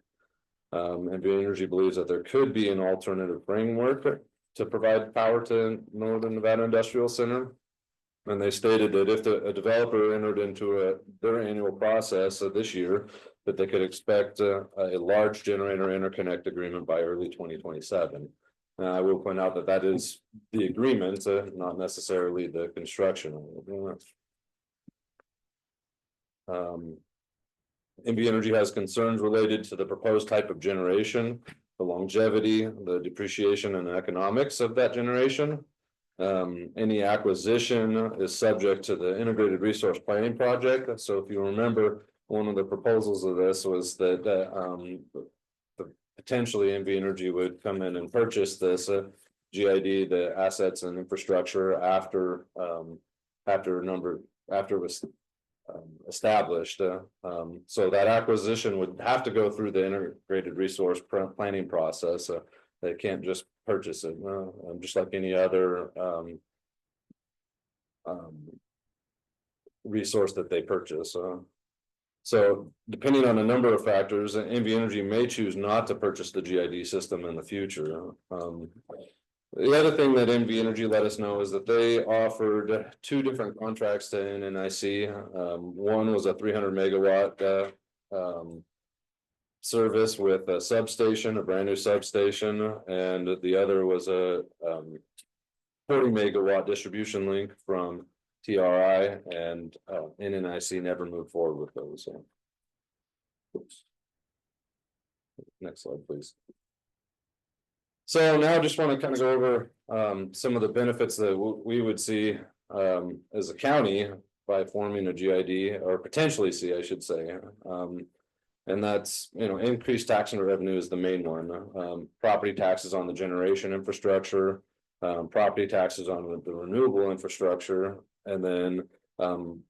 NV Energy believes that there could be an alternative framework to provide power to Northern Nevada Industrial Center. And they stated that if a developer entered into their annual process this year, that they could expect a large generator interconnect agreement by early 2027. I will point out that that is the agreement, not necessarily the construction. NV Energy has concerns related to the proposed type of generation, the longevity, the depreciation and economics of that generation. Any acquisition is subject to the integrated resource planning project. So if you remember, one of the proposals of this was that potentially NV Energy would come in and purchase this GID, the assets and infrastructure after it was established. So that acquisition would have to go through the integrated resource planning process. They can't just purchase it, just like any other resource that they purchase. So depending on a number of factors, NV Energy may choose not to purchase the GID system in the future. The other thing that NV Energy let us know is that they offered 2 different contracts to NNIC. One was a 300 megawatt service with a substation, a brand new substation, and the other was a 40 megawatt distribution link from TRI, and NNIC never moved forward with those. So. Oops. Next slide, please. So now I just want to kind of go over some of the benefits that we would see as a county by forming a GID, or potentially see, I should say. And that's, increased tax and revenue is the main one. Property taxes on the generation infrastructure, property taxes on the renewable infrastructure, and then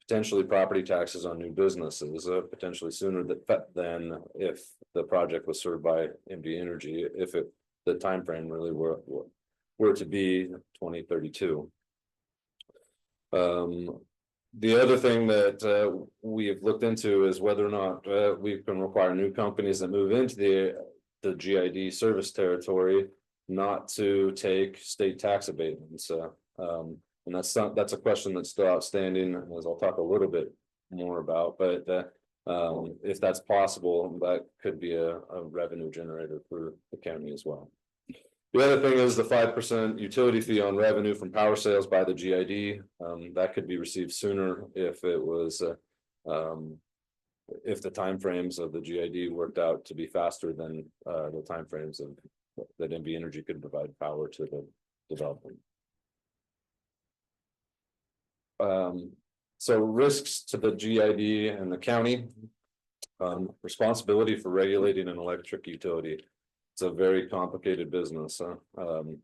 potentially property taxes on new businesses, potentially sooner than if the project was served by NV Energy, if the time frame really were to be 2032. The other thing that we have looked into is whether or not we can require new companies that move into the GID service territory not to take state tax abatements. And that's a question that's still outstanding, as I'll talk a little bit more about. But if that's possible, that could be a revenue generator for the county as well. The other thing is the 5% utility fee on revenue from power sales by the GID. That could be received sooner if it was if the timeframes of the GID worked out to be faster than the timeframes of that NV Energy could provide power to the development. So risks to the GID and the county. Responsibility for regulating an electric utility. It's a very complicated business.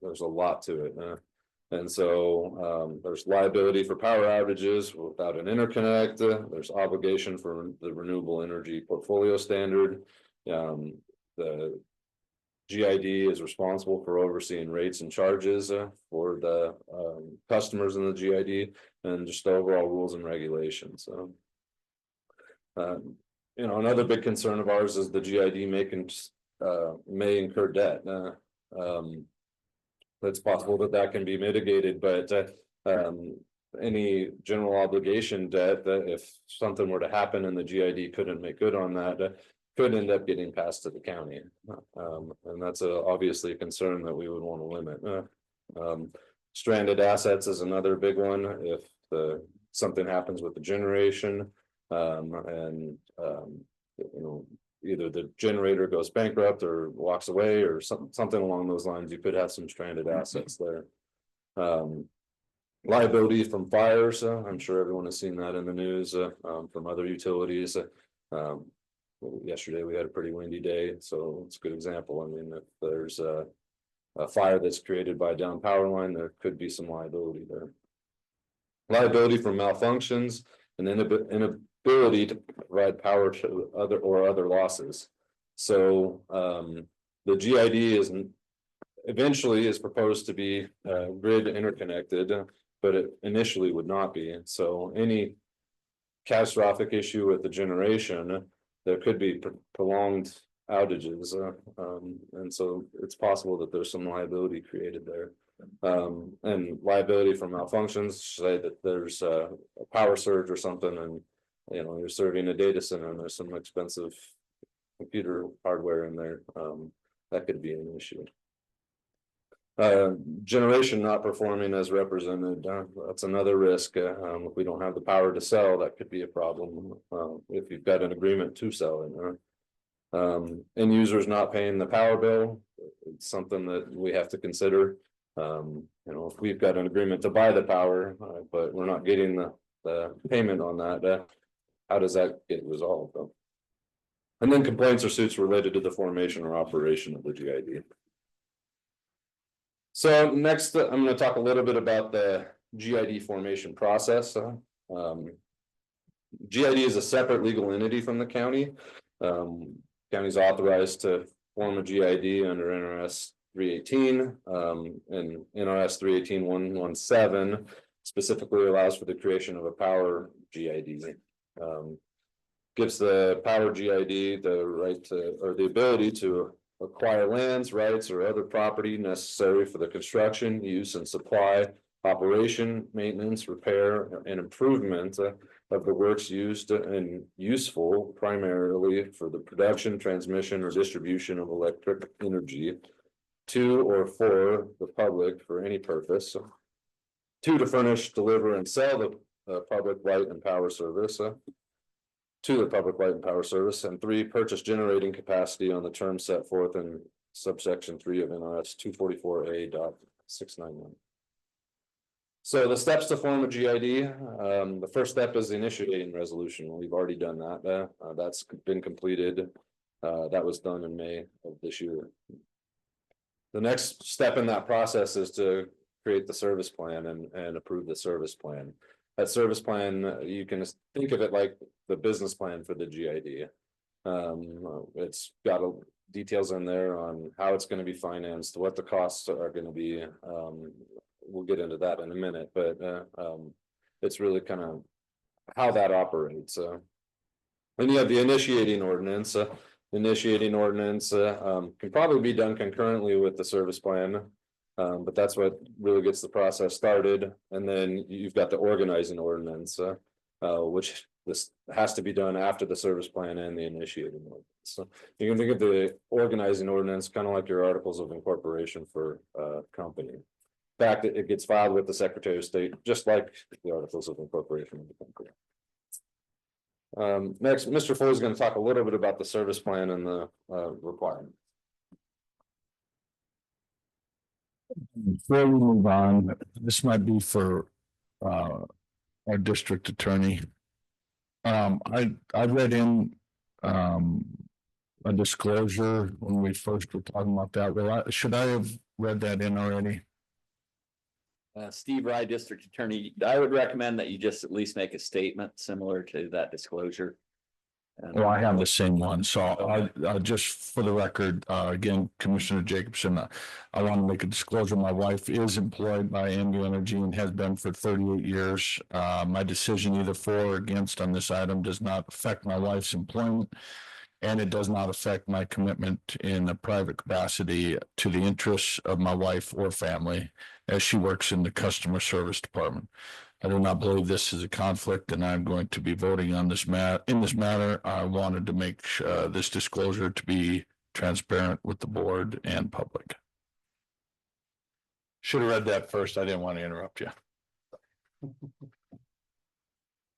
There's a lot to it. And so there's liability for power outages without an interconnect. There's obligation for the renewable energy portfolio standard. The GID is responsible for overseeing rates and charges for the customers in the GID, and just the overall rules and regulations. Another big concern of ours is the GID may incur debt. It's possible that can be mitigated, but any general obligation debt, that if something were to happen and the GID couldn't make good on that, could end up getting passed to the county. And that's obviously a concern that we would want to limit. Stranded assets is another big one. If something happens with the generation, and either the generator goes bankrupt or walks away or something along those lines, you could have some stranded assets there. Liability from fires. I'm sure everyone has seen that in the news from other utilities. Yesterday we had a pretty windy day, so it's a good example. I mean, if there's a fire that's created by a down power line, there could be some liability there. Liability from malfunctions and ability to provide power to other losses. So the GID eventually is proposed to be grid interconnected, but it initially would not be. And so any catastrophic issue with the generation, there could be prolonged outages. And so it's possible that there's some liability created there. And liability from malfunctions, say that there's a power surge or something, and you're serving a data center and there's some expensive computer hardware in there, that could be an issue. Generation not performing as represented, that's another risk. If we don't have the power to sell, that could be a problem. If you've got an agreement to sell it. End users not paying the power bill, it's something that we have to consider. If we've got an agreement to buy the power, but we're not getting the payment on that, how does that get resolved though? And then complaints or suits related to the formation or operation of the GID. So next, I'm going to talk a little bit about the GID formation process. GID is a separate legal entity from the county. County's authorized to form a GID under NRS 318, and NRS 318-117 specifically allows for the creation of a power GID. Gives the power GID the right to, or the ability to acquire lands, rights, or other property necessary for the construction, use, and supply, operation, maintenance, repair, and improvement of the works used and useful primarily for the production, transmission, or distribution of electric energy to or for the public for any purpose. 2, to furnish, deliver, and sell the public light and power service. To the public light and power service, and 3, purchase generating capacity on the terms set forth in subsection 3 of NRS 244A.691. So the steps to form a GID, the first step is the initiating resolution. We've already done that. That's been completed. That was done in May of this year. The next step in that process is to create the service plan and approve the service plan. That service plan, you can think of it like the business plan for the GID. It's got details in there on how it's going to be financed, what the costs are going to be. We'll get into that in a minute, but it's really kind of how that operates. And you have the initiating ordinance. Initiating ordinance can probably be done concurrently with the service plan. But that's what really gets the process started. And then you've got the organizing ordinance, which this has to be done after the service plan and the initiating ordinance. So you can think of the organizing ordinance kind of like your articles of incorporation for a company. In fact, it gets filed with the Secretary of State, just like the articles of incorporation of the company. Next, Mr. Foley is going to talk a little bit about the service plan and the requirement. Before we move on, this might be for our district attorney. I read in a disclosure when we first were talking about that. Should I have read that in already? Steve Rye, district attorney, I would recommend that you just at least make a statement similar to that disclosure. Well, I have the same one, so I just for the record, again, Commissioner Jacobson, I want to make a disclosure. My wife is employed by MU Energy and has been for 38 years. My decision either for or against on this item does not affect my wife's employment, and it does not affect my commitment in a private capacity to the interests of my wife or family as she works in the customer service department. I do not believe this is a conflict, and I'm going to be voting on this matter. I wanted to make this disclosure to be transparent with the board and public. Should have read that first. I didn't want to interrupt you.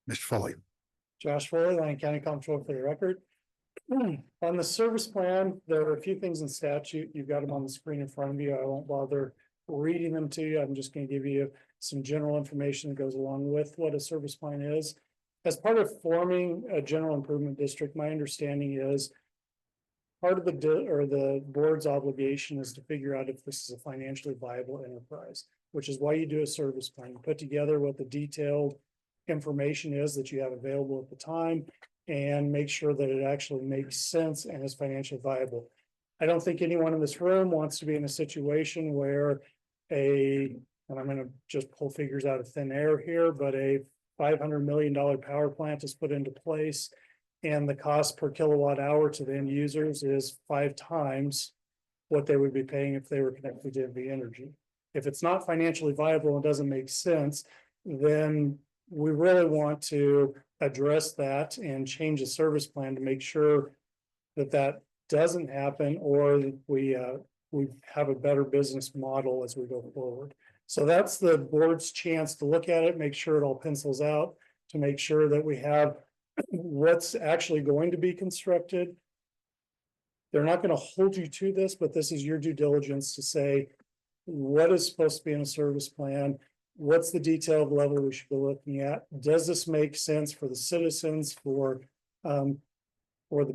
Mr. Foley. Josh Foley, Lyon County Comptroller for the record. On the service plan, there are a few things in statute. You've got them on the screen in front of you. I won't bother reading them to you. I'm just going to give you some general information that goes along with what a service plan is. As part of forming a general improvement district, my understanding is part of the board's obligation is to figure out if this is a financially viable enterprise, which is why you do a service plan. You put together what the detailed information is that you have available at the time and make sure that it actually makes sense and is financially viable. I don't think anyone in this room wants to be in a situation where and I'm gonna just pull figures out of thin air here, but a $500 million power plant is put into place. And the cost per kilowatt hour to the end users is 5 times what they would be paying if they were connected to NV Energy. If it's not financially viable and doesn't make sense, then we really want to address that and change the service plan to make sure that that doesn't happen, or we have a better business model as we go forward. So that's the board's chance to look at it, make sure it all pencils out, to make sure that we have what's actually going to be constructed. They're not going to hold you to this, but this is your due diligence to say what is supposed to be in a service plan. What's the detailed level we should be looking at? Does this make sense for the citizens, for the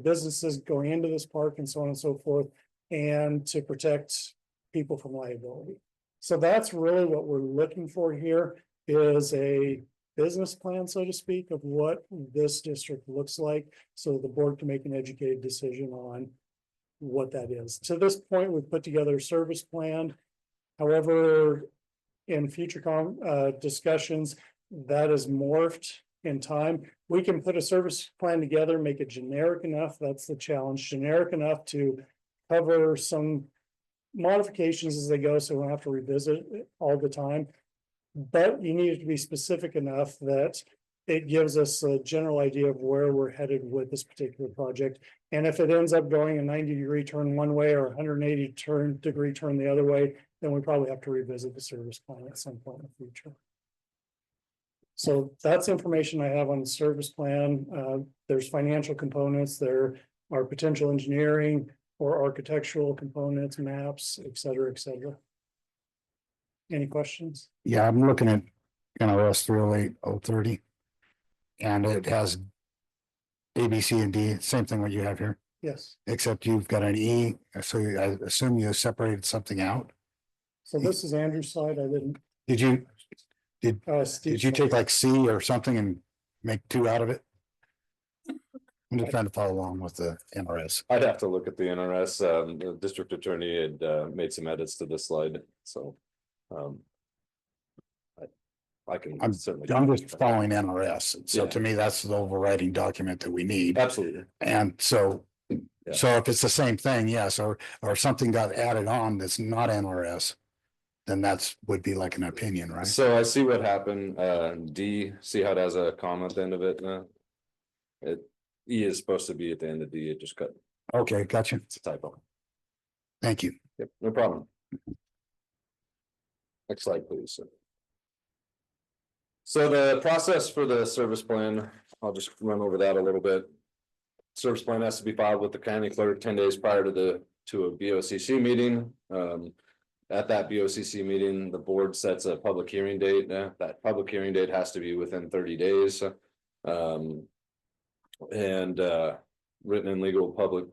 businesses going into this park and so on and so forth, and to protect people from liability? So that's really what we're looking for here, is a business plan, so to speak, of what this district looks like, so the board can make an educated decision on what that is. To this point, we've put together a service plan. However, in future discussions, that is morphed in time. We can put a service plan together, make it generic enough, that's the challenge, generic enough to cover some modifications as they go, so we don't have to revisit it all the time. But you need it to be specific enough that it gives us a general idea of where we're headed with this particular project. And if it ends up going a 90-degree turn one way or 180-degree turn the other way, then we probably have to revisit the service plan at some point in the future. So that's information I have on the service plan. There's financial components, there are potential engineering or architectural components, maps, et cetera, et cetera. Any questions? Yeah, I'm looking at NRS 308-030. And it has A, B, C, and D, same thing what you have here, Yes. except you've got an E, so I assume you separated something out. So this is Andrew's slide. I didn't. Did you Steve, take like C or something and make 2 out of it? I'm just trying to follow along with the NRS. I'd have to look at the NRS. The district attorney had made some edits to this slide, so. I can certainly. I'm just following NRS. So Yeah. to me, that's the overriding document that we need. Absolutely. And so, Yeah. so if it's the same thing, yes, or something got added on that's not NRS, then that's would be like an opinion, right? So I see what happened. D, see how it has a comma at the end of it? E is supposed to be at the end of D. It just cut. Okay, gotcha. It's a typo. Thank you. Yep, no problem. Next slide, please. So the process for the service plan, I'll just run over that a little bit. Service plan has to be filed with the county clerk 10 days prior to a BOCC meeting. At that BOCC meeting, the board sets a public hearing date. That public hearing date has to be within 30 days. Written and legal public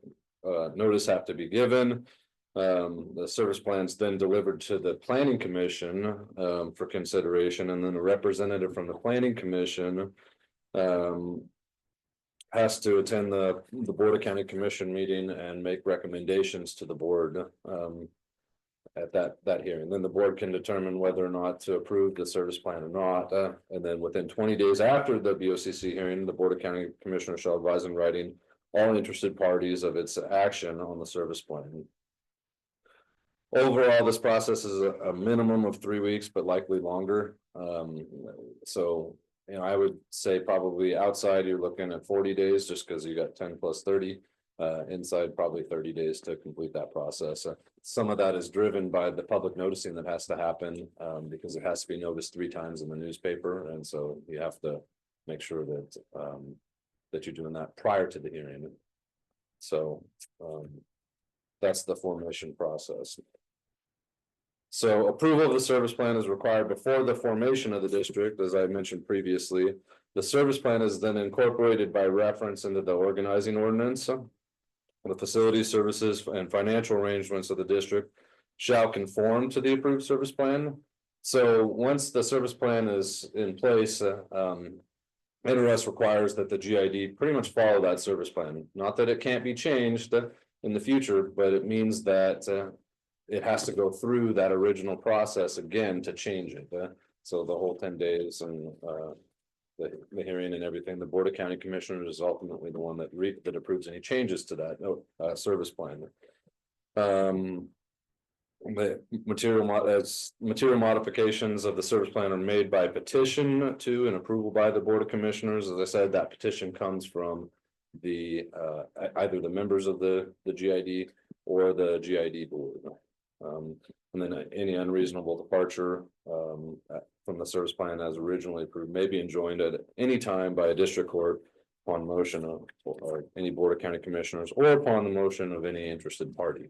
notice have to be given. The service plans then delivered to the planning commission for consideration, and then a representative from the planning commission has to attend the Board of County Commission meeting and make recommendations to the board at that hearing. Then the board can determine whether or not to approve the service plan or not. And then within 20 days after the BOCC hearing, the Board of County Commissioners shall advise in writing all interested parties of its action on the service plan. Overall, this process is a minimum of 3 weeks, but likely longer. So, you know, I would say probably outside you're looking at 40 days just because you got 10 plus 30. Inside probably 30 days to complete that process. Some of that is driven by the public noticing that has to happen because it has to be noticed 3 times in the newspaper. And so you have to make sure that that you're doing that prior to the hearing. So that's the formation process. So approval of the service plan is required before the formation of the district, as I mentioned previously. The service plan is then incorporated by reference into the organizing ordinance. The facility services and financial arrangements of the district shall conform to the approved service plan. So once the service plan is in place, NRS requires that the GID pretty much follow that service plan. Not that it can't be changed in the future, but it means that it has to go through that original process again to change it. So the whole 10 days and the hearing and everything, the Board of County Commissioners is ultimately the one that approves any changes to that service plan. The material modifications of the service plan are made by petition to and approval by the Board of Commissioners. As I said, that petition comes from the either the members of the GID or the GID board. And then any unreasonable departure from the service plan as originally approved may be enjoined at any time by a district court upon motion of or any Board of County Commissioners or upon the motion of any interested party.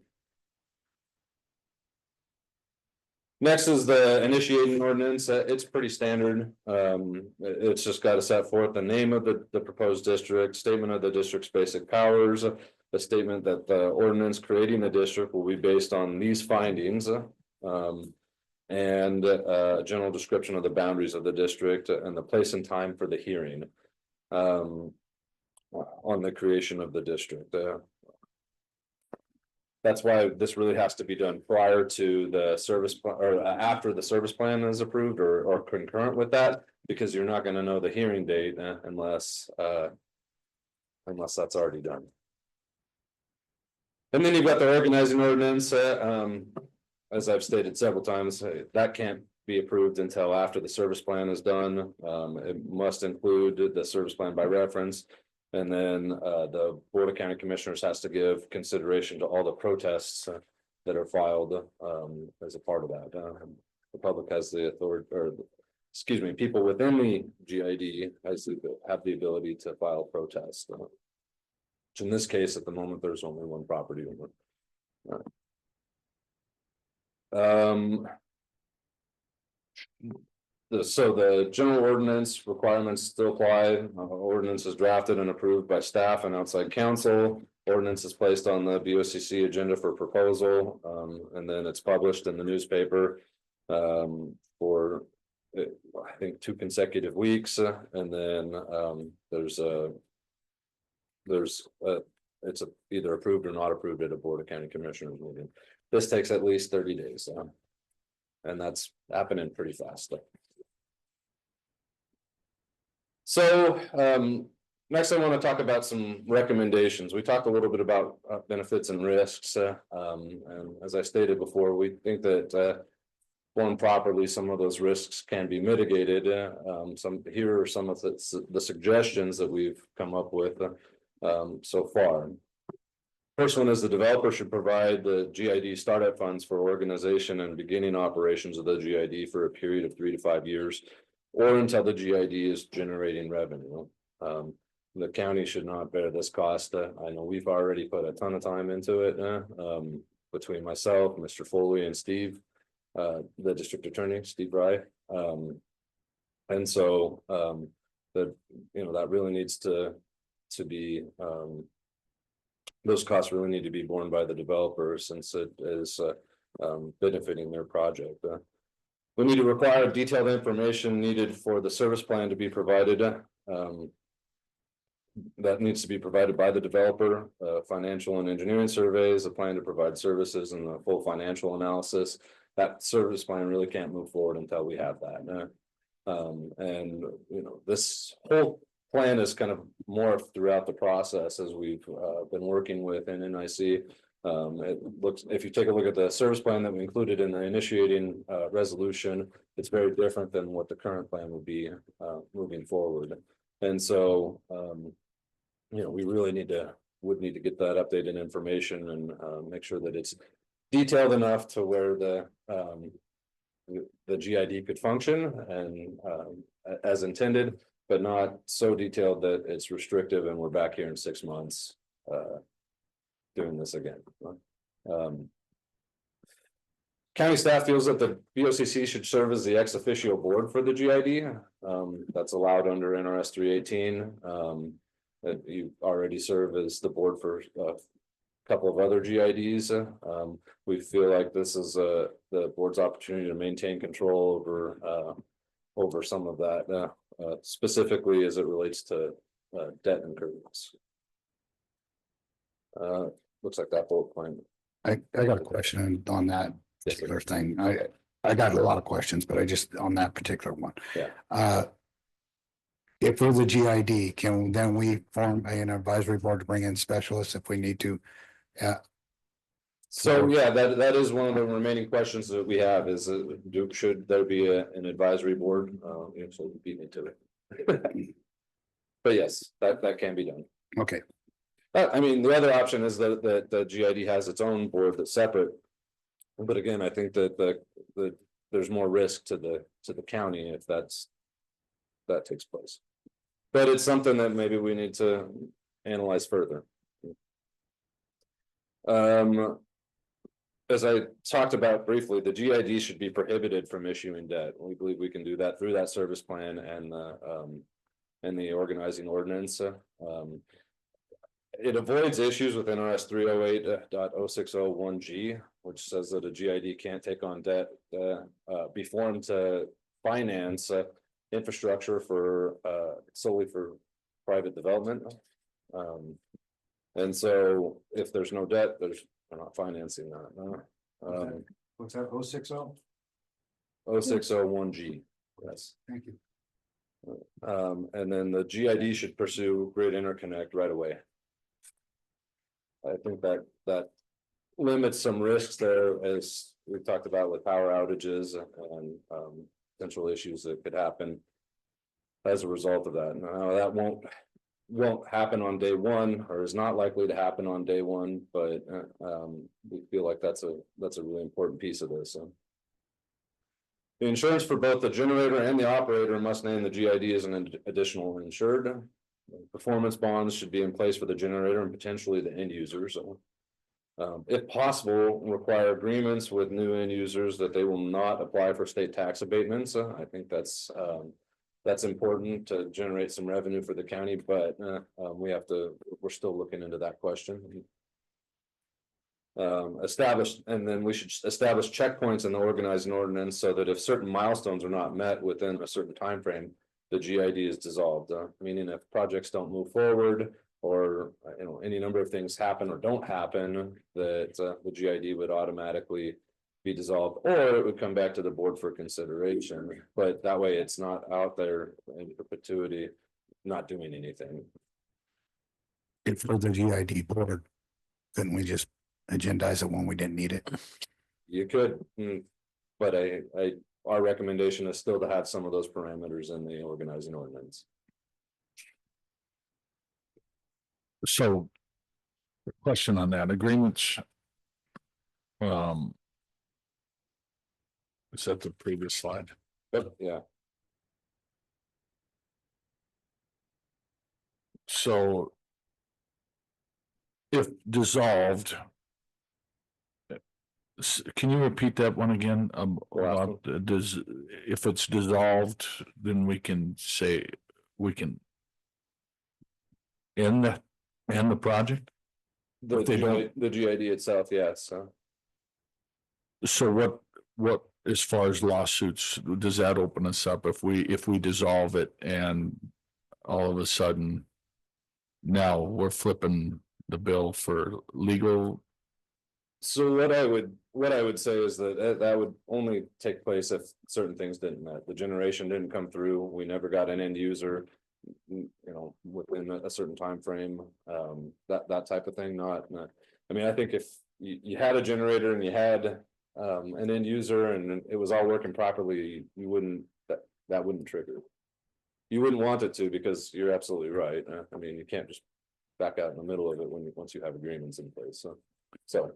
Next is the initiating ordinance. It's pretty standard. It's just got to set forth the name of the proposed district, statement of the district's basic powers, a statement that the ordinance creating the district will be based on these findings, and a general description of the boundaries of the district and the place and time for the hearing on the creation of the district. That's why this really has to be done prior to the service or after the service plan is approved or concurrent with that, because you're not going to know the hearing date unless that's already done. And then you've got the organizing ordinance. As I've stated several times, that can't be approved until after the service plan is done. It must include the service plan by reference. And then the Board of County Commissioners has to give consideration to all the protests that are filed as a part of that. The public has the authority, or excuse me, people within the GID have the ability to file protests. Which in this case, at the moment, there's only one property owner. So the general ordinance requirements still apply. Ordinance is drafted and approved by staff and outside counsel. Ordinance is placed on the BOCC agenda for proposal, and then it's published in the newspaper for I think 2 consecutive weeks, and then it's either approved or not approved at a Board of County Commissioners meeting. This takes at least 30 days, and that's happening pretty fast. So next I want to talk about some recommendations. We talked a little bit about benefits and risks. And as I stated before, we think that formed properly, some of those risks can be mitigated. Here are some of the suggestions that we've come up with so far. First one is the developer should provide the GID startup funds for organization and beginning operations of the GID for a period of 3 to 5 years, or until the GID is generating revenue. The county should not bear this cost. I know we've already put a ton of time into it between myself, Mr. Foley, and Steve, the district attorney, Steve Rye. And so that really needs to be those costs really need to be borne by the developer, since it is benefiting their project. We need to require detailed information needed for the service plan to be provided. That needs to be provided by the developer, financial and engineering surveys, a plan to provide services, and the full financial analysis. That service plan really can't move forward until we have that. And this whole plan is kind of morphed throughout the process as we've been working with NNIC. It looks, if you take a look at the service plan that we included in the initiating resolution, it's very different than what the current plan would be moving forward. And so, we really would need to get that updated information and make sure that it's detailed enough to where the GID could function and as intended, but not so detailed that it's restrictive and we're back here in 6 months doing this again. County staff feels that the BOCC should serve as the ex officio board for the GID. That's allowed under NRS 318. That you already serve as the board for a couple of other GIDs. We feel like this is the board's opportunity to maintain control over some of that specifically as it relates to debt incurrence. Looks like that bullet point. I got a question on that particular thing. I got a lot of questions, but I just, on that particular one. Yeah. If we're the GID, can then we form an advisory board to bring in specialists if we need to? So yeah, that is one of the remaining questions that we have is, should there be an advisory board? So you beat me to it. But yes, that can be done. Okay. I mean, the other option is that the GID has its own board that's separate. But again, I think that there's more risk to the county if that takes place. But it's something that maybe we need to analyze further. As I talked about briefly, the GID should be prohibited from issuing debt. We believe we can do that through that service plan and the organizing ordinance. It avoids issues with NRS 308.0601G, which says that a GID can't take on debt, be formed to finance infrastructure for solely for private development. And so if there's no debt, we're not financing that. What's that, 060? 0601G, yes. Thank you. And then the GID should pursue grid interconnect right away. I think that limits some risks there, as we've talked about with power outages and potential issues that could happen as a result of that. Now, that won't happen on day one, or is not likely to happen on day one, but we feel like that's a really important piece of this. So the insurance for both the generator and the operator must name the GID as an additional insured. Performance bonds should be in place for the generator and potentially the end users. If possible, require agreements with new end users that they will not apply for state tax abatements. I think that's important to generate some revenue for the county, but we're still looking into that question. And then we should establish checkpoints in the organizing ordinance so that if certain milestones are not met within a certain time frame, the GID is dissolved, meaning if projects don't move forward or any number of things happen or don't happen, that the GID would automatically be dissolved, or it would come back to the board for consideration. But that way it's not out there in perpetuity, not doing anything. If for the GID board, couldn't we just agendize it when we didn't need it? You could, but our recommendation is still to have some of those parameters in the organizing ordinance. So, question on that, agreements. Is that the previous slide? Yep, yeah. So if dissolved, can you repeat that one again? About if it's dissolved, then we can say we can end the project? The GID itself, yes. So what as far as lawsuits, does that open us up if we dissolve it and all of a sudden now we're flipping the bill for legal? So what I would say is that would only take place if certain things didn't met. The generation didn't come through. We never got an end user, within a certain time frame. That type of thing. I mean, I think if you had a generator and you had an end user and it was all working properly, that wouldn't trigger. You wouldn't want it to, because you're absolutely right. I mean, you can't just back out in the middle of it once you have agreements in place. So.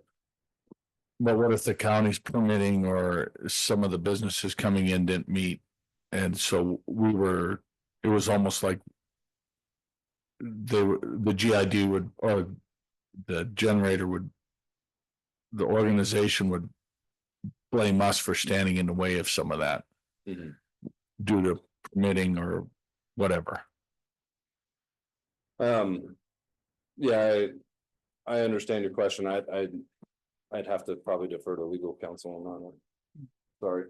But what if the county's permitting or some of the businesses coming in didn't meet? And so it was almost like the GID would, or the generator would, the organization would blame us for standing in the way of some of that due to permitting or whatever. Yeah, I understand your question. I'd have to probably defer to legal counsel on that one. Sorry.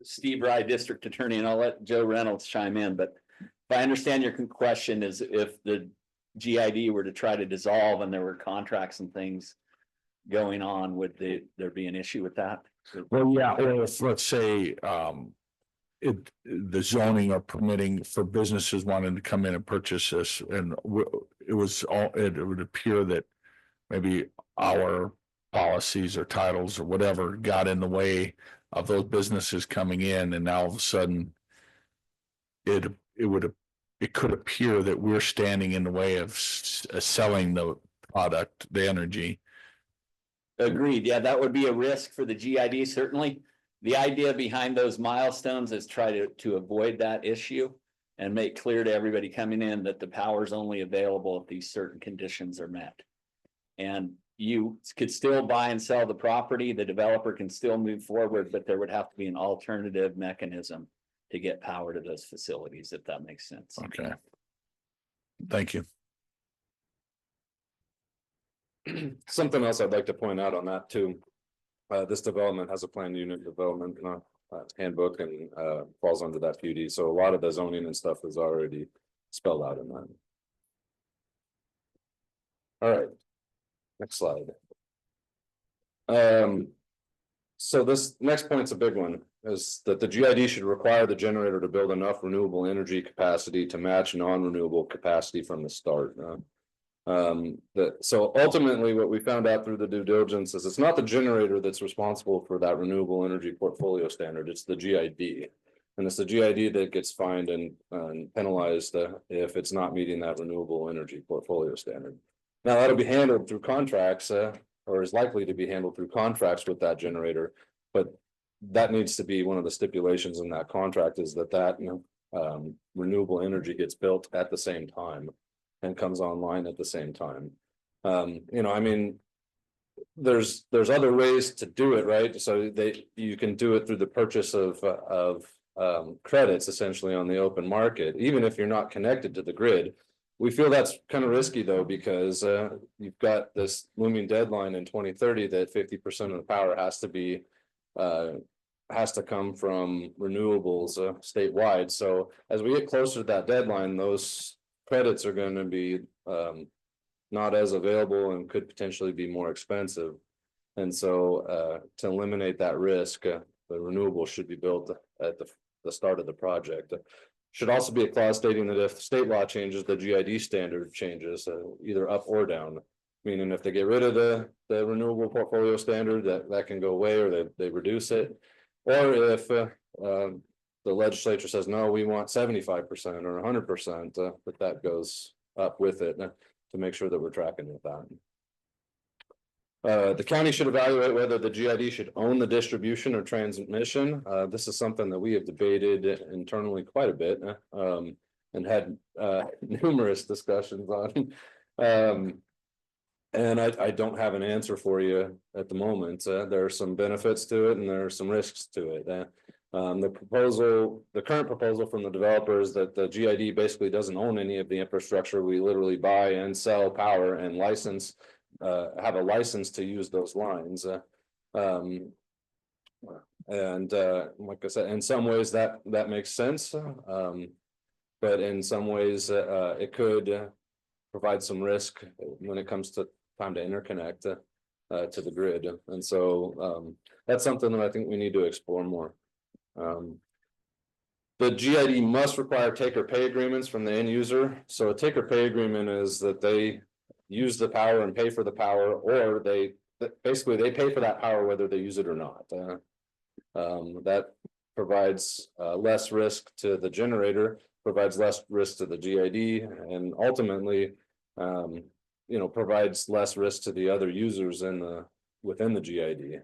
Steve Rye, District Attorney, and I'll let Joe Reynolds chime in, but if I understand your question is if the GID were to try to dissolve and there were contracts and things going on, would there be an issue with that? Well, yeah, or if, let's say, the zoning or permitting for businesses wanting to come in and purchase this, and it was all, it would appear that maybe our policies or titles or whatever got in the way of those businesses coming in, and now all of a sudden it could appear that we're standing in the way of selling the product, the energy. Agreed. Yeah, that would be a risk for the GID, certainly. The idea behind those milestones is try to avoid that issue and make clear to everybody coming in that the power is only available if these certain conditions are met. And you could still buy and sell the property, the developer can still move forward, but there would have to be an alternative mechanism to get power to those facilities, if that makes sense. Okay. Thank you. Something else I'd like to point out on that too. This development has a planned unit development handbook and falls under that PUD. So a lot of the zoning and stuff is already spelled out in that. All right, next slide. So this next point's a big one, is that the GID should require the generator to build enough renewable energy capacity to match non-renewable capacity from the start. So ultimately what we found out through the due diligence is it's not the generator that's responsible for that renewable energy portfolio standard, it's the GID. And it's the GID that gets fined and penalized if it's not meeting that renewable energy portfolio standard. Now that'll be handled through contracts, or is likely to be handled through contracts with that generator, but that needs to be one of the stipulations in that contract, is that renewable energy gets built at the same time and comes online at the same time. I mean, there's other ways to do it, right? So you can do it through the purchase of credits essentially on the open market, even if you're not connected to the grid. We feel that's kind of risky though, because you've got this looming deadline in 2030 that 50% of the power has to come from renewables statewide. So as we get closer to that deadline, those credits are going to be not as available and could potentially be more expensive. And so to eliminate that risk, the renewables should be built at the start of the project. Should also be a clause stating that if state law changes, the GID standard changes either up or down. Meaning if they get rid of the renewable portfolio standard, that can go away, or they reduce it. Or if the legislature says, no, we want 75% or 100%, that goes up with it to make sure that we're tracking with that. The county should evaluate whether the GID should own the distribution or transmission. This is something that we have debated internally quite a bit and had numerous discussions on. And I don't have an answer for you at the moment. There are some benefits to it and there are some risks to it. The current proposal from the developer is that the GID basically doesn't own any of the infrastructure. We literally buy and sell power and have a license to use those lines. And like I said, in some ways that makes sense. But in some ways it could provide some risk when it comes to time to interconnect to the grid. And so that's something that I think we need to explore more. The GID must require take or pay agreements from the end user. So a take or pay agreement is that they use the power and pay for the power, or they pay for that power whether they use it or not. That provides less risk to the generator, provides less risk to the GID, and ultimately provides less risk to the other users within the GID.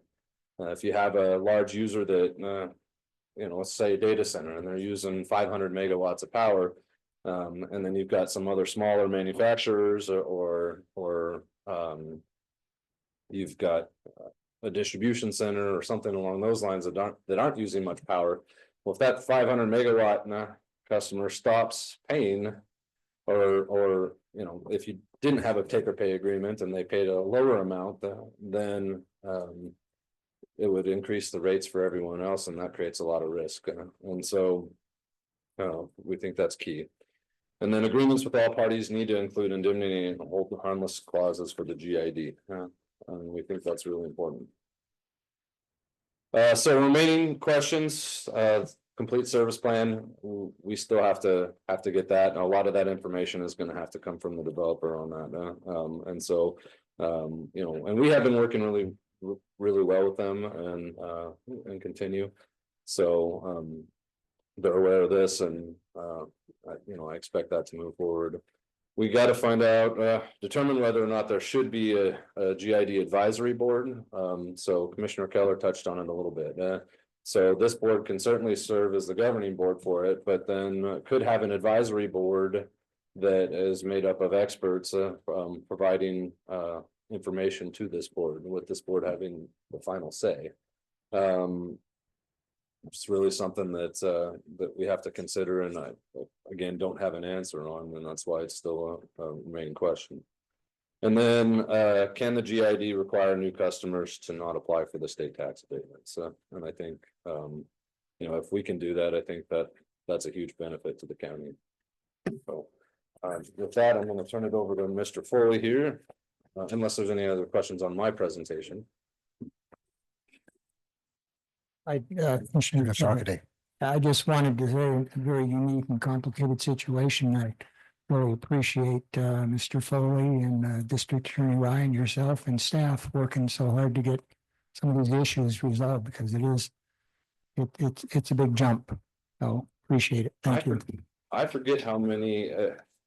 If you have a large user that let's say a data center, and they're using 500 megawatts of power, and then you've got some other smaller manufacturers, or you've got a distribution center or something along those lines that aren't using much power. Well, if that 500 megawatt customer stops paying, or if you didn't have a take or pay agreement and they paid a lower amount, then it would increase the rates for everyone else, and that creates a lot of risk. And so we think that's key. And then agreements with all parties need to include indemnity and hold harmless clauses for the GID. And we think that's really important. So remaining questions, complete service plan, we still have to get that. And a lot of that information is going to have to come from the developer on that. And so, you know, and we have been working really well with them and continue. So they're aware of this, and you know, I expect that to move forward. We got to find out, determine whether or not there should be a GID advisory board. So Commissioner Keller touched on it a little bit. So this board can certainly serve as the governing board for it, but then could have an advisory board that is made up of experts providing information to this board, with this board having the final say. It's really something that we have to consider, and I again don't have an answer on, and that's why it's still a remaining question. And then can the GID require new customers to not apply for the state tax abatements? And I think you know, if we can do that, I think that's a huge benefit to the county. So with that, I'm going to turn it over to Mr. Foley here, unless there's any other questions on my presentation. Commissioner, I just wanted to say a very unique and complicated situation. I really appreciate Mr. Foley and District Attorney Ryan, yourself and staff working so hard to get some of these issues resolved, because it's a big jump. So appreciate it. Thank you. I forget how many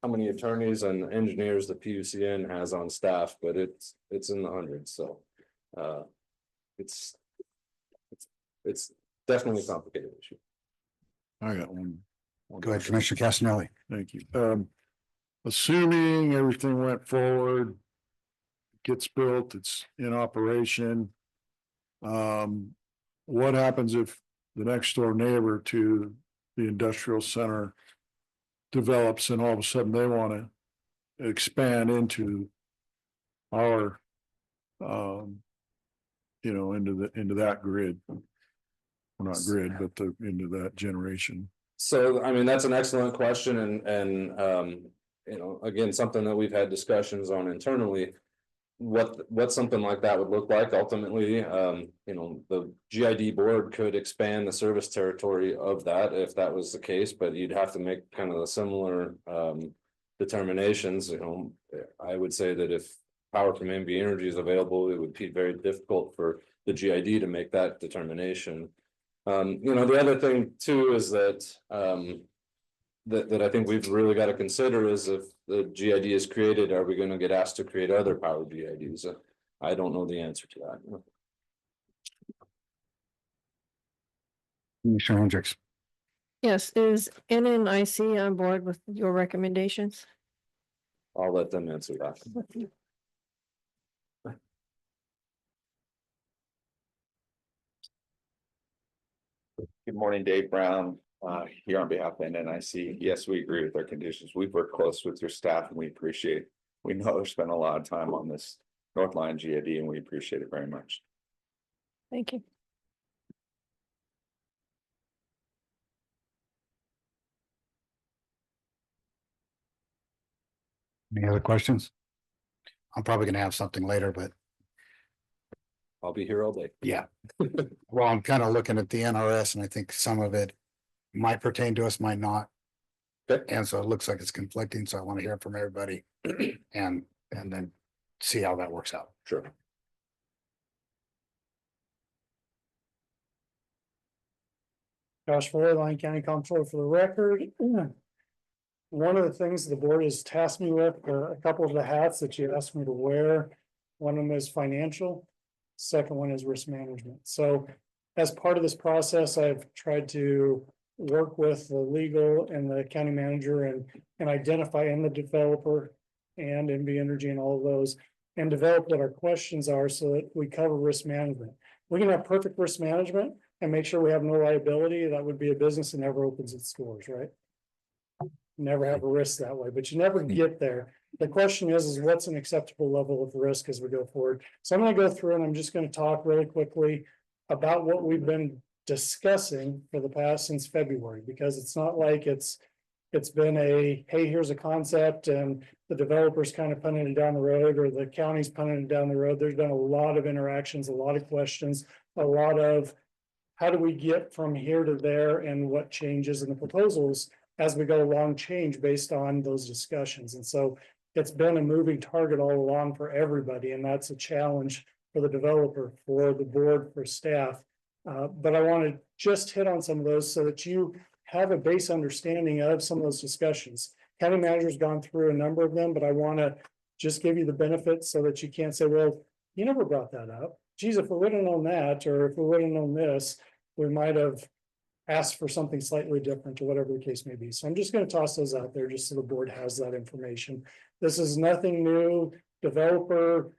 attorneys and engineers the PUCN has on staff, but it's in the hundreds. So it's definitely a complicated issue. I got one. Go ahead, Commissioner Casanelli. Thank you. Assuming everything went forward, gets built, it's in operation. What happens if the next door neighbor to the industrial center develops and all of a sudden they want to expand into our, you know, into that grid? Well, not grid, but into that generation. So, I mean, that's an excellent question, and you know, again, something that we've had discussions on internally. What something like that would look like ultimately. You know, the GID board could expand the service territory of that if that was the case, but you'd have to make kind of the similar determinations. You know, I would say that if power from NV Energy is available, it would be very difficult for the GID to make that determination. You know, the other thing too is that that I think we've really got to consider is, if the GID is created, are we going to get asked to create other power GIDs? I don't know the answer to that. Commissioner Hendricks. Yes, is NNIC on board with your recommendations? I'll let them answer that. Good morning, Dave Brown, here on behalf of NNIC. Yes, we agree with our conditions. We've worked close with your staff and we know they've spent a lot of time on this North Lyon GID, and we appreciate it very much. Thank you. Any other questions? I'm probably going to have something later, but I'll be here all day. Yeah. Well, I'm kind of looking at the NRS, and I think some of it might pertain to us, might not. And so it looks like it's conflicting. So I want to hear from everybody and then see how that works out. Sure. Josh Foley, Lyon County Comptroller for the record. One of the things the board has tasked me with, a couple of the hats that you asked me to wear. One of them is financial. Second one is risk management. So as part of this process, I've tried to work with the legal and the county manager and identify in the developer and NV Energy and all of those, and develop what our questions are so that we cover risk management. We can have perfect risk management and make sure we have no liability. That would be a business that never opens its doors, right? Never have a risk that way, but you never get there. The question is what's an acceptable level of risk as we go forward? So I'm going to go through and I'm just going to talk really quickly about what we've been discussing for the past since February, because it's not like it's been a, hey, here's a concept and the developer's kind of punting it down the road or the county's punting it down the road. There's been a lot of interactions, a lot of questions, a lot of how do we get from here to there and what changes in the proposals as we go along change based on those discussions. And so it's been a moving target all along for everybody, and that's a challenge for the developer, for the board, for staff. But I want to just hit on some of those so that you have a base understanding of some of those discussions. County manager's gone through a number of them, but I want to just give you the benefits so that you can't say, well, you never brought that up. Geez, if we would have known that, or if we would have known this, we might have asked for something slightly different or whatever the case may be. So I'm just going to toss those out there just so the board has that information. This is nothing new. Developer,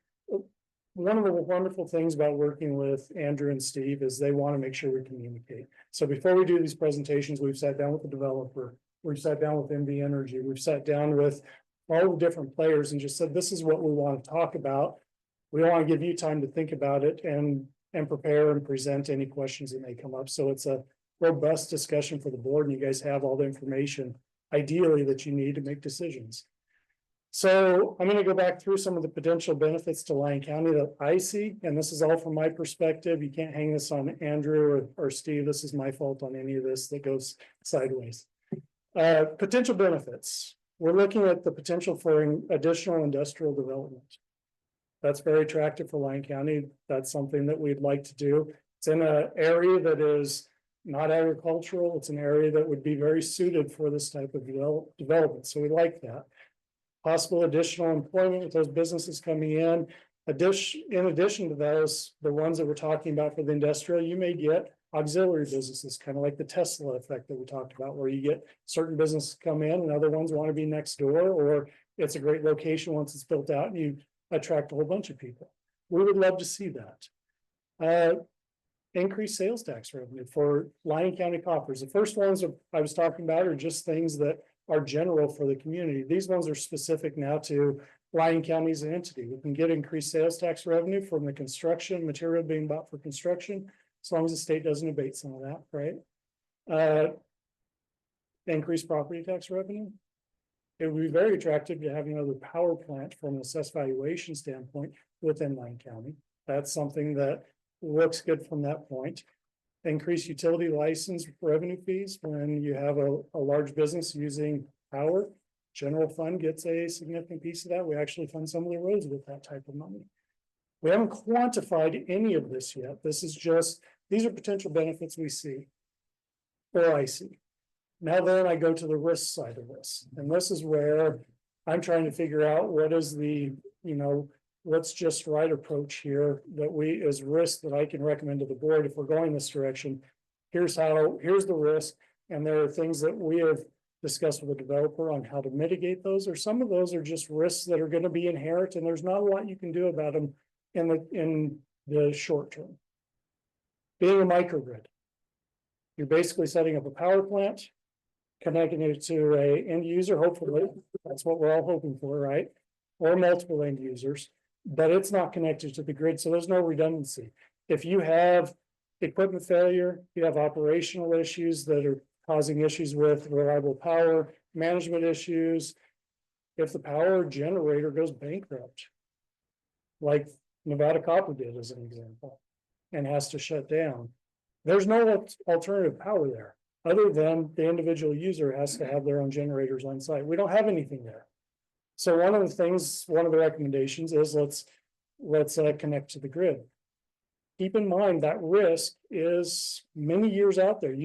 one of the wonderful things about working with Andrew and Steve is they want to make sure we communicate. So before we do these presentations, we've sat down with the developer, we've sat down with MB Energy, we've sat down with all the different players and just said, this is what we want to talk about. We want to give you time to think about it and prepare and present any questions that may come up. So it's a robust discussion for the board, and you guys have all the information ideally that you need to make decisions. So I'm going to go back through some of the potential benefits to Lyon County that I see, and this is all from my perspective. You can't hang this on Andrew or Steve. This is my fault on any of this that goes sideways. Potential benefits. We're looking at the potential for additional industrial development. That's very attractive for Lyon County. That's something that we'd like to do. It's in an area that is not agricultural. It's an area that would be very suited for this type of development. So we like that. Possible additional employment with those businesses coming in. In addition to those, the ones that we're talking about for the industrial, you may get auxiliary businesses, kind of like the Tesla effect that we talked about, where you get certain businesses come in and other ones want to be next door, or it's a great location once it's built out and you attract a whole bunch of people. We would love to see that. Increased sales tax revenue for Lyon County coffers. The first ones I was talking about are just things that are general for the community. These ones are specific now to Lyon County as an entity. We can get increased sales tax revenue from the construction material being bought for construction, as long as the state doesn't abate some of that, right? Increased property tax revenue. It would be very attractive to have another power plant from an assessed valuation standpoint within Lyon County. That's something that looks good from that point. Increase utility license revenue fees when you have a large business using power. General fund gets a significant piece of that. We actually fund some of the roads with that type of money. We haven't quantified any of this yet. This is just, these are potential benefits we see, or I see. Now then I go to the risk side of this. And this is where I'm trying to figure out what is the, what's just right approach here that as risk that I can recommend to the board. If we're going this direction, here's the risk. And there are things that we have discussed with the developer on how to mitigate those, or some of those are just risks that are going to be inherent and there's not a lot you can do about them in the short term. Being a microgrid, you're basically setting up a power plant, connecting it to a end user, hopefully, that's what we're all hoping for, right? Or multiple end users, but it's not connected to the grid, so there's no redundancy. If you have equipment failure, you have operational issues that are causing issues with reliable power, management issues. If the power generator goes bankrupt, like Nevada Copper did as an example, and has to shut down, there's no alternative power there, other than the individual user has to have their own generators on site. We don't have anything there. So one of the recommendations is let's connect to the grid. Keep in mind that risk is many years out there.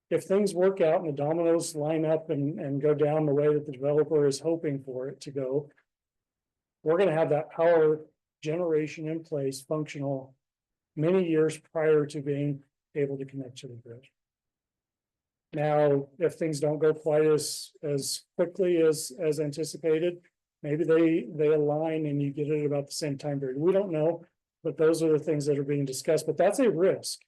If things work out and the dominoes line up and go down the way that the developer is hoping for it to go, we're going to have that power generation in place, functional, many years prior to being able to connect to the grid. Now, if things don't go quite as quickly as anticipated, maybe they align and you get it at about the same time period. We don't know, but those are the things that are being discussed, but that's a risk.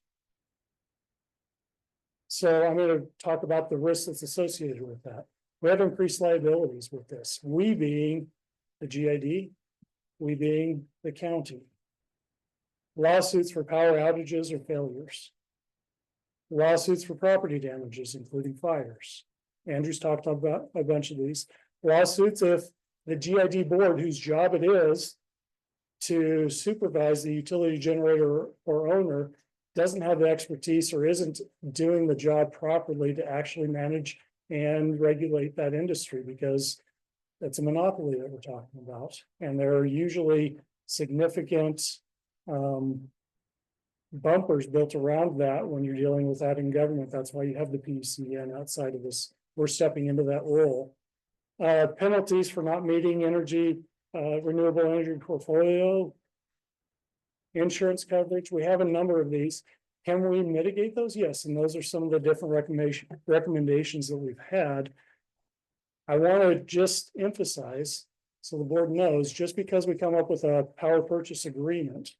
So I'm going to talk about the risk that's associated with that. We have increased liabilities with this. We being the GID, we being the county. lawsuits for power outages or failures, lawsuits for property damages, including fires. Andrew's talked about a bunch of these lawsuits. If the GID board, whose job it is to supervise the utility generator or owner, doesn't have the expertise or isn't doing the job properly to actually manage and regulate that industry, because it's a monopoly that we're talking about. And there are usually significant bumpers built around that when you're dealing with that in government. That's why you have the PUC, and outside of this, we're stepping into that role. Penalties for not meeting renewable energy portfolio, insurance coverage. We have a number of these. Can we mitigate those? Yes, and those are some of the different recommendations that we've had. I want to just emphasize, so the board knows, just because we come up with a power purchase agreement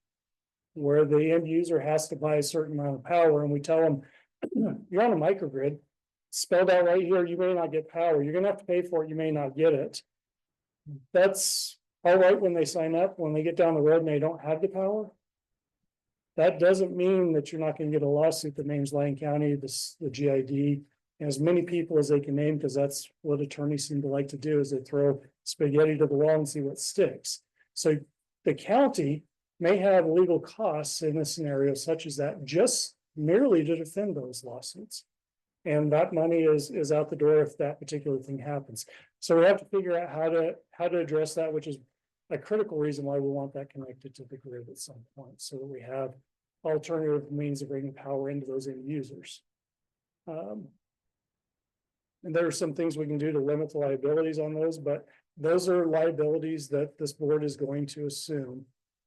where the end user has to buy a certain amount of power, and we tell them, you're on a microgrid, spelled out right here, you may not get power, you're gonna have to pay for it, you may not get it. That's all right when they sign up. When they get down the road and they don't have the power, that doesn't mean that you're not going to get a lawsuit that names Lyon County, the GID, and as many people as they can name, because that's what attorneys seem to like to do, is they throw spaghetti to the wall and see what sticks. So the county may have legal costs in a scenario such as that, just merely to defend those lawsuits. And that money is out the door if that particular thing happens. So we have to figure out how to address that, which is a critical reason why we want that connected to the grid at some point, so that we have alternative means of bringing power into those end users. And there are some things we can do to limit the liabilities on those, but those are liabilities that this board is going to assume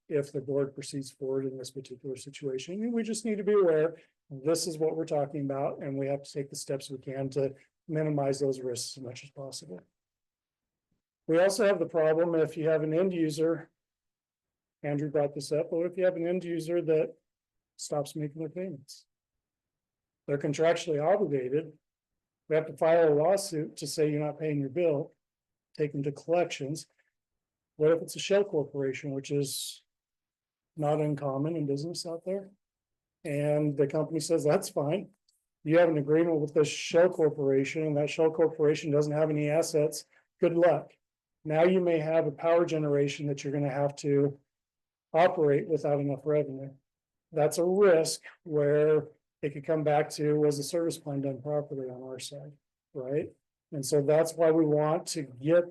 if the board proceeds forward in this particular situation. And we just need to be aware, this is what we're talking about, and we have to take the steps we can to minimize those risks as much as possible. We also have the problem if you have an end user, Andrew brought this up, but if you have an end user that stops making their payments, they're contractually obligated. We have to file a lawsuit to say you're not paying your bill, take them to collections. What if it's a shell corporation, which is not uncommon in business out there? And the company says, that's fine. You have an agreement with this shell corporation, and that shell corporation doesn't have any assets. Good luck. Now you may have a power generation that you're going to have to operate without enough revenue. That's a risk where it could come back to, was the service plan done properly on our side, right? And so that's why we want to get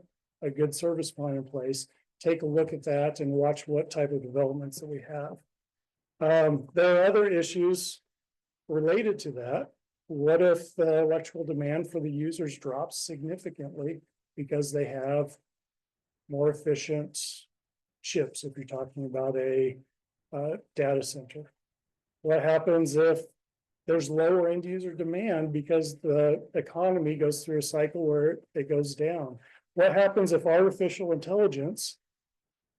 a good service plan in place, take a look at that and watch what type of developments that we have. There are other issues related to that. What if the electrical demand for the users drops significantly because they have more efficient chips, if you're talking about a data center? What happens if there's lower end user demand because the economy goes through a cycle where it goes down? What happens if artificial intelligence,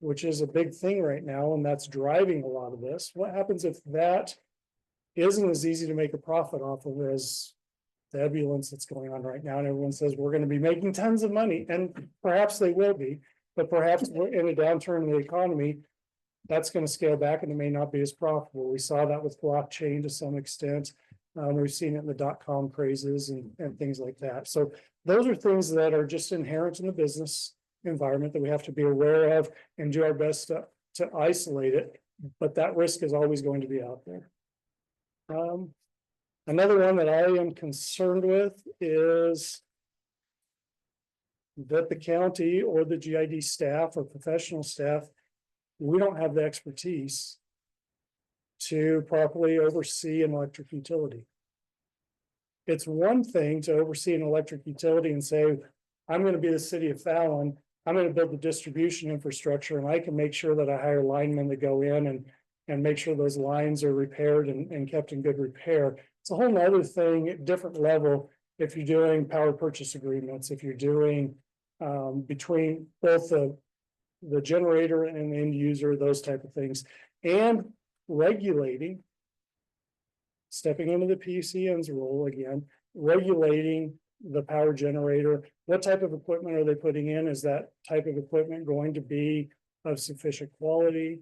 which is a big thing right now, and that's driving a lot of this, what happens if that isn't as easy to make a profit off of as the ebullience that's going on right now? And everyone says we're going to be making tons of money, and perhaps they will be, but perhaps we're in a downturn in the economy, that's going to scale back and it may not be as profitable. We saw that with blockchain to some extent. We've seen it in the .com crazes and things like that. So those are things that are just inherent in the business environment that we have to be aware of and do our best to isolate it. But that risk is always going to be out there. Another one that I am concerned with is that the county or the GID staff or professional staff, we don't have the expertise to properly oversee an electric utility. It's one thing to oversee an electric utility and say, I'm going to be the city of Fallon, I'm going to build the distribution infrastructure, and I can make sure that I hire linemen to go in and make sure those lines are repaired and kept in good repair. It's a whole nother thing, different level, if you're doing power purchase agreements, if you're doing between both the generator and the end user, those type of things, and regulating, stepping into the PUCN's role again, regulating the power generator. What type of equipment are they putting in? Is that type of equipment going to be of sufficient quality?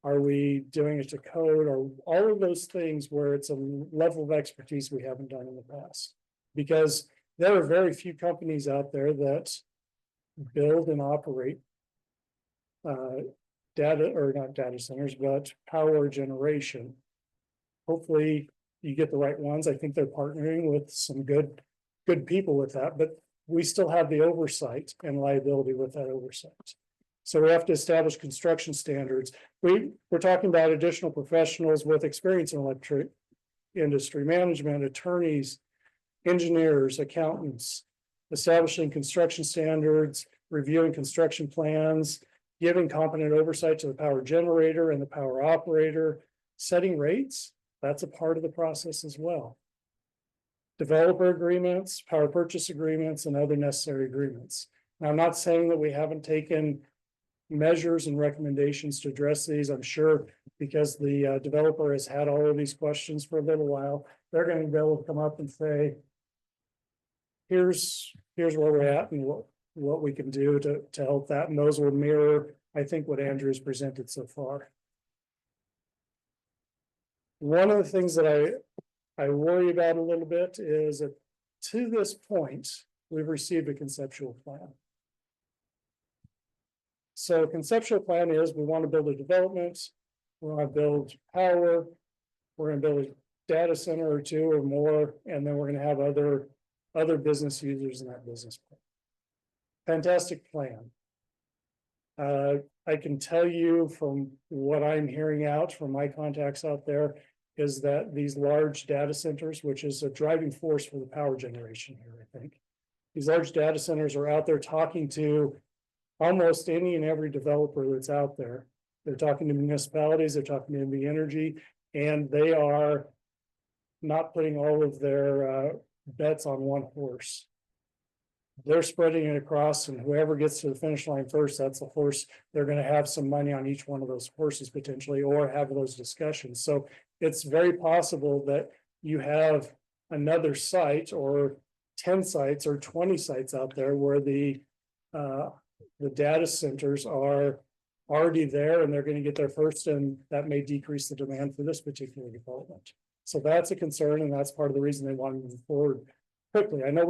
Are we doing it to code, or all of those things where it's a level of expertise we haven't done in the past? Because there are very few companies out there that build and operate data, or not data centers, but power generation. Hopefully you get the right ones. I think they're partnering with some good people with that, but we still have the oversight and liability with that oversight. So we have to establish construction standards. We're talking about additional professionals with experience in electric industry management, attorneys, engineers, accountants, establishing construction standards, reviewing construction plans, giving competent oversight to the power generator and the power operator, setting rates. That's a part of the process as well. Developer agreements, power purchase agreements, and other necessary agreements. Now, I'm not saying that we haven't taken measures and recommendations to address these. I'm sure because the developer has had all of these questions for a little while, they're going to be able to come up and say, here's where we're at and what we can do to help that. And those will mirror, I think, what Andrew has presented so far. One of the things that I worry about a little bit is that to this point, we've received a conceptual plan. So conceptual plan is we want to build a development, we want to build power, we're going to build a data center or two or more, and then we're going to have other business users in that business plan. Fantastic plan. I can tell you from what I'm hearing out from my contacts out there is that these large data centers, which is a driving force for the power generation here, I think. These large data centers are out there talking to almost any and every developer that's out there. They're talking to municipalities, they're talking to NV Energy, and they are not putting all of their bets on one horse. They're spreading it across, and whoever gets to the finish line first, that's the horse. They're going to have some money on each one of those horses potentially, or have those discussions. So it's very possible that you have another site or 10 sites or 20 sites out there where the data centers are already there and they're going to get there first, and that may decrease the demand for this particular development. So that's a concern, and that's part of the reason they want to move forward quickly. I know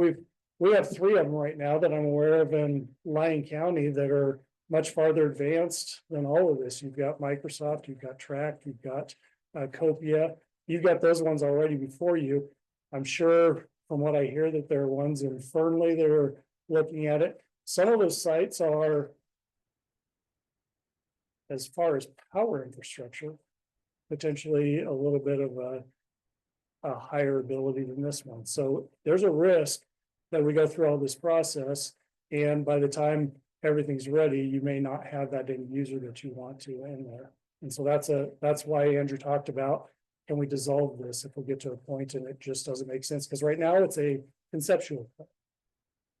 we have 3 of them right now that I'm aware of in Lyon County that are much farther advanced than all of this. You've got Microsoft, you've got Track, you've got Copia. You've got those ones already before you. I'm sure from what I hear that there are ones in Fernley that are looking at it. Some of those sites are, as far as power infrastructure, potentially a little bit of a higher ability than this one. So there's a risk that we go through all this process, and by the time everything's ready, you may not have that end user that you want to in there. And so that's why Andrew talked about, can we dissolve this if we get to a point and it just doesn't make sense? Because right now it's a conceptual plan.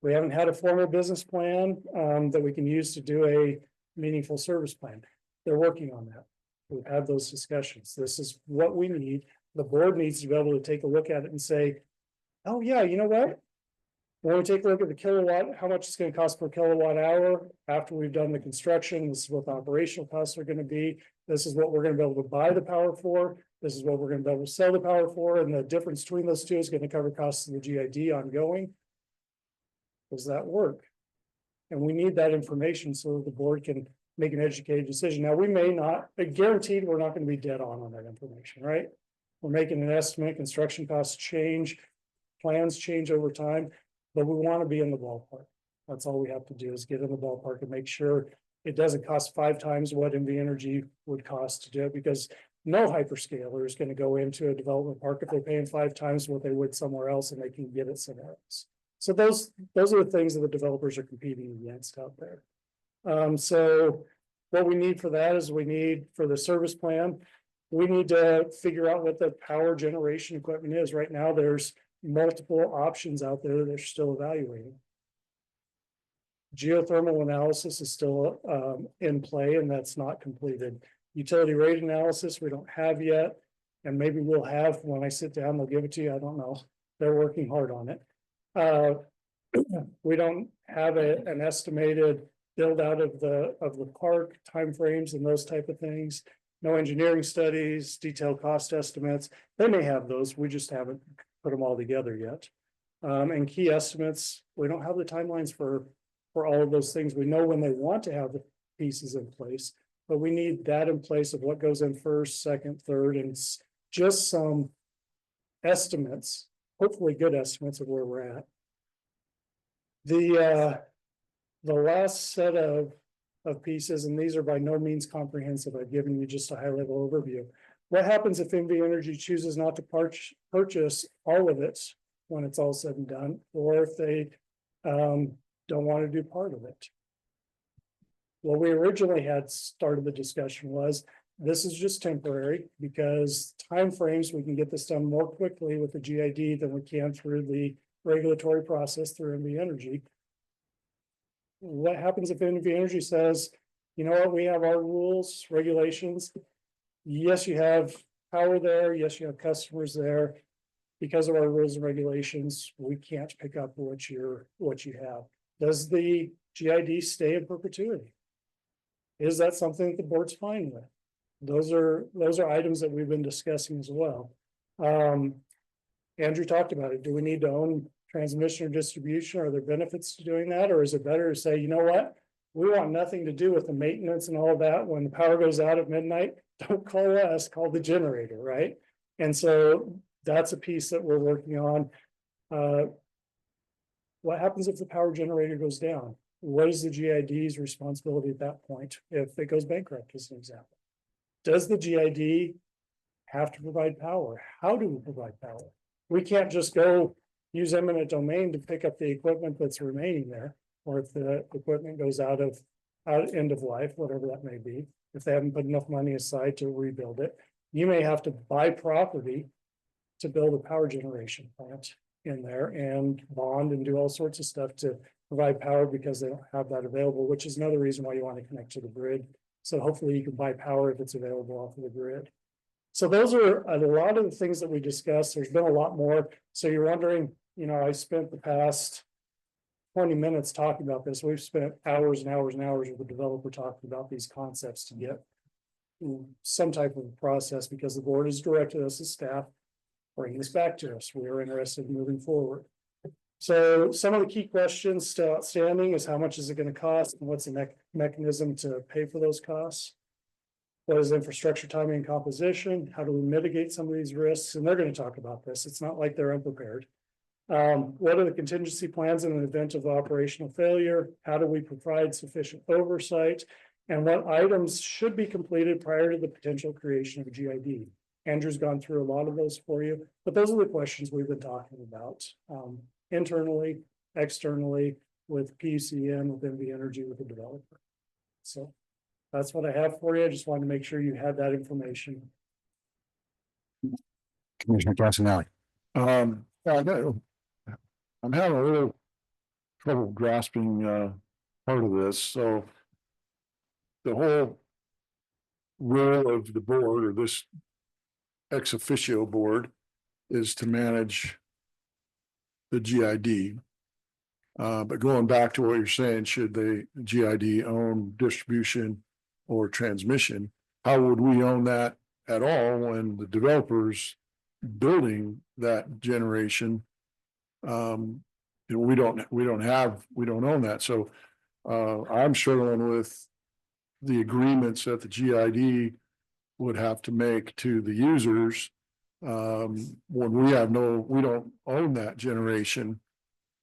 We haven't had a formal business plan that we can use to do a meaningful service plan. They're working on that. We've had those discussions. This is what we need. The board needs to be able to take a look at it and say, oh yeah, you know what? When we take a look at the kilowatt, how much it's going to cost per kilowatt hour after we've done the construction, this is what the operational costs are going to be. This is what we're going to be able to buy the power for. This is what we're going to be able to sell the power for. And the difference between those two is going to cover costs of the GID ongoing. Does that work? And we need that information so that the board can make an educated decision. Now, we may not, but guaranteed we're not going to be dead on that information, right? We're making an estimate, construction costs change, plans change over time, but we want to be in the ballpark. That's all we have to do is get in the ballpark and make sure it doesn't cost 5 times what NV Energy would cost to do it, because no hyperscaler is going to go into a development park if they're paying 5 times what they would somewhere else and they can get it somewhere else. So those are the things that the developers are competing against out there. So what we need for that is we need for the service plan, we need to figure out what the power generation equipment is. Right now, there's multiple options out there that they're still evaluating. Geothermal analysis is still in play, and that's not completed. Utility rate analysis we don't have yet, and maybe we'll have when I sit down, they'll give it to you. I don't know. They're working hard on it. We don't have an estimated build out of the park timeframes and those type of things. no engineering studies, detailed cost estimates. They may have those, we just haven't put them all together yet. And key estimates, we don't have the timelines for all of those things. We know when they want to have the pieces in place, but we need that in place of what goes in first, second, third, and just some estimates, hopefully good estimates of where we're at. The last set of pieces, and these are by no means comprehensive. I've given you just a high level overview. What happens if NV Energy chooses not to purchase all of it when it's all said and done, or if they don't want to do part of it? What we originally had started the discussion was, this is just temporary because timeframes, we can get this done more quickly with the GID than we can through the regulatory process through NV Energy. What happens if NV Energy says, you know what, we have our rules, regulations. Yes, you have power there. Yes, you have customers there. Because of our rules and regulations, we can't pick up what you have. Does the GID stay in perpetuity? Is that something that the board's fine with? Those are items that we've been discussing as well. Andrew talked about it. Do we need to own transmission or distribution? Are there benefits to doing that? Or is it better to say, you know what? We want nothing to do with the maintenance and all of that. When the power goes out at midnight, don't call us, call the generator, right? And so that's a piece that we're working on. What happens if the power generator goes down? What is the GID's responsibility at that point if it goes bankrupt, as an example? Does the GID have to provide power? How do we provide power? We can't just go use eminent domain to pick up the equipment that's remaining there, or if the equipment goes out end of life, whatever that may be. If they haven't put enough money aside to rebuild it, you may have to buy property to build a power generation plant in there and bond and do all sorts of stuff to provide power because they don't have that available, which is another reason why you want to connect to the grid. So hopefully you can buy power if it's available off of the grid. So those are a lot of the things that we discussed. There's been a lot more. So you're wondering, you know, I spent the past 20 minutes talking about this. We've spent hours and hours and hours with the developer talking about these concepts to get some type of process, because the board has directed us as staff, bring this back to us. We are interested in moving forward. So some of the key questions still outstanding is how much is it going to cost and what's the mechanism to pay for those costs? What is infrastructure timing and composition? How do we mitigate some of these risks? And they're going to talk about this. It's not like they're unprepared. What are the contingency plans in the event of operational failure? How do we provide sufficient oversight? And what items should be completed prior to the potential creation of a GID? Andrew's gone through a lot of those for you, but those are the questions we've been talking about internally, externally, with PUCN, with NV Energy, with the developer. So that's what I have for you. I just wanted to make sure you had that information. Commissioner Casanelli. I know I'm having a little trouble grasping part of this. So the whole role of the board, or this ex officio board, is to manage the GID. But going back to what you're saying, should the GID own distribution or transmission? How would we own that at all when the developers building that generation? We don't own that. So I'm struggling with the agreements that the GID would have to make to the users when we don't own that generation.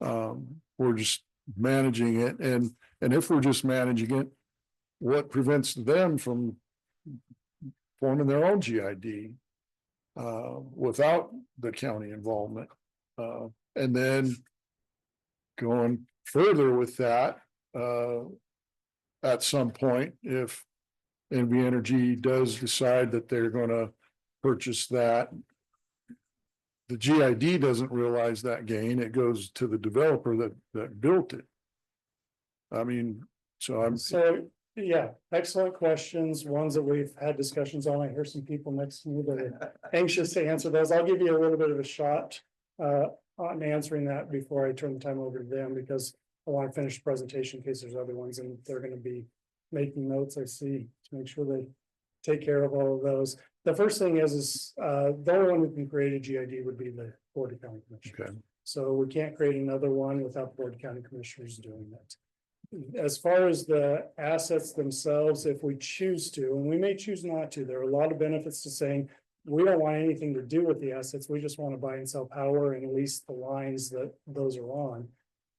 We're just managing it, and if we're just managing it, what prevents them from forming their own GID without the county involvement? And then going further with that, at some point, if NV Energy does decide that they're going to purchase that, the GID doesn't realize that gain. It goes to the developer that built it. I mean, so yeah, excellent questions. Ones that we've had discussions on. I hear some people next to me that are anxious to answer those. I'll give you a little bit of a shot on answering that before I turn the time over to them, because I want to finish the presentation in case there's other ones, and they're going to be making notes, I see, to make sure they take care of all of those. The first thing is, the only one who can create a GID would be the Board of County Commissioners. Okay. So we can't create another one without the Board of County Commissioners doing that. As far as the assets themselves, if we choose to, and we may choose not to, there are a lot of benefits to saying, we don't want anything to do with the assets. We just want to buy and sell power and lease the lines that those are on.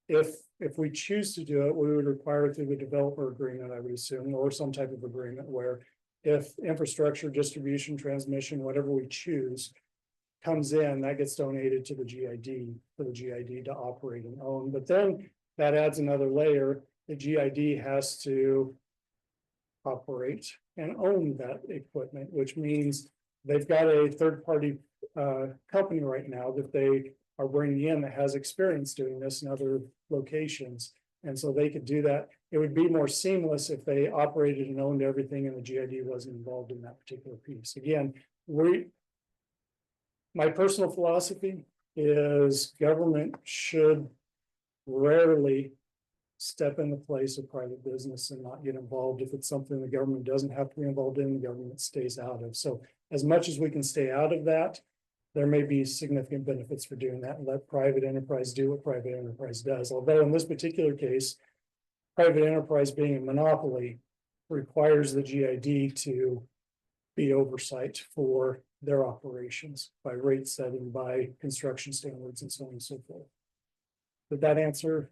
If we choose to do it, we would require it through the developer agreement, I would assume, or some type of agreement where if infrastructure, distribution, transmission, whatever we choose comes in, that gets donated to the GID for the GID to operate and own. But then that adds another layer. The GID has to operate and own that equipment, which means they've got a third-party company right now that they are bringing in that has experience doing this in other locations. And so they could do that. It would be more seamless if they operated and owned everything and the GID wasn't involved in that particular piece. Again, my personal philosophy is government should rarely step in the place of private business and not get involved. If it's something the government doesn't have to be involved in, the government stays out of. So as much as we can stay out of that, there may be significant benefits for doing that and let private enterprise do what private enterprise does. Although in this particular case, private enterprise being a monopoly requires the GID to be oversight for their operations by rate setting, by construction standards and so on and so forth. Did that answer?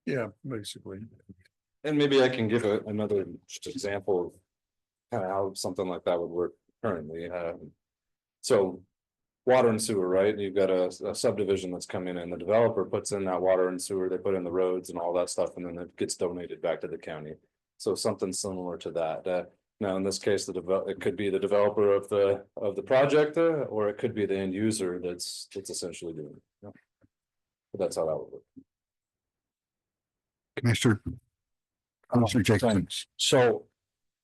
Yeah, basically. And maybe I can give another just example of kind of how something like that would work currently. So water and sewer, right? You've got a subdivision that's coming in, the developer puts in that water and sewer, they put in the roads and all that stuff, and then it gets donated back to the county. So something similar to that. Now, in this case, it could be the developer of the project, or it could be the end user that's essentially doing it. Yeah. But that's how that would work. Commissioner Jackson. So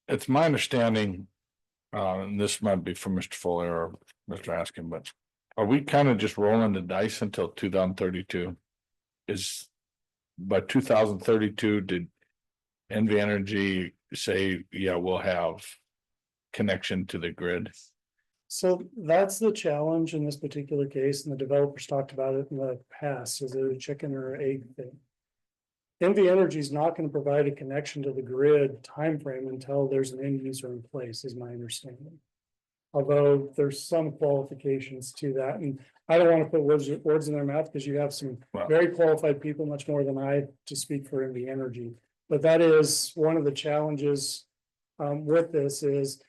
it's my understanding, and this might be from Mr. Foley or Mr. Askin, but are we kind of just rolling the dice until 2032? Is by 2032, did NV Energy say, yeah, we'll have connection to the grid? So that's the challenge in this particular case, and the developers talked about it in the past, is it a chicken or egg thing? NV Energy is not going to provide a connection to the grid timeframe until there's an end user in place, is my understanding. Although there's some qualifications to that, and I don't want to put words in their mouth because you have some very qualified people, much more than I, to speak for NV Energy. But that is one of the challenges with this is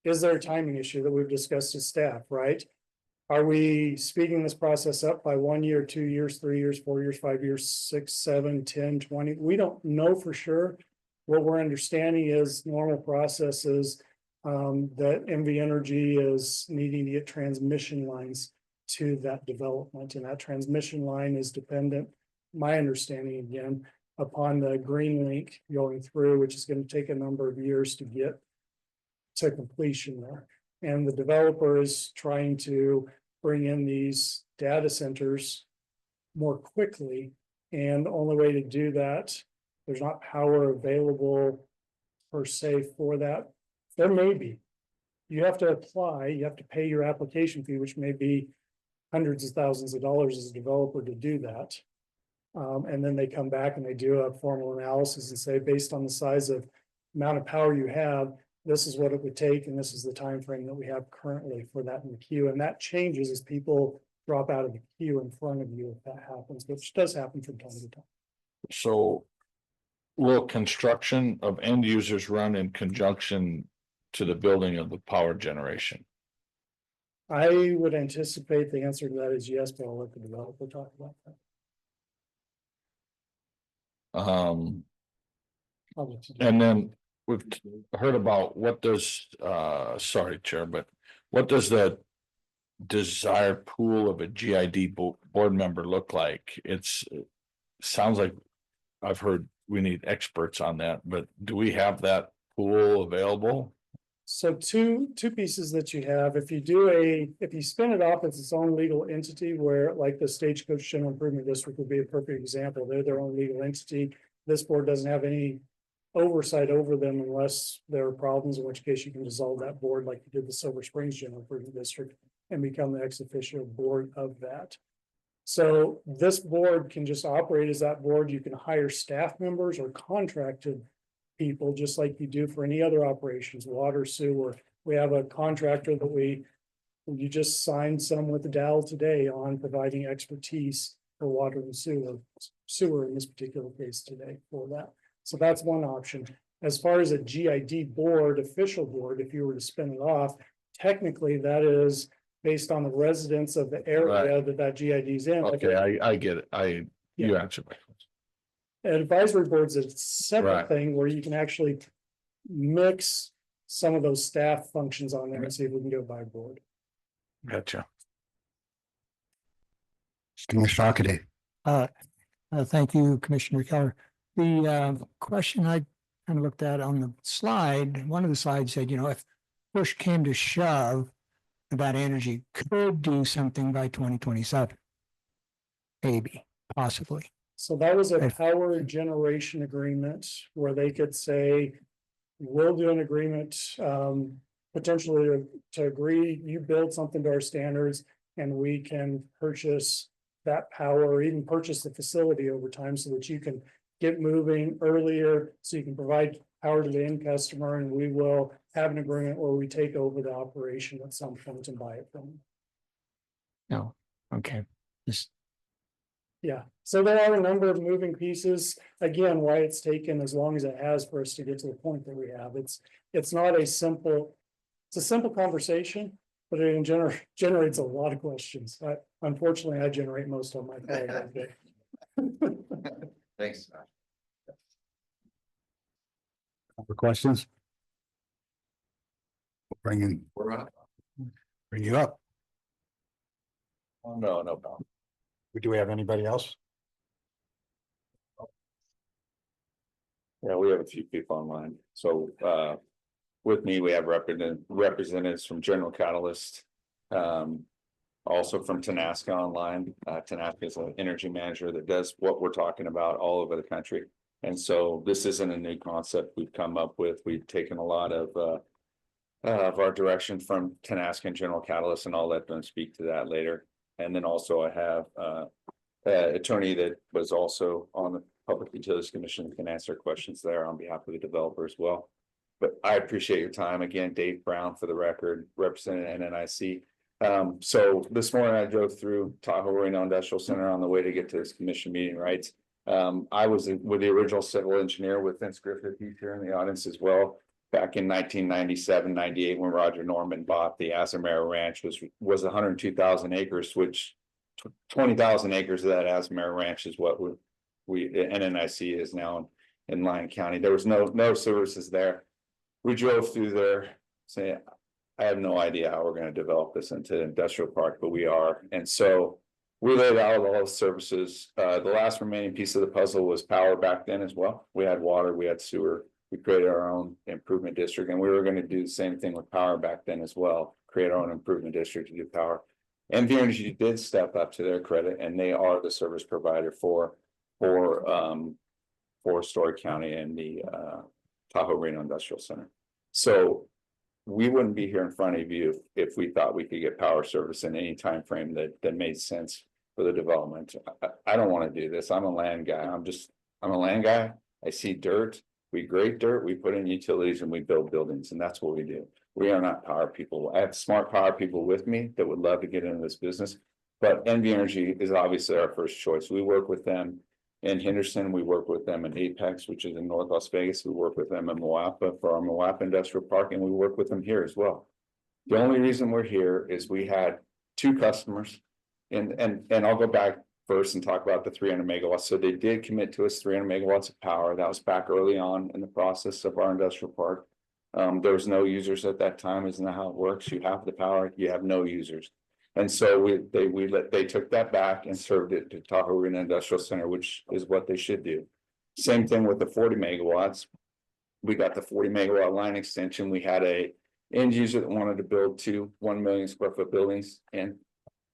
there a timing issue that we've discussed as staff, right? Are we speeding this process up by 1 year, 2 years, 3 years, 4 years, 5 years, 6, 7, 10, 20? We don't know for sure. What we're understanding is normal processes that NV Energy is needing to get transmission lines to that development. And that transmission line is dependent, my understanding again, upon the green link going through, which is going to take a number of years to get to completion there. And the developer is trying to bring in these data centers more quickly. And the only way to do that, there's not power available per se for that. There may be. You have to apply, you have to pay your application fee, which may be hundreds of thousands of dollars as a developer to do that. And then they come back and they do a formal analysis and say, based on the size of amount of power you have, this is what it would take, and this is the time frame that we have currently for that in the queue. And that changes as people drop out of the queue in front of you if that happens, which does happen from time to time. So will construction of end users run in conjunction to the building of the power generation? I would anticipate the answer to that is yes, but I'll let the developer talk about that. And then we've heard about what does, sorry, Chair, but what does the desired pool of a GID board member look like? It sounds like I've heard we need experts on that, but do we have that pool available? So two pieces that you have, if you spin it off as its own legal entity, where like the Stagecoach General Improvement District would be a perfect example, they're their own legal entity. This board doesn't have any oversight over them unless there are problems, in which case you can dissolve that board like you did the Silver Springs General Improvement District and become the ex officio board of that. So this board can just operate as that board. You can hire staff members or contracted people, just like you do for any other operations, water, sewer. We have a contractor that you just signed some with the Dow today on providing expertise for water and sewer in this particular case today for that. So that's one option. As far as a GID board, official board, if you were to spin it off, technically that is based on the residents of the area that GID is in. Okay, I get it. You Yeah. answered my question. An advisory board is a separate Right. thing where you can actually mix some of those staff functions on there and see if we can go by board. Gotcha. Commissioner Hockaday. Thank you, Commissioner Keller. The question I kind of looked at on the slide, one of the slides said, if push came to shove, about energy could do something by 2027. Maybe, possibly. So that was a power generation agreement where they could say, we'll do an agreement, potentially to agree, you build something to our standards and we can purchase that power or even purchase the facility over time so that you can get moving earlier, so you can provide power to the end customer, and we will have an agreement where we take over the operation at some point and buy it from them. No, okay. Yeah, so there are a number of moving pieces. Again, why it's taken as long as it has for us to get to the point that we have. It's not a simple, it's a simple conversation, but it generates a lot of questions. Unfortunately, I generate most of my call that day. Thanks. For questions? Bring you up. Oh, no problem. Do we have anybody else? Yeah, we have a few people online. So with me, we have representatives from General Catalyst. Also from Tenaska online. Tenaska is an energy manager that does what we're talking about all over the country. And so this isn't a new concept we've come up with. We've taken a lot of our direction from Tenaska and General Catalyst, and I'll let them speak to that later. And then also I have an attorney that was also on the Public Utilities Commission, can answer questions there on behalf of the developer as well. But I appreciate your time. Again, Dave Brown for the record, representing NNIC. So this morning I drove through Tahoe Reno Industrial Center on the way to get to this commission meeting, right? I was with the original civil engineer with Vince Griffith, he's here in the audience as well. Back in 1997, 98, when Roger Norman bought the Azamara Ranch, was 102,000 acres, which 20,000 acres of that Azamara Ranch is what we NNIC is now in Lyon County. There was no services there. We drove through there saying, I have no idea how we're going to develop this into an industrial park, but we are. And so we laid out all the services. The last remaining piece of the puzzle was power back then as well. We had water, we had sewer. We created our own improvement district, and we were going to do the same thing with power back then as well, create our own improvement district to do power. NV Energy did step up to their credit, and they are the service provider for Story County and the Tahoe Reno Industrial Center. So we wouldn't be here in front of you if we thought we could get power service in any time frame that made sense for the development. I don't want to do this. I'm a land guy. I'm a land guy. I see dirt. We grade dirt, we put in utilities, and we build buildings, and that's what we do. We are not power people. I have smart power people with me that would love to get into this business, but NV Energy is obviously our first choice. We work with them in Henderson. We work with them in Apex, which is in North Las Vegas. We work with them in Moapa for our Moapa Industrial Park, and we work with them here as well. The only reason we're here is we had two customers, and I'll go back first and talk about the 300 megawatts. So they did commit to us 300 megawatts of power. That was back early on in the process of our industrial park. There was no users at that time. Isn't that how it works? You have the power, you have no users. And so they took that back and served it to Tahoe Reno Industrial Center, which is what they should do. Same thing with the 40 megawatts. We got the 40 megawatt line extension. We had a end user that wanted to build 2 1 million square foot buildings in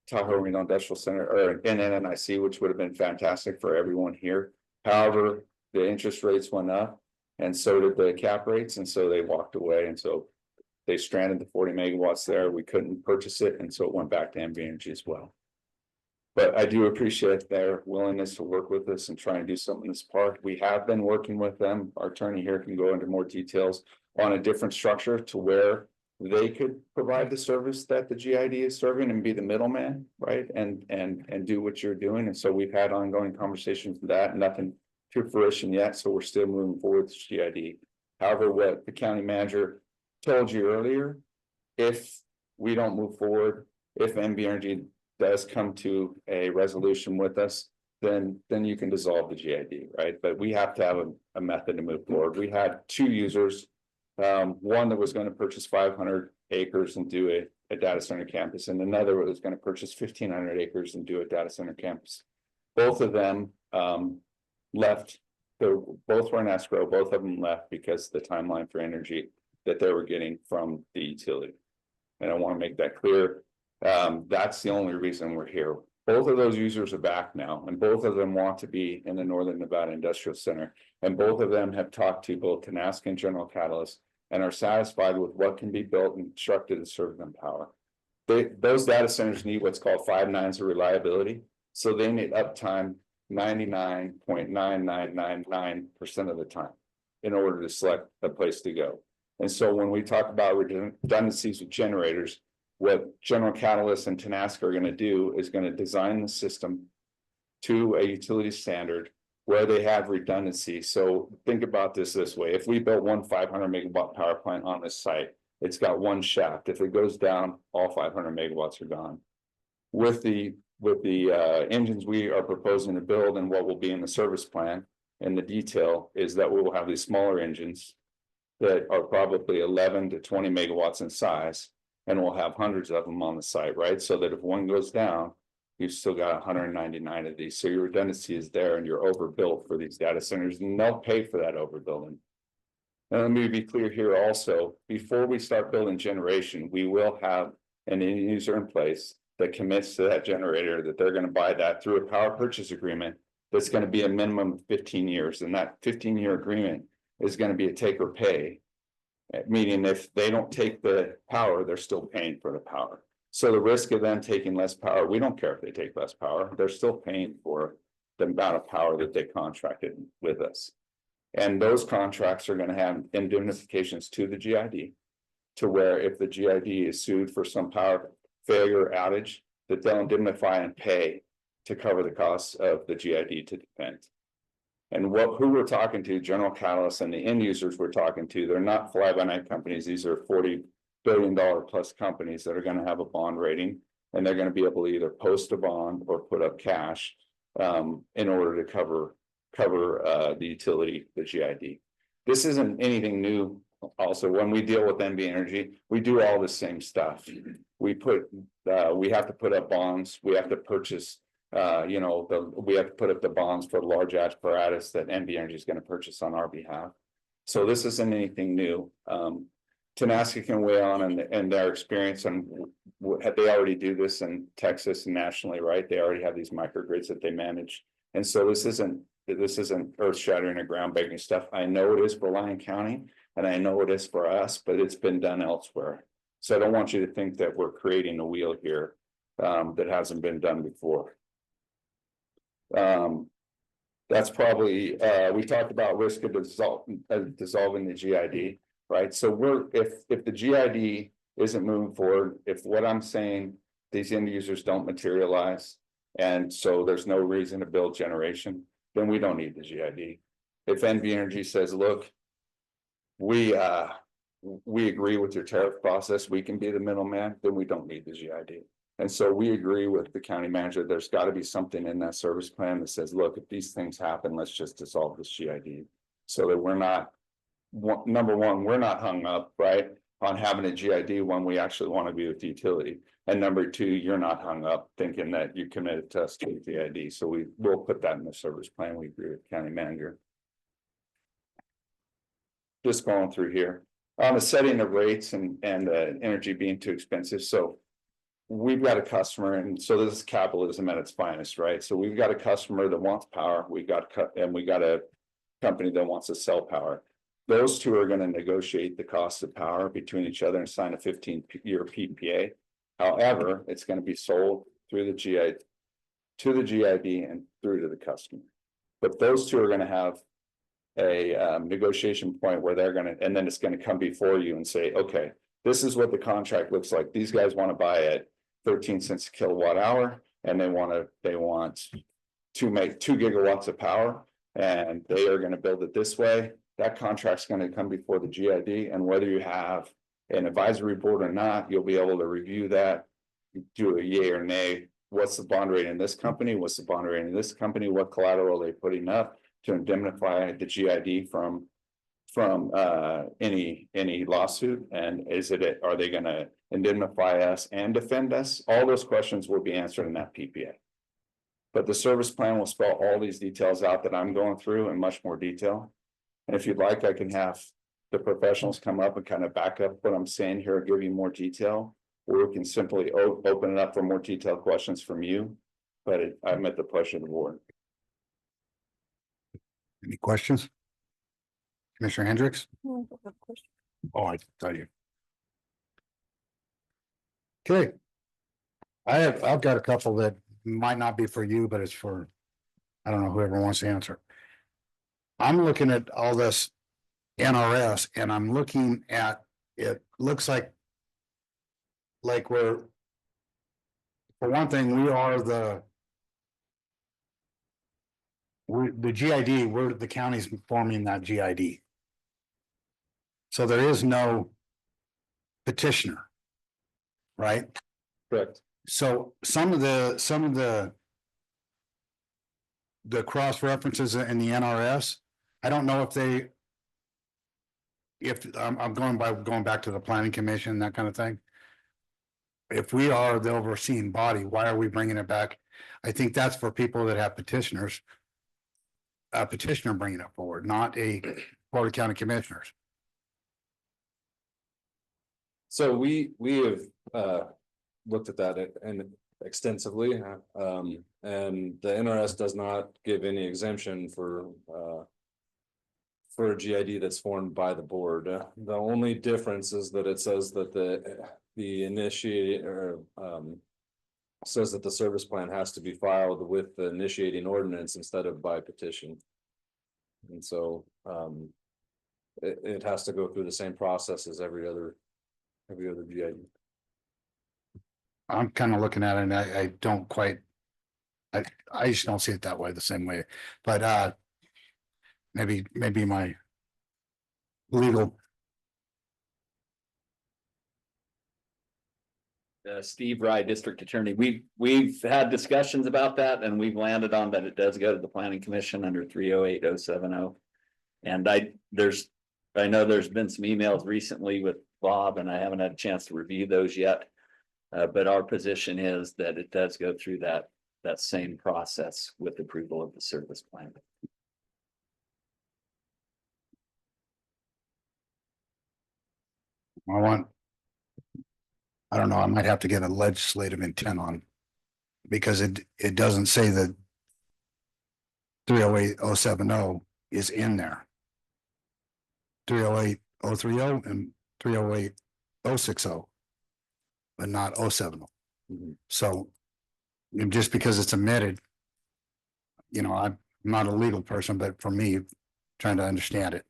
Tahoe Reno Industrial Center or in NNIC, which would have been fantastic for everyone here. However, the interest rates went up And so did the cap rates, and so they walked away, and so they stranded the 40 megawatts there. We couldn't purchase it, and so it went back to NV Energy as well. But I do appreciate their willingness to work with us and try and do something in this park. We have been working with them. Our attorney here can go into more details on a different structure to where they could provide the service that the GID is serving and be the middleman, right? And do what you're doing. And so we've had ongoing conversations with that, nothing to fruition yet. So we're still moving forward with GID. However, what the county manager told you earlier, if we don't move forward, if NV Energy does come to a resolution with us, then you can dissolve the GID, right? But we have to have a method to move forward. We had two users. One that was going to purchase 500 acres and do a data center campus, and another was going to purchase 1,500 acres and do a data center campus. Both of them left. Both were in escrow. Both of them left because the timeline for energy that they were getting from the utility. And I want to make that clear. That's the only reason we're here. Both of those users are back now, and both of them want to be in the Northern Nevada Industrial Center. And both of them have talked to both Tenaska and General Catalyst and are satisfied with what can be built and constructed to serve them power. Those data centers need what's called 5 nines of reliability. So they need uptime 99.9999% of the time in order to select a place to go. And so when we talk about redundancies with generators, what General Catalyst and Tenaska are going to do is going to design the system to a utility standard where they have redundancy. So think about this way. If we built one 500 megawatt power plant on this site, it's got one shaft. If it goes down, all 500 megawatts are gone. With the engines we are proposing to build and what will be in the service plan and the detail is that we will have these smaller engines that are probably 11 to 20 megawatts in size, and we'll have hundreds of them on the site, right? So that if one goes down, you've still got 199 of these. So your redundancy is there and you're overbuilt for these data centers, and they'll pay for that overbuilding. And let me be clear here also, before we start building generation, we will have an end user in place that commits to that generator, that they're going to buy that through a power purchase agreement that's going to be a minimum of 15 years. And that 15-year agreement is going to be a take or pay, meaning if they don't take the power, they're still paying for the power. So the risk of them taking less power, we don't care if they take less power, they're still paying for the amount of power that they contracted with us. And those contracts are going to have indemnifications to the GID, to where if the GID is sued for some power failure outage, that they'll indemnify and pay to cover the costs of the GID to defend. And who we're talking to, General Catalyst and the end users we're talking to, they're not fly-by-night companies. These are $40 billion plus companies that are going to have a bond rating, and they're going to be able to either post a bond or put up cash in order to cover the utility, the GID. This isn't anything new. Also, when we deal with NV Energy, we do all the same stuff. We have to put up bonds. We have to purchase. We have to put up the bonds for large apparatus that NV Energy is going to purchase on our behalf. So this isn't anything new. Tenaska can weigh on and their experience, and they already do this in Texas and nationally, right? They already have these microgrids that they manage, and so this isn't earth-shattering or groundbreaking stuff. I know it is for Lyon County, and I know it is for us, but it's been done elsewhere. So I don't want you to think that we're creating a wheel here that hasn't been done before. That's probably we talked about risk of dissolving the GID, right? So if the GID isn't moving forward, if what I'm saying, these end users don't materialize, and so there's no reason to build generation, then we don't need the GID. If NV Energy says, look, we agree with your tariff process, we can be the middleman, then we don't need the GID. And so we agree with the county manager, there's got to be something in that service plan that says, look, if these things happen, let's just dissolve this GID. So that we're not, number one, we're not hung up, right, on having a GID when we actually want to be with the utility. And number two, you're not hung up thinking that you committed to us to the GID. So we'll put that in the service plan. We agree with the county manager. Just going through here. On the setting of rates and energy being too expensive. So we've got a customer, and so this is capitalism at its finest, right? So we've got a customer that wants power. We got a company that wants to sell power. those two are gonna negotiate the cost of power between each other and sign a 15-year PPA. However, it's gonna be sold through the GI, to the GID and through to the customer. But those two are gonna have a negotiation point where they're gonna, and then it's gonna come before you and say, okay, this is what the contract looks like. These guys want to buy at 13 cents a kilowatt hour, and they want to make 2 gigawatts of power, and they are going to build it this way. That contract's going to come before the GID, and whether you have an advisory board or not, you'll be able to review that, do a yay or nay. What's the bond rate in this company? What's the bond rate in this company? What collateral are they putting up to indemnify the GID from any lawsuit? And are they gonna indemnify us and defend us? All those questions will be answered in that PPA. But the service plan will spell all these details out that I'm going through in much more detail. And if you'd like, I can have the professionals come up and kind of back up what I'm saying here, give you more detail. Or we can simply open it up for more detailed questions from you. But I'm at the pleasure of the board. Any questions? Commissioner Hendricks? Oh, I tell you. Okay. I've got a couple that might not be for you, but it's for, I don't know, whoever wants to answer. I'm looking at all this NRS and I'm looking at, it looks like we're, for one thing, we are the GID, we're the county's forming that GID. So there is no petitioner, right? Correct. So some of the cross references in the NRS, I don't know if I'm going back to the planning commission, that kind of thing. If we are the overseeing body, why are we bringing it back? I think that's for people that have petitioners. A petitioner bringing it forward, not a Board of County Commissioners. So we have looked at that and extensively, and the NRS does not give any exemption for a GID that's formed by the board. The only difference is that it says that the initiator says that the service plan has to be filed with the initiating ordinance instead of by petition. And so it has to go through the same process as every other GID. I'm kind of looking at it and I don't quite, I just don't see it that way, the same way, but maybe my legal. Steve Rye, District Attorney. We've had discussions about that and we've landed on that it does go to the Planning Commission under 308-070. And I know there's been some emails recently with Bob and I haven't had a chance to review those yet. But our position is that it does go through that same process with approval of the service plan. I don't know, I might have to get a legislative intent on, because it doesn't say that 308-070 is in there. 308-030 and 308-060, but not 070. So just because it's omitted, I'm not a legal person, but for me, trying to understand it,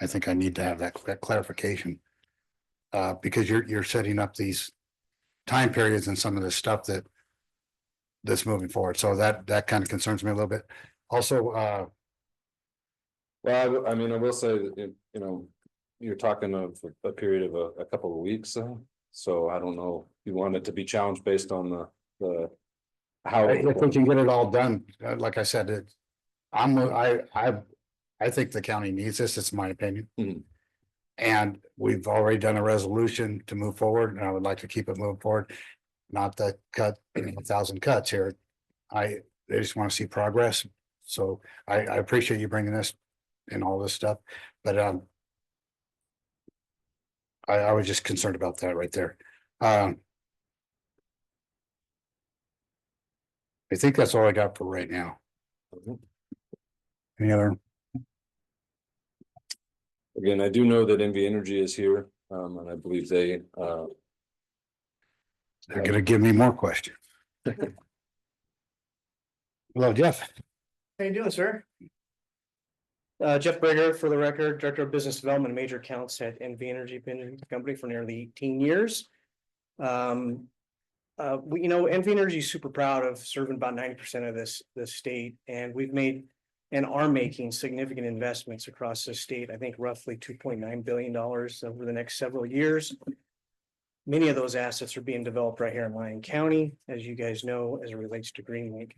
I think I need to have that clarification. Because you're setting up these time periods and some of the stuff that's moving forward. So that kind of concerns me a little bit. Also, well, I mean, I will say that, you're talking of a period of a couple of weeks. So I don't know if you want it to be challenged based on the how. if we can get it all done, like I said, I think the county needs this. It's my opinion. And we've already done a resolution to move forward, and I would like to keep it moving forward. Not that cut 1,000 cuts here. I just want to see progress. So I appreciate you bringing this and all this stuff, but I was just concerned about that right there. I think that's all I got for right now. Any other? Again, I do know that NV Energy is here, and I believe they, They're gonna give me more questions. Hello, Jeff. How you doing, sir? Jeff Brigger, for the record, Director of Business Development and Major Accounts at NV Energy, been in the company for nearly 18 years. NV Energy is super proud of serving about 90% of this state, and we've made and are making significant investments across the state. I think roughly $2.9 billion over the next several years. Many of those assets are being developed right here in Lyon County, as you guys know, as it relates to Greenlink.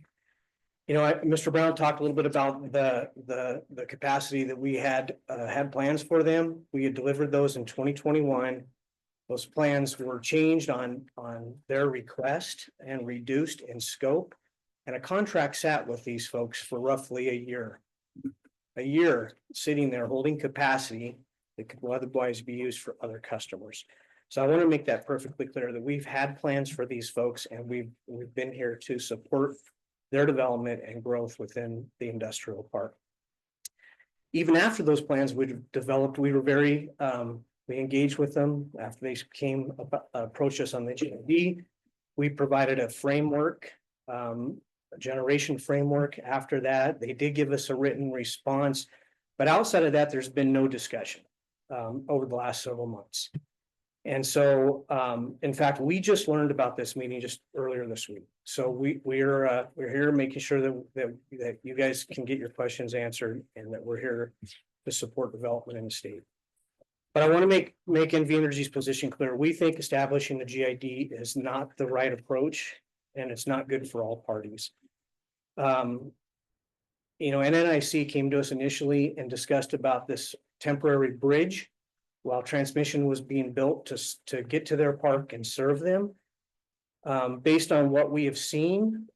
Mr. Brown talked a little bit about the capacity that we had plans for them. We had delivered those in 2021. Those plans were changed on their request and reduced in scope. And a contract sat with these folks for roughly a year sitting there holding capacity that could otherwise be used for other customers. So I want to make that perfectly clear that we've had plans for these folks, and we've been here to support their development and growth within the industrial park. Even after those plans we developed, we engaged with them after they approached us on the GID. We provided a framework, a generation framework. After that, they did give us a written response, but outside of that, there's been no discussion over the last several months. And so, in fact, we just learned about this meeting just earlier this week. So we're here making sure that you guys can get your questions answered, and that we're here to support development in the state. But I want to make NV Energy's position clear. We think establishing the GID is not the right approach, and it's not good for all parties. NNIC came to us initially and discussed about this temporary bridge while transmission was being built to get to their park and serve them. Based on what we have seen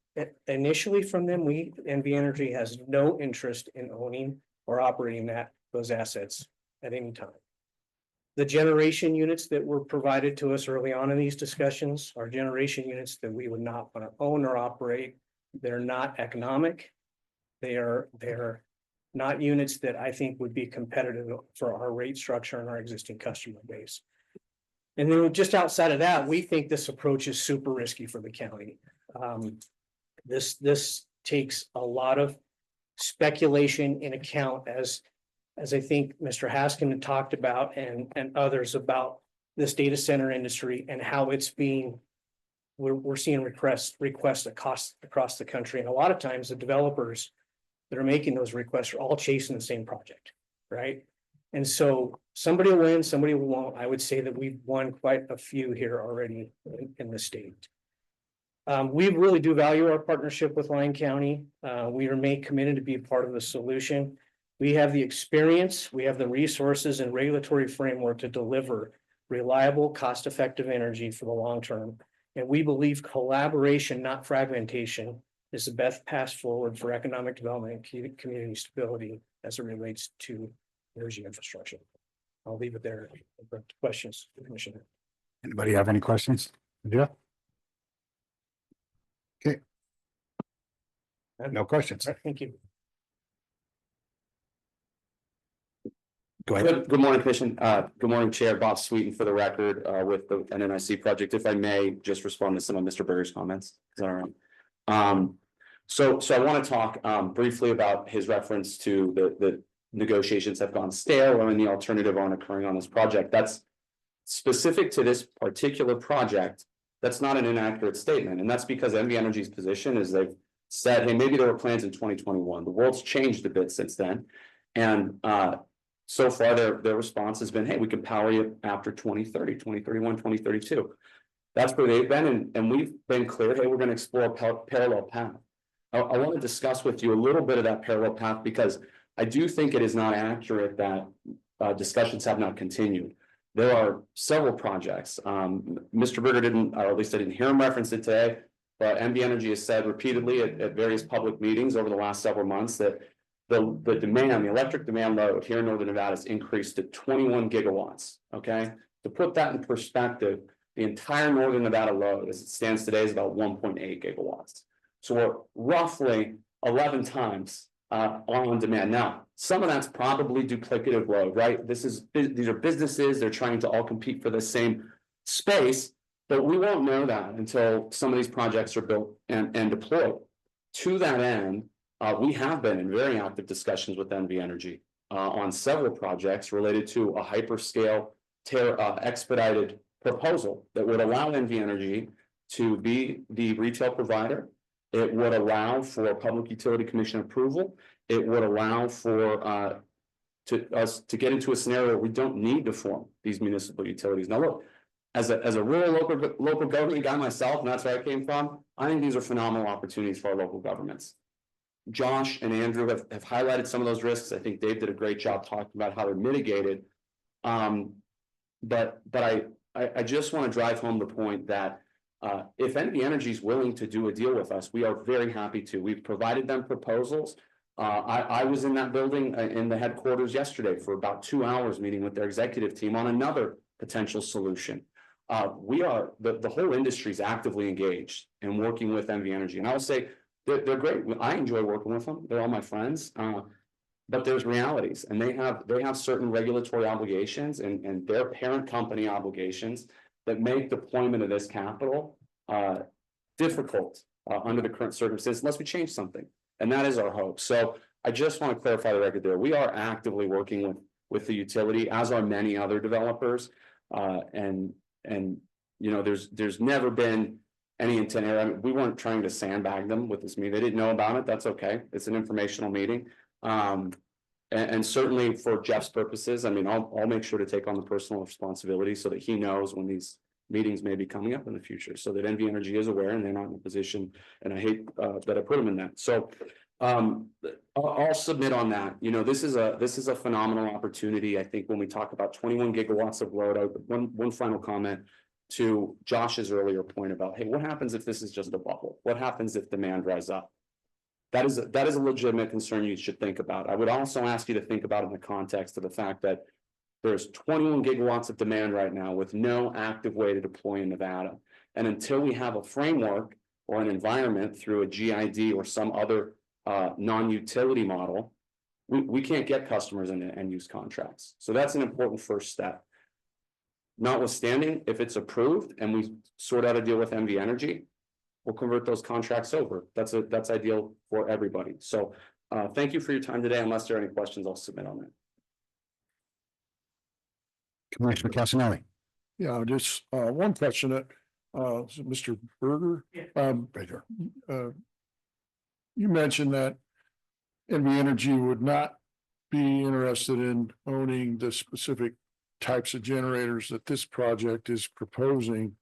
initially from them, NV Energy has no interest in owning or operating those assets at any time. The generation units that were provided to us early on in these discussions are generation units that we would not want to own or operate. They're not economic. They're not units that I think would be competitive for our rate structure and our existing customer base. And then just outside of that, we think this approach is super risky for the county. This takes a lot of speculation in account, as I think Mr. Haskin talked about and others about this data center industry and how it's we're seeing requests across the country. And a lot of times the developers that are making those requests are all chasing the same project, right? And so somebody will win, somebody won't. I would say that we've won quite a few here already in the state. We really do value our partnership with Lyon County. We remain committed to be a part of the solution. We have the experience, we have the resources and regulatory framework to deliver reliable, cost-effective energy for the long term. And we believe collaboration, not fragmentation, is the best path forward for economic development and community stability as it relates to energy infrastructure. I'll leave it there. Questions, Commissioner? Anybody have any questions? Yeah. Okay. No questions. Thank you. Go ahead. Good morning, Commission. Good morning, Chair Bob Sweeten, for the record, with the NNIC project. If I may just respond to some of Mr. Berger's comments. Is that all right? So I want to talk briefly about his reference to the negotiations have gone stale or any alternative aren't occurring on this project. That's specific to this particular project. That's not an inaccurate statement. And that's because NV Energy's position is they've said, hey, maybe there were plans in 2021. The world's changed a bit since then. And so far their response has been, hey, we can power you after 2030, 2031, 2032. That's where they've been. And we've been clear, hey, we're going to explore a parallel path. I want to discuss with you a little bit of that parallel path, because I do think it is not accurate that discussions have not continued. There are several projects. Mr. Berger didn't, or at least I didn't hear him reference it today, but NV Energy has said repeatedly at various public meetings over the last several months that the demand, the electric demand load here in Northern Nevada has increased to 21 gigawatts. Okay. To put that in perspective, the entire Northern Nevada load as it stands today is about 1.8 gigawatts. So we're roughly 11 times on demand. Now, some of that's probably duplicative load, right? These are businesses, they're trying to all compete for the same space, but we won't know that until some of these projects are built and deployed. To that end, we have been in very active discussions with NV Energy on several projects related to a hyperscale expedited proposal that would allow NV Energy to be the retail provider. It would allow for Public Utility Commission approval. It would allow for us to get into a scenario where we don't need to form these municipal utilities. Now, look, as a rural local government guy myself, and that's where I came from, I think these are phenomenal opportunities for our local governments. Josh and Andrew have highlighted some of those risks. I think Dave did a great job talking about how they're mitigated. But I just want to drive home the point that if NV Energy is willing to do a deal with us, we are very happy to. We've provided them proposals. I was in that building in the headquarters yesterday for about 2 hours meeting with their executive team on another potential solution. The whole industry is actively engaged in working with NV Energy, and I would say they're great. I enjoy working with them. They're all my friends. But there's realities, and they have certain regulatory obligations and their parent company obligations that make deployment of this capital difficult under the current circumstances unless we change something. And that is our hope. So I just want to clarify the record there. We are actively working with the utility, as are many other developers. And you know, there's never been any intent here. I mean, we weren't trying to sandbag them with this meeting. They didn't know about it. That's okay. It's an informational meeting. And certainly for Jeff's purposes, I mean, I'll make sure to take on the personal responsibility so that he knows when these meetings may be coming up in the future, so that NV Energy is aware and they're not in a position, and I hate that I put them in that. So I'll submit on that. You know, this is a phenomenal opportunity. I think when we talk about 21 gigawatts of load, one final comment to Josh's earlier point about, hey, what happens if this is just a bubble? What happens if demand dries up? That is a legitimate concern you should think about. I would also ask you to think about it in the context of the fact that there's 21 gigawatts of demand right now with no active way to deploy in Nevada. And until we have a framework or an environment through a GID or some other non-utility model, we can't get customers into end-use contracts. So that's an important first step. Notwithstanding, if it's approved and we sort out a deal with NV Energy, we'll convert those contracts over. That's ideal for everybody. So thank you for your time today. Unless there are any questions, I'll submit on that. Commissioner Casanelli. Yeah, just one question that Mr. Berger. You mentioned that NV Energy would not be interested in owning the specific types of generators that this project is proposing.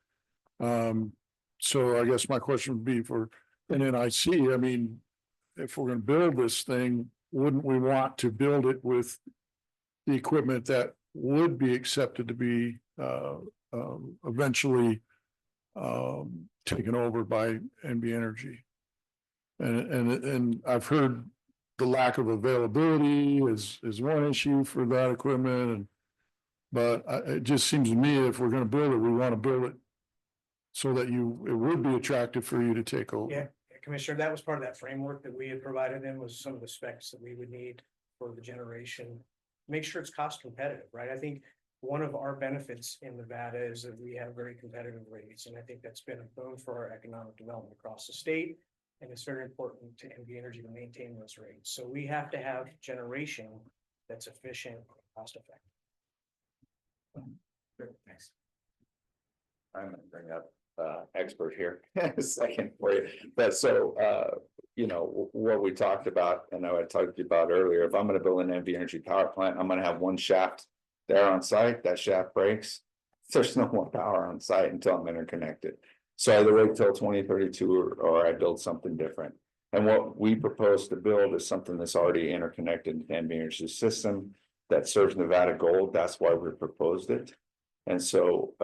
So I guess my question would be for NNIC, I mean, if we're going to build this thing, wouldn't we want to build it with the equipment that would be accepted to be eventually taken over by NV Energy? And I've heard the lack of availability is one issue for that equipment, but it just seems to me if we're going to build it, we want to build it so that it would be attractive for you to take over. Yeah, Commissioner, that was part of that framework that we had provided them, was some of the specs that we would need for the generation. Make sure it's cost competitive, right? I think one of our benefits in Nevada is that we have very competitive rates, and I think that's been a boon for our economic development across the state. And it's very important to NV Energy to maintain those rates. So we have to have generation that's efficient, cost effective. Thanks. I'm going to bring up expert here in a second for you. But so you know, what we talked about, and I talked to you about earlier, if I'm going to build an NV Energy power plant, I'm going to have one shaft there on site. That shaft breaks. There's no more power on site until I'm interconnected. So either wait till 2032 or I build something different. And what we propose to build is something that's already interconnected to the NV Energy system that serves Nevada Gold. That's why we proposed it. And so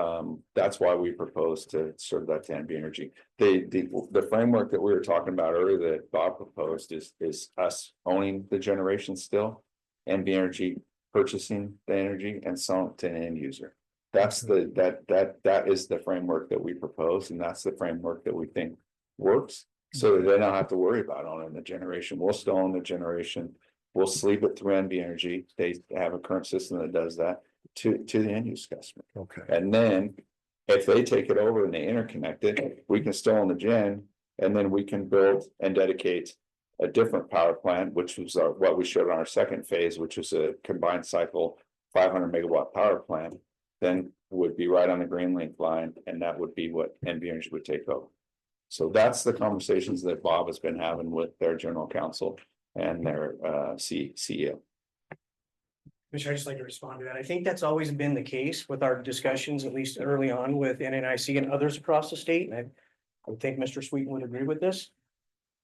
that's why we proposed to serve that to NV Energy. The framework that we were talking about earlier that Bob proposed is us owning the generation still, NV Energy purchasing the energy and selling it to an end user. That's that is the framework that we propose, and that's the framework that we think works. So they don't have to worry about owning the generation. We'll still own the generation. We'll sleep it through NV Energy. They have a current system that does that to the end use customer. Okay. And then if they take it over and they interconnect it, we can still own the gen. And then we can build and dedicate a different power plant, which was what we showed on our second phase, which was a combined cycle 500 megawatt power plant. Then would be right on the Green Link line, and that would be what NV Energy would take over. So that's the conversations that Bob has been having with their general counsel and their CEO. Commissioner, I'd just like to respond to that. I think that's always been the case with our discussions, at least early on with NNIC and others across the state. And I would think Mr. Sweeten would agree with this.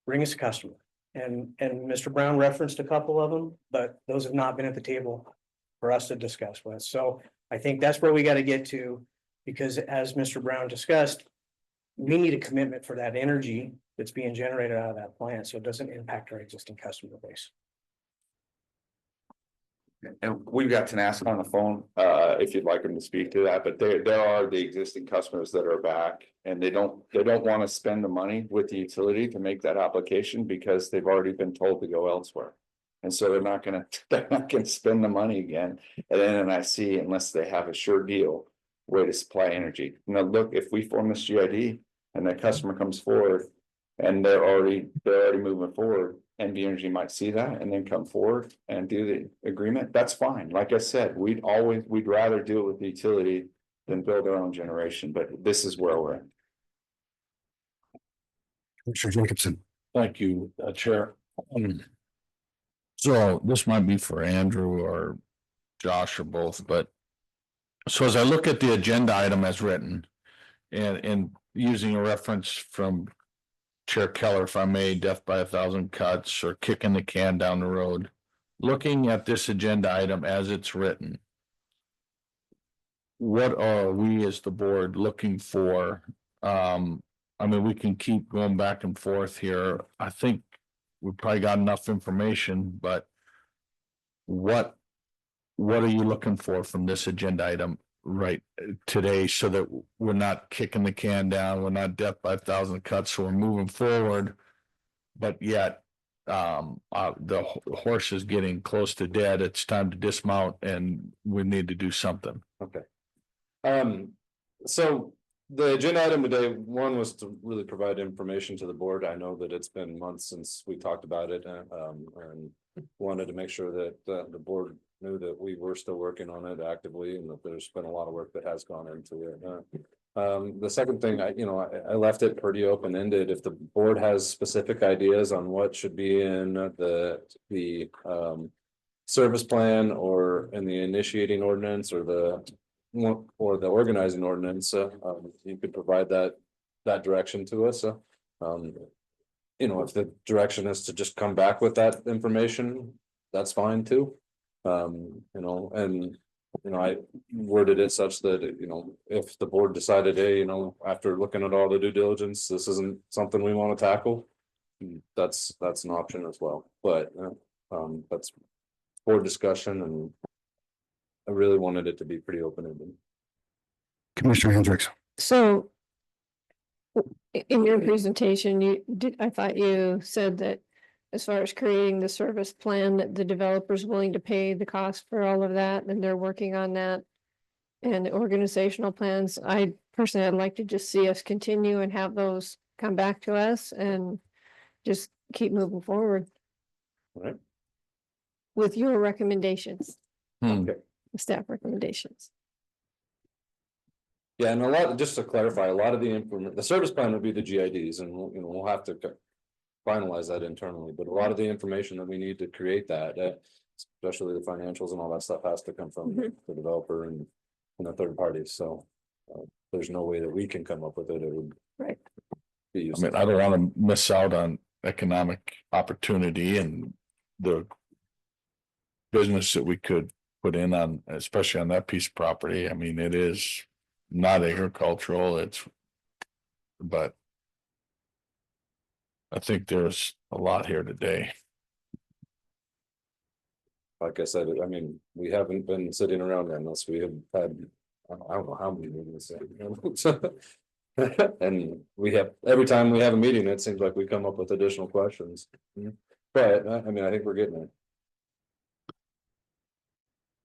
Bring us a customer. And Mr. Brown referenced a couple of them, but those have not been at the table for us to discuss with. So I think that's where we got to get to, because as Mr. Brown discussed, we need a commitment for that energy that's being generated out of that plant, so it doesn't impact our existing customer base. And we've got Tenasco on the phone, if you'd like them to speak to that, but there are the existing customers that are back. And they don't want to spend the money with the utility to make that application because they've already been told to go elsewhere. And so they're not gonna spend the money again at NNIC unless they have a sure deal way to supply energy. Now, look, if we form this GID and the customer comes forward and they're already moving forward, NV Energy might see that and then come forward and do the agreement. That's fine. Like I said, we'd rather do it with the utility than build our own generation, but this is where we're at. Commissioner Jacobson. Thank you, Chair. So this might be for Andrew or Josh or both, but so as I look at the agenda item as written and using a reference from Chair Keller, if I may, death by 1,000 cuts or kicking the can down the road, looking at this agenda item as it's written, what are we as the board looking for? I mean, we can keep going back and forth here. I think we've probably got enough information, but what are you looking for from this agenda item right today so that we're not kicking the can down, we're not death by 1,000 cuts, so we're moving forward, but yet the horse is getting close to dead. It's time to dismount and we need to do something. Okay. So the agenda item today, one was to really provide information to the board. I know that it's been months since we talked about it, and wanted to make sure that the board knew that we were still working on it actively and that there's been a lot of work that has gone into it. The second thing, I left it pretty open-ended. If the board has specific ideas on what should be in the service plan or in the initiating ordinance or the organizing ordinance, you could provide that direction to us. If the direction is to just come back with that information, that's fine too. I worded it such that, if the board decided, hey, after looking at all the due diligence, this isn't something we want to tackle, that's an option as well. But that's board discussion, and I really wanted it to be pretty open-ended. Commissioner Hendricks. So in your presentation, I thought you said that as far as creating the service plan, that the developer's willing to pay the cost for all of that, and they're working on that. And the organizational plans, I'd like to just see us continue and have those come back to us and just keep moving forward. All right. With your recommendations. Okay. The staff recommendations. Yeah, and just to clarify, a lot of the service plan would be the GIDs, and we'll have to finalize that internally, but a lot of the information that we need to create that, especially the financials and all that stuff, has to come from the developer and the third parties. So there's no way that we can come up with it. It would be I mean, I don't want to miss out on economic opportunity and the business that we could put in on, especially on that piece of property. I mean, it is not agricultural, but I think there's a lot here today. Like I said, I mean, we haven't been sitting around unless we have had, I don't know how many meetings. And we have, every time we have a meeting, it seems like we come up with additional questions. But I mean, I think we're getting it.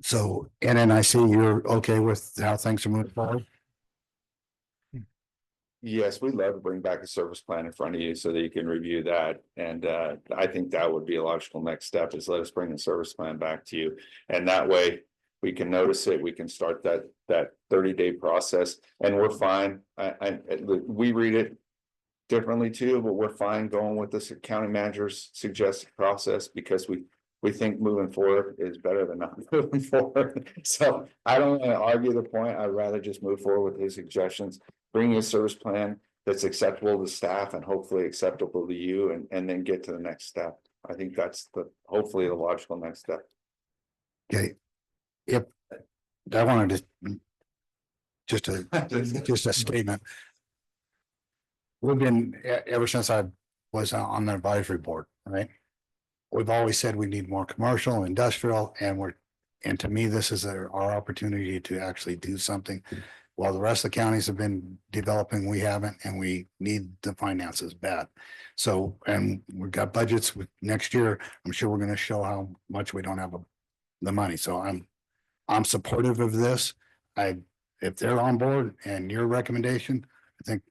So, and then I see you're okay with how things are moving forward? Yes, we'd love to bring back a service plan in front of you so that you can review that. And I think that would be a logical next step is let us bring the service plan back to you. And that way we can notice it, we can start that 30-day process and we're fine. We read it differently too, but we're fine going with this county manager's suggested process because we think moving forward is better than not moving forward. So I don't want to argue the point. I'd rather just move forward with his suggestions, bring you a service plan that's acceptable to staff and hopefully acceptable to you and then get to the next step. I think that's hopefully the logical next step. Okay. If I wanted to just a statement. We've been, ever since I was on the advisory board, right? We've always said we need more commercial, industrial, and to me, this is our opportunity to actually do something. While the rest of the counties have been developing, we haven't, and we need the finances bad. So, and we've got budgets with next year. I'm sure we're going to show how much we don't have the money. So I'm supportive of this. If they're on board and your recommendation, I think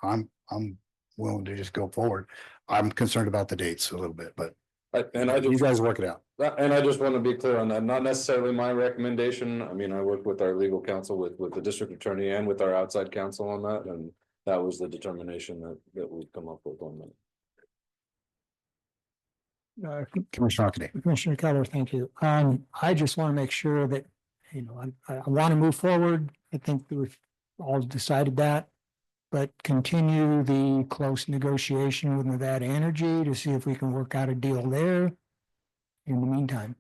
I'm willing to just go forward. I'm concerned about the dates a little bit, but you guys work it out. And I just want to be clear on that, not necessarily my recommendation. I mean, I worked with our legal counsel, with the district attorney and with our outside counsel on that, and that was the determination that we've come up with on that. Commissioner Keller, thank you. I just want to make sure that, I want to move forward. I think that we've all decided that. But continue the close negotiation with Nevada Energy to see if we can work out a deal there in the meantime.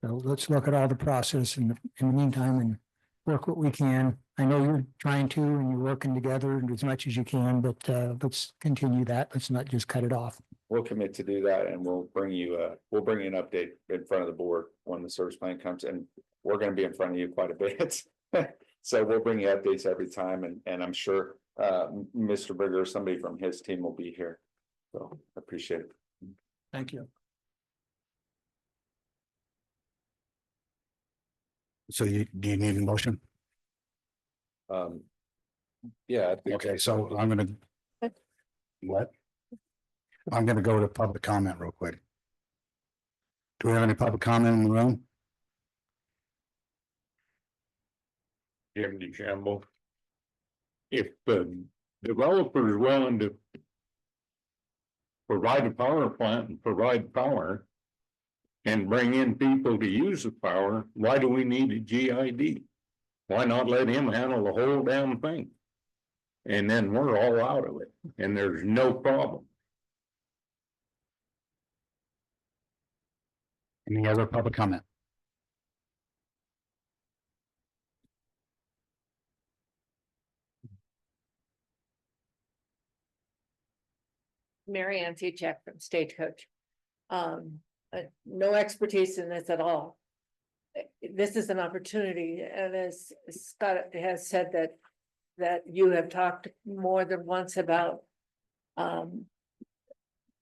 So let's look at all the process in the meantime and work what we can. I know you're trying to and you're working together as much as you can, but let's continue that. Let's not just cut it off. We'll commit to do that and we'll bring you an update in front of the board when the service plan comes and we're going to be in front of you quite a bit. So we'll bring you updates every time and I'm sure Mr. Berger or somebody from his team will be here. So I appreciate it. Thank you. So do you need a motion? Yeah. Okay, so I'm gonna. What? I'm gonna go to public comment real quick. Do we have any public comment in the room? Jim DeChambeau. If the developer is willing to provide a power plant and provide power and bring in people to use the power, why do we need a GID? Why not let him handle the whole damn thing? And then we're all out of it and there's no problem. Any other public comment? Mary Ann Fuchek from Stagecoach. No expertise in this at all. This is an opportunity, and as Scott has said that you have talked more than once about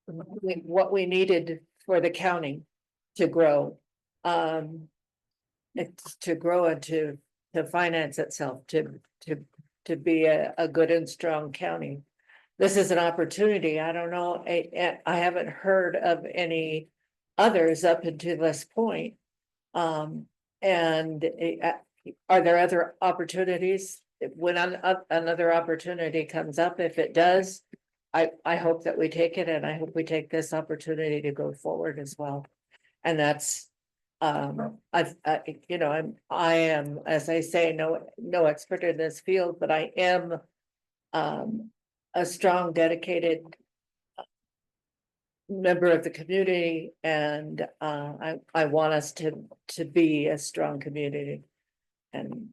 what we needed for the county to grow. It's to grow and to finance itself, to be a good and strong county. This is an opportunity. I don't know, I haven't heard of any others up until this point. And are there other opportunities? When another opportunity comes up, if it does, I hope that we take it and I hope we take this opportunity to go forward as well. And that's, I am, as I say, no expert in this field, but I am a strong, dedicated member of the community, and I want us to be a strong community, and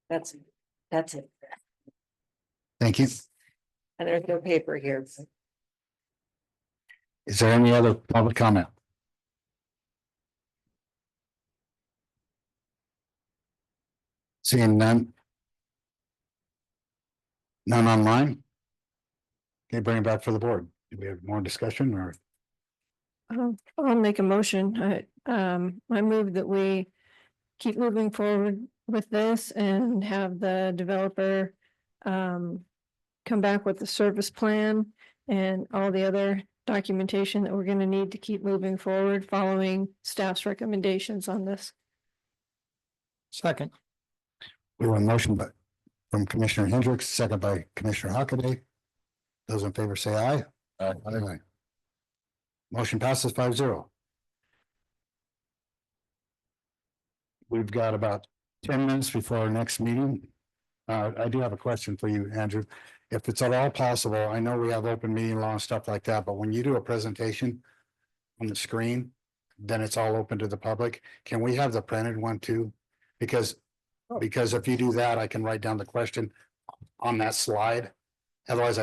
that's it. Thank you. And there's no paper here. Is there any other public comment? Seeing none. None online? Okay, bring it back for the board. Do we have more discussion or? I'll make a motion. I move that we keep moving forward with this and have the developer come back with the service plan and all the other documentation that we're gonna need to keep moving forward following staff's recommendations on this. Second. We have a motion from Commissioner Hendricks, second by Commissioner Hockaday. Those in favor say aye. Aye. Motion passes 5-0. We've got about 10 minutes before our next meeting. I do have a question for you, Andrew. If it's at all possible, I know we have open meeting law and stuff like that, but when you do a presentation on the screen, then it's all open to the public. Can we have the printed one too? Because if you do that, I can write down the question on that slide. Otherwise,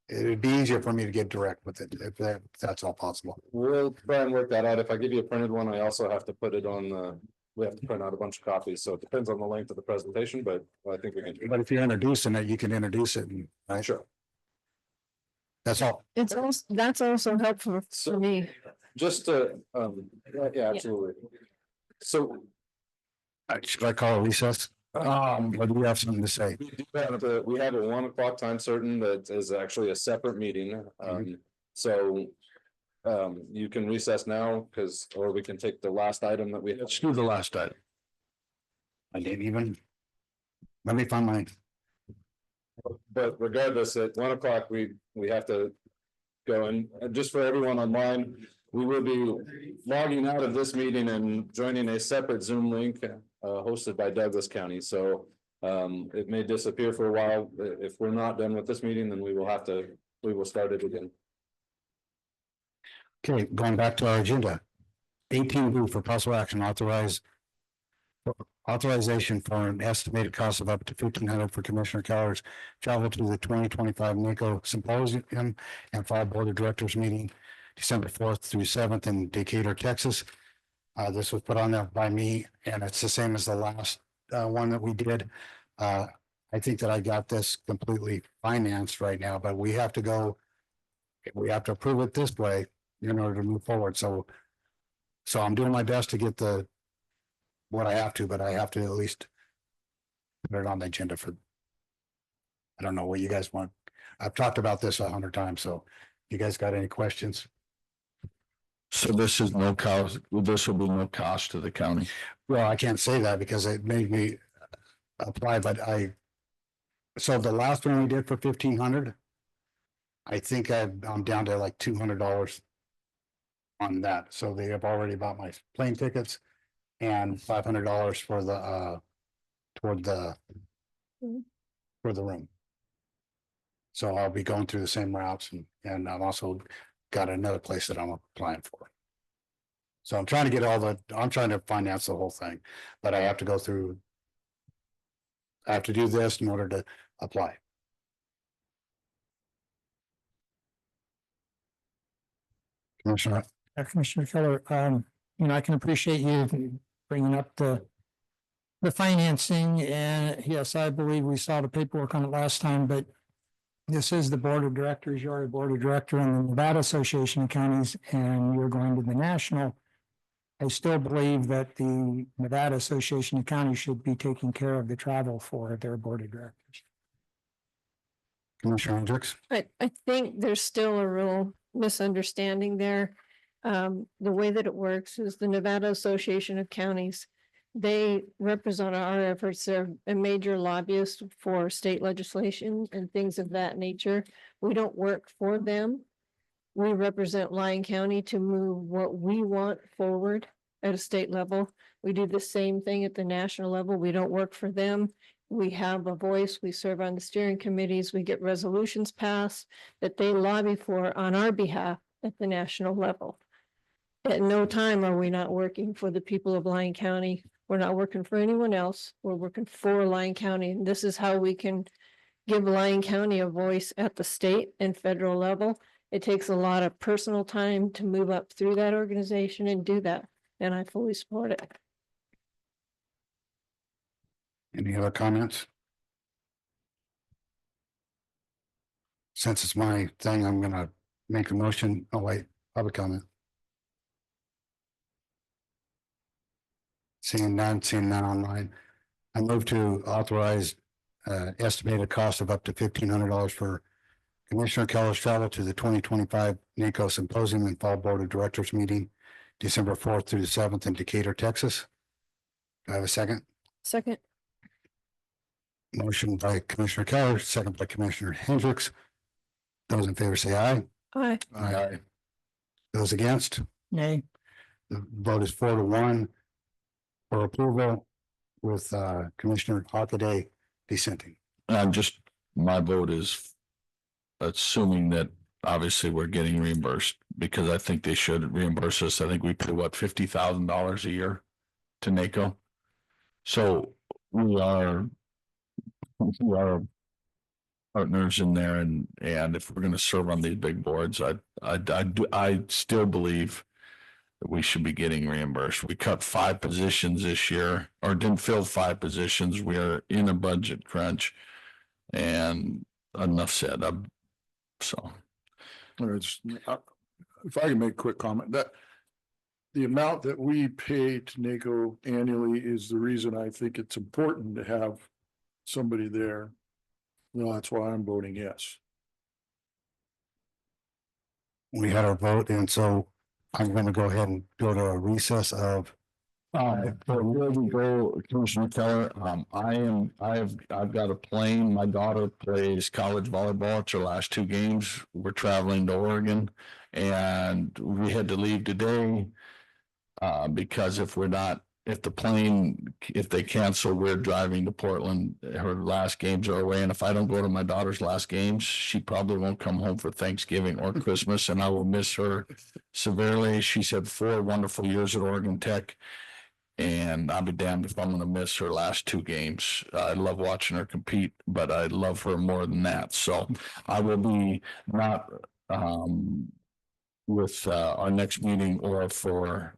it'd be easier for me to get direct with it if that's all possible. We'll try and work that out. If I give you a printed one, I also have to put it on we have to print out a bunch of copies, so it depends on the length of the presentation, but I think we can do. But if you're introducing it, you can introduce it, right? Sure. That's all. That's also helpful for me. Just to, yeah, absolutely. So Should I call a recess? Or do we have something to say? we have a 1 o'clock time certain that is actually a separate meeting. So you can recess now or we can take the last item that we. Let's do the last item. I didn't even. Let me find mine. But regardless, at 1 o'clock, we have to go and just for everyone online, we will be logging out of this meeting and joining a separate Zoom link hosted by Douglas County. So it may disappear for a while. If we're not done with this meeting, then we will start it again. Okay, going back to our agenda. 18B for possible action authorization for an estimated cost of up to $1,500 for Commissioner Keller's travel to the 2025 NACO Symposium and Fall Board of Directors meeting December 4th through 7th in Decatur, Texas. This was put on there by me, and it's the same as the last one that we did. I think that I got this completely financed right now, but we have to approve it this way in order to move forward. So I'm doing my best to get what I have to, but I have to at least put it on the agenda for. I don't know what you guys want. I've talked about this 100 times, so you guys got any questions? So this is no cost, this will be no cost to the county. Well, I can't say that because it made me apply, but so the last one we did for 1,500. I think I'm down to like $200 on that. So they have already bought my plane tickets and $500 for the for the room. So I'll be going through the same routes and I've also got another place that I'm applying for. So I'm trying to I'm trying to finance the whole thing, but I have to do this in order to apply. Commissioner. Commissioner Keller, I can appreciate you bringing up the financing, and yes, I believe we saw the paperwork on it last time, but this is the board of directors. You're a board of director in the Nevada Association of Counties, and you're going to the national. I still believe that the Nevada Association of Counties should be taking care of the travel for their board of directors. Commissioner Hendricks. I think there's still a real misunderstanding there. The way that it works is the Nevada Association of Counties, they represent our efforts. They're a major lobbyist for state legislation and things of that nature. We don't work for them. We represent Lyon County to move what we want forward at a state level. We do the same thing at the national level. We don't work for them. We have a voice. We serve on the steering committees. We get resolutions passed that they lobby for on our behalf at the national level. At no time are we not working for the people of Lyon County. We're not working for anyone else. We're working for Lyon County. And this is how we can give Lyon County a voice at the state and federal level. It takes a lot of personal time to move up through that organization and do that. And I fully support it. Any other comments? since it's my thing, I'm gonna make a motion. Oh, wait, public comment. Seeing none online. I move to authorize estimated cost of up to $1,500 for Commissioner Keller's travel to the 2025 NACO Symposium and Fall Board of Directors Meeting, December 4th through the 7th in Decatur, Texas. Do I have a second? Second. Motion by Commissioner Keller, second by Commissioner Hendricks. Those in favor say aye. Aye. Aye. Those against? Nay. The vote is 4-1 for approval with Commissioner Hockaday dissenting. Just, my vote is assuming that obviously we're getting reimbursed, because I think they should reimburse us. I think we pay what, $50,000 a year to NACO. So we are partners in there, and if we're gonna serve on these big boards, I still believe that we should be getting reimbursed. We cut 5 positions this year, or didn't fill 5 positions. We are in a budget crunch, and enough said. So. If I can make a quick comment, that the amount that we pay to NACO annually is the reason I think it's important to have somebody there. That's why I'm voting yes. We had our vote, and so I'm going to go ahead and go to a recess of. Before we go, Commissioner Keller, I've got a plane. My daughter plays college volleyball. It's her last 2 games. We're traveling to Oregon, and we had to leave today. Because if they cancel, we're driving to Portland. Her last games are away, and if I don't go to my daughter's last games, she probably won't come home for Thanksgiving or Christmas, and I will miss her severely. She's had 4 wonderful years at Oregon Tech, and I'll be damned if I'm going to miss her last 2 games. I love watching her compete, but I love her more than that. So I will be not with our next meeting or for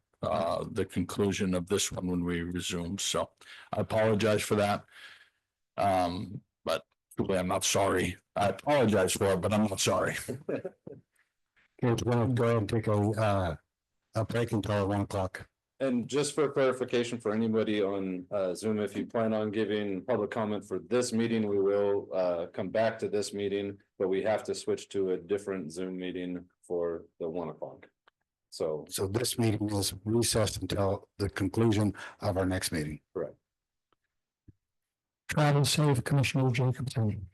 the conclusion of this one when we resume. So I apologize for that. But I'm not sorry. I apologize for it, but I'm not sorry. Okay, we're going to go ahead and take a break until 1 o'clock. And just for clarification for anybody on Zoom, if you plan on giving public comment for this meeting, we will come back to this meeting, but we have to switch to a different Zoom meeting for the 1 o'clock. So this meeting is recessed until the conclusion of our next meeting. Correct. Travel safe, Commissioner Jacobson.